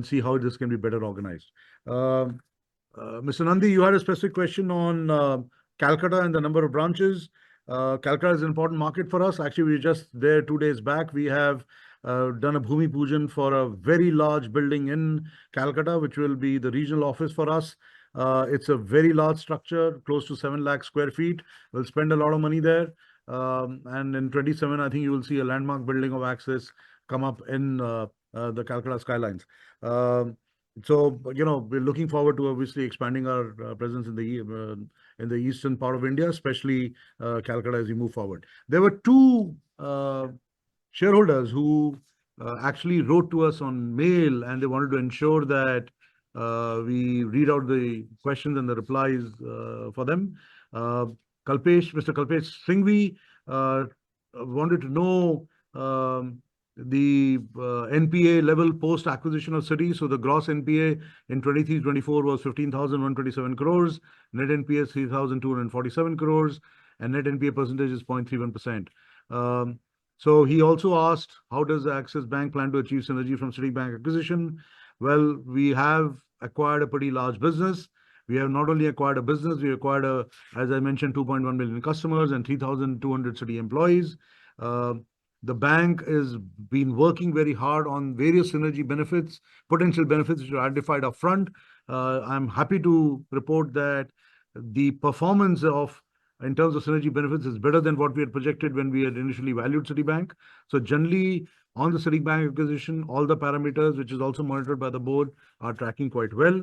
see how this can be better organized. Mr. Nandi, you had a specific question on Calcutta and the number of branches. Calcutta is an important market for us. Actually, we were just there 2 days back. We have done a Bhumi Pujan for a very large building in Calcutta, which will be the regional office for us. It's a very large structure, close to 7 lakh square feet. We'll spend a lot of money there. And in 27, I think you will see a landmark building of Axis come up in the Calcutta skylines. So, we're looking forward to obviously expanding our presence in the eastern part of India, especially Calcutta as we move forward. There were two shareholders who actually wrote to us on mail, and they wanted to ensure that we read out the questions and the replies for them. Mr. Kalpesh Singhvi wanted to know the NPA level post acquisition of Citi. So the gross NPA in 23-24 was 15,127 crores, net NPA 3,247 crores, and net NPA percentage is 0.31%. So he also asked, how does the Axis Bank plan to achieve synergy from Citibank acquisition? Well, we have acquired a pretty large business. We have not only acquired a business, we acquired as I mentioned, 2.1 million customers and 3,200 Citi employees. The bank has been working very hard on various synergy benefits, potential benefits which are identified up front. I'm happy to report that the performance in terms of synergy benefits is better than what we had projected when we had initially valued Citibank. So generally, on the Citibank acquisition, all the parameters, which is also monitored by the board, are tracking quite well.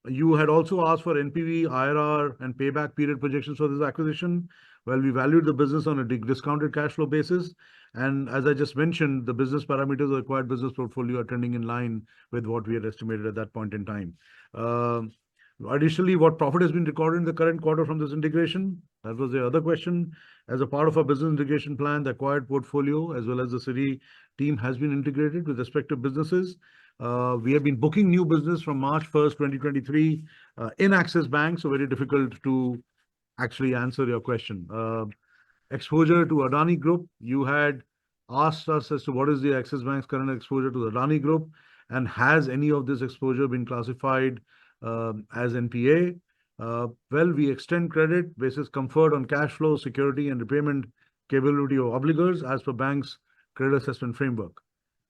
You had also asked for NPV, IRR, and payback period projections for this acquisition. Well, we valued the business on a discounted cash flow basis. And as I just mentioned, the business parameters of the acquired business portfolio are trending in line with what we had estimated at that point in time. Additionally, what profit has been recorded in the current quarter from this integration? That was the other question. As a part of our business integration plan, the acquired portfolio, as well as the Citi team, has been integrated with respective businesses. We have been booking new business from March 1st, 2023 in Axis Bank, so very difficult to actually answer your question. Exposure to Adani Group, you had asked us as to what is the Axis Bank's current exposure to the Adani Group, and has any of this exposure been classified as NPA? Well, we extend credit basis comfort on cash flow, security, and repayment capability of obligors as per bank's credit assessment framework.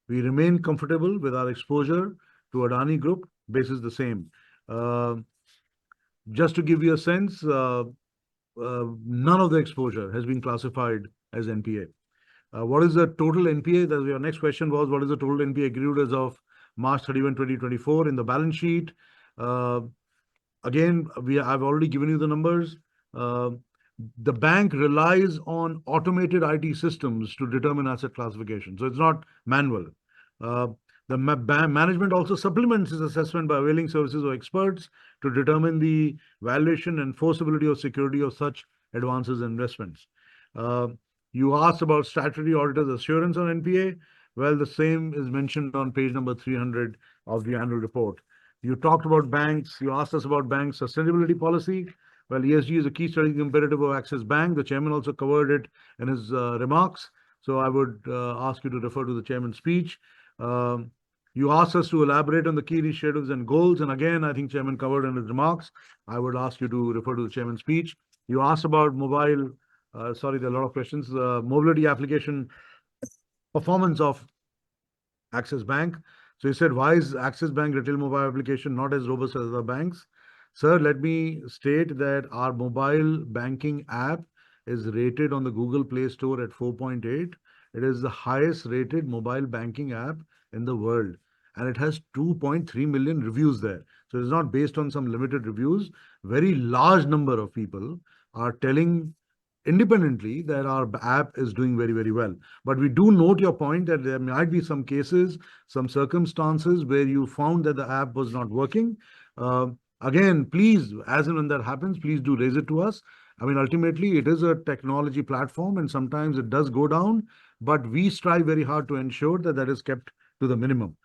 We remain comfortable with our exposure to Adani Group basis the same. Just to give you a sense, none of the exposure has been classified as NPA. What is the total NPA? That your next question was, what is the total NPA accrued as of March 31, 2024 in the balance sheet? Again, I've already given you the numbers. The bank relies on automated IT systems to determine asset classification. So it's not manual. The management also supplements its assessment by availing services of experts to determine the valuation and enforceability of security of such advances and investments. You asked about statutory auditor's assurance on NPA. Well, the same is mentioned on page number 300 of the annual report. You talked about banks. You asked us about bank sustainability policy. Well, ESG is a key strategic imperative of Axis Bank. The chairman also covered it in his remarks. So I would ask you to refer to the chairman's speech. You asked us to elaborate on the key initiatives and goals. And again, I think chairman covered in his remarks. I would ask you to refer to the chairman's speech. You asked about mobile, sorry, there are a lot of questions. Mobility application performance of Axis Bank. So you said, why is Axis Bank retail mobile application not as robust as other banks? Sir, let me state that our mobile banking app is rated on the Google Play Store at 4.8. It is the highest rated mobile banking app in the world. And it has 2.3 million reviews there. So it's not based on some limited reviews. Very large number of people are telling independently that our app is doing very, very well. But we do note your point that there might be some cases, some circumstances where you found that the app was not working. Again, please, as and when that happens, please do raise it to us. I mean, ultimately, it is a technology platform and sometimes it does go down, but we strive very hard to ensure that that is kept to the minimum.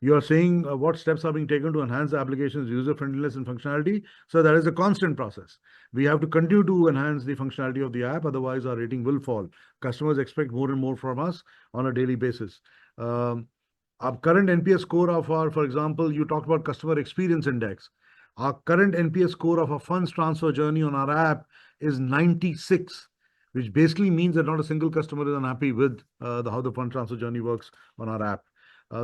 You are saying what steps are being taken to enhance the application's user friendliness and functionality. So that is a constant process. We have to continue to enhance the functionality of the app. Otherwise, our rating will fall. Customers expect more and more from us on a daily basis. Our current NPS score of our, for example, you talked about customer experience index. Our current NPS score of a funds transfer journey on our app is 96, which basically means that not a single customer is unhappy with how the fund transfer journey works on our app.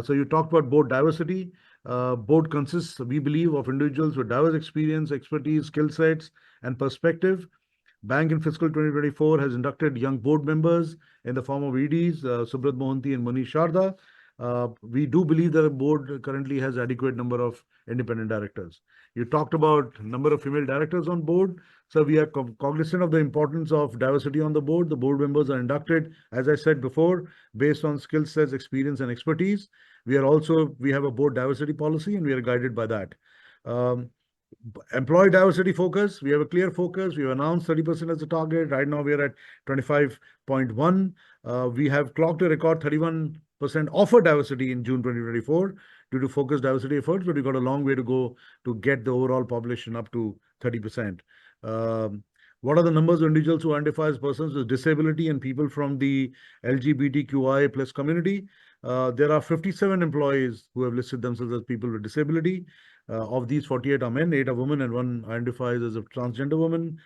So you talked about board diversity. Board consists, we believe, of individuals with diverse experience, expertise, skill sets, and perspective. Bank in fiscal 2024 has inducted young board members in the form of EDs, Subrat Mohanty and Manish Sharda. We do believe that the board currently has adequate number of independent directors. You talked about number of female directors on board. So we are cognizant of the importance of diversity on the board. The board members are inducted, as I said before, based on skill sets, experience, and expertise. We have a board diversity policy and we are guided by that. Employee diversity focus, we have a clear focus. We have announced 30% as the target. Right now we are at 25.1. We have clocked a record 31% offer diversity in June 2024 due to focused diversity efforts, but we've got a long way to go to get the overall population up to 30%. What are the numbers of individuals who identify as persons with disability and people from the LGBTQI plus community? There are 57 employees who have listed themselves as people with disability. Of these, 48 are men, 8 are women, and 1 identifies as a transgender woman.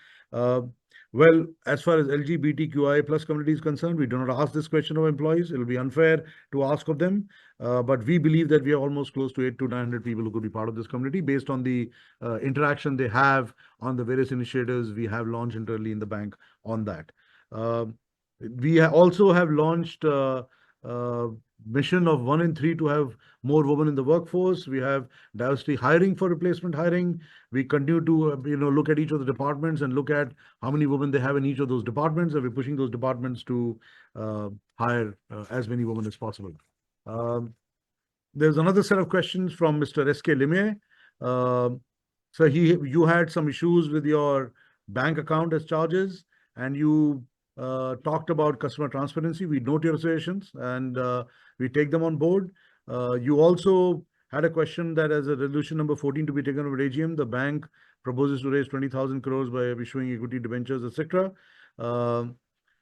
Well, as far as LGBTQI plus community is concerned, we do not ask this question of employees. It will be unfair to ask of them. But we believe that we are almost close to 800 to 900 people who could be part of this community based on the interaction they have on the various initiatives we have launched internally in the bank on that. We also have launched mission of 1 in 3 to have more women in the workforce. We have diversity hiring for replacement hiring. We continue to look at each of the departments and look at how many women they have in each of those departments, and we're pushing those departments to hire as many women as possible. There's another set of questions from Mr. S.K. Lime. So you had some issues with your bank account as charges, and you talked about customer transparency. We note your suggestions and we take them on board. You also had a question that as a resolution number 14 to be taken over AGM, the bank proposes to raise 20,000 crores by issuing equity debentures, etc. The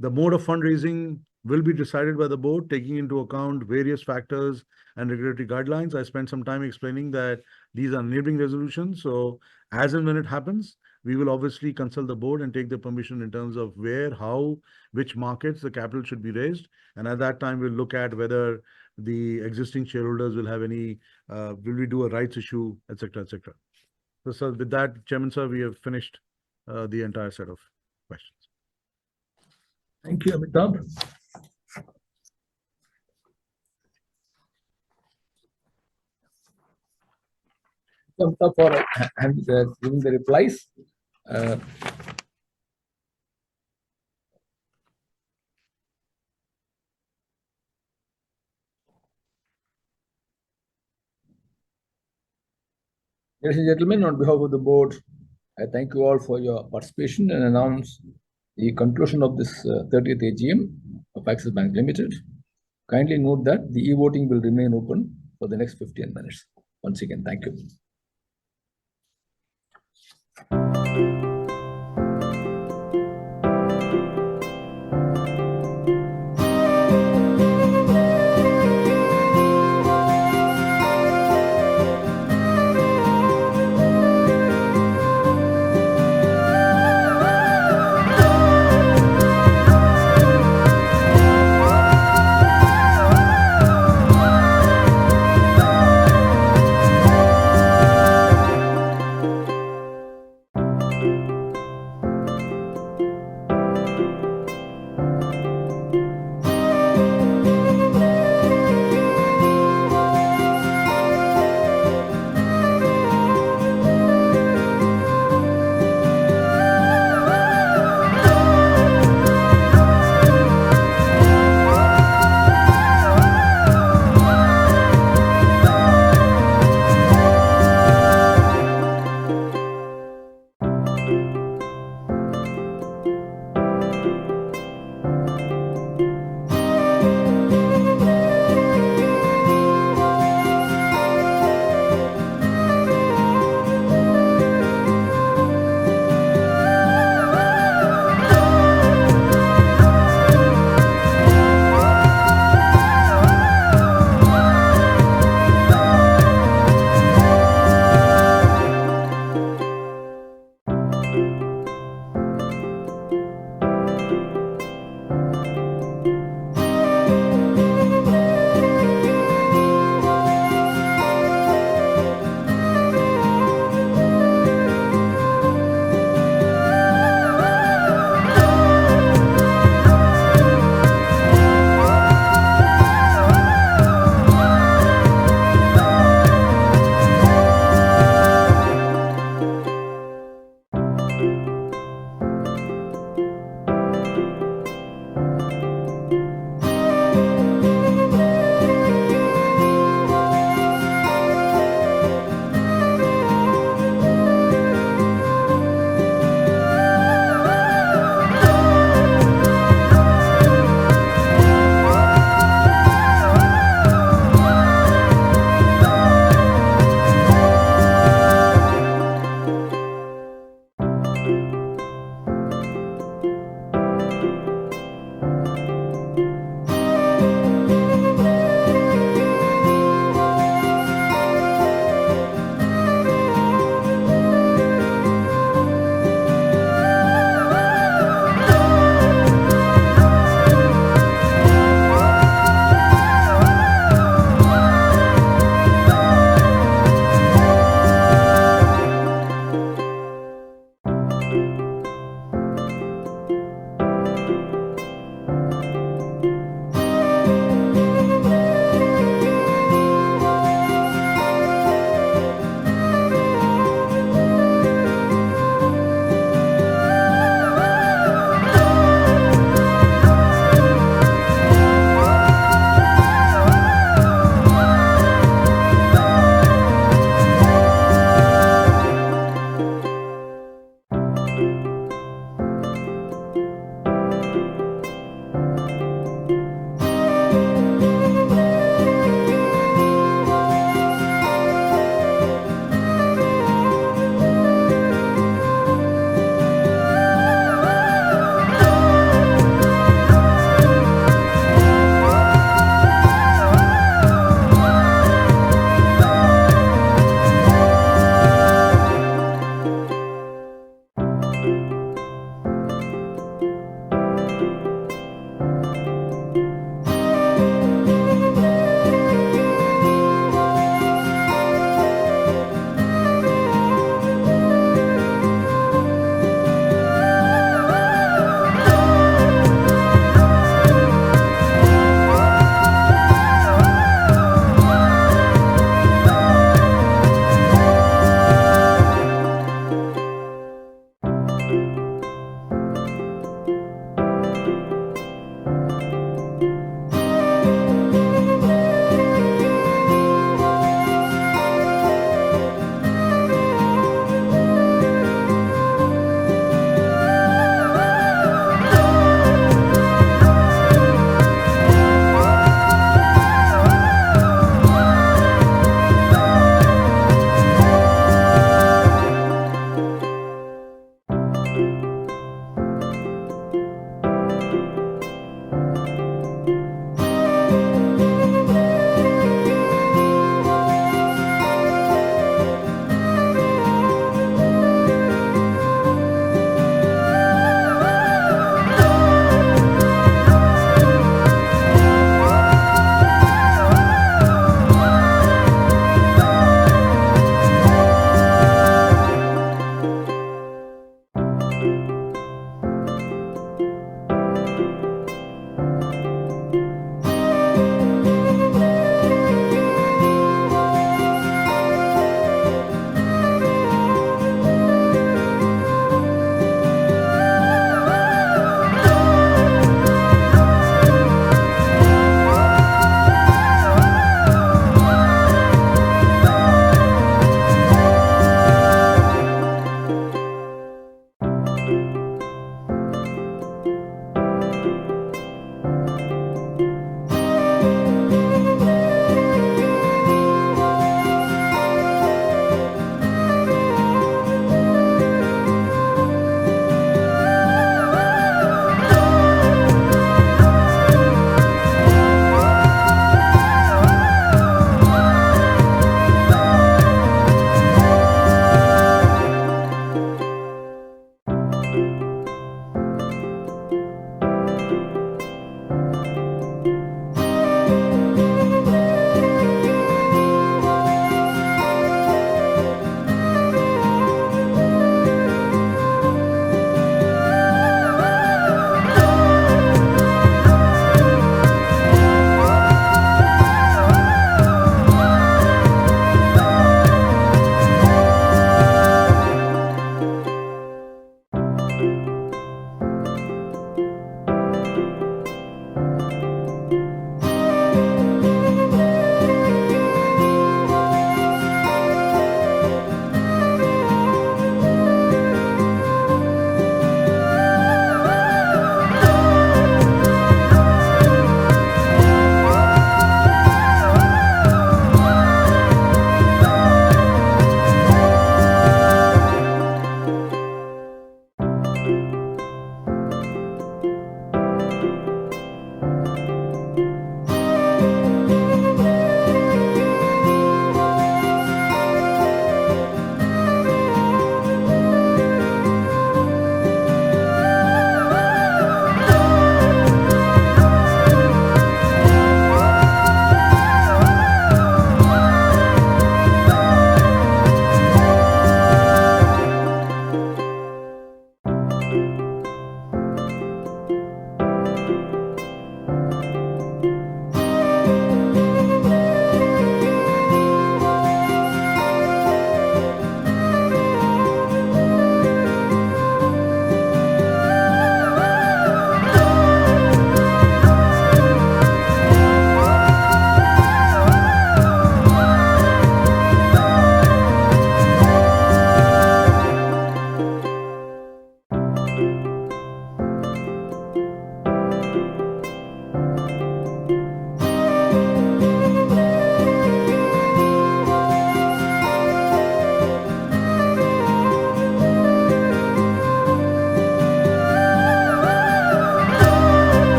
mode of fundraising will be decided by the board, taking into account various factors and regulatory guidelines. I spent some time explaining that these are enabling resolutions. So as and when it happens, we will obviously consult the board and take the permission in terms of where, how, which markets the capital should be raised. And at that time, we'll look at whether the existing shareholders will have any, will we do a rights issue, etc., etc. So with that, Chairman, sir, we have finished the entire set of questions. Thank you, Amitabh. Amitabh for giving the replies. Ladies and gentlemen, on behalf of the board, I thank you all for your participation and announce the conclusion of this 30th AGM of Axis Bank Limited. Kindly note that the e-voting will remain open for the next 15 minutes. Once again, thank you.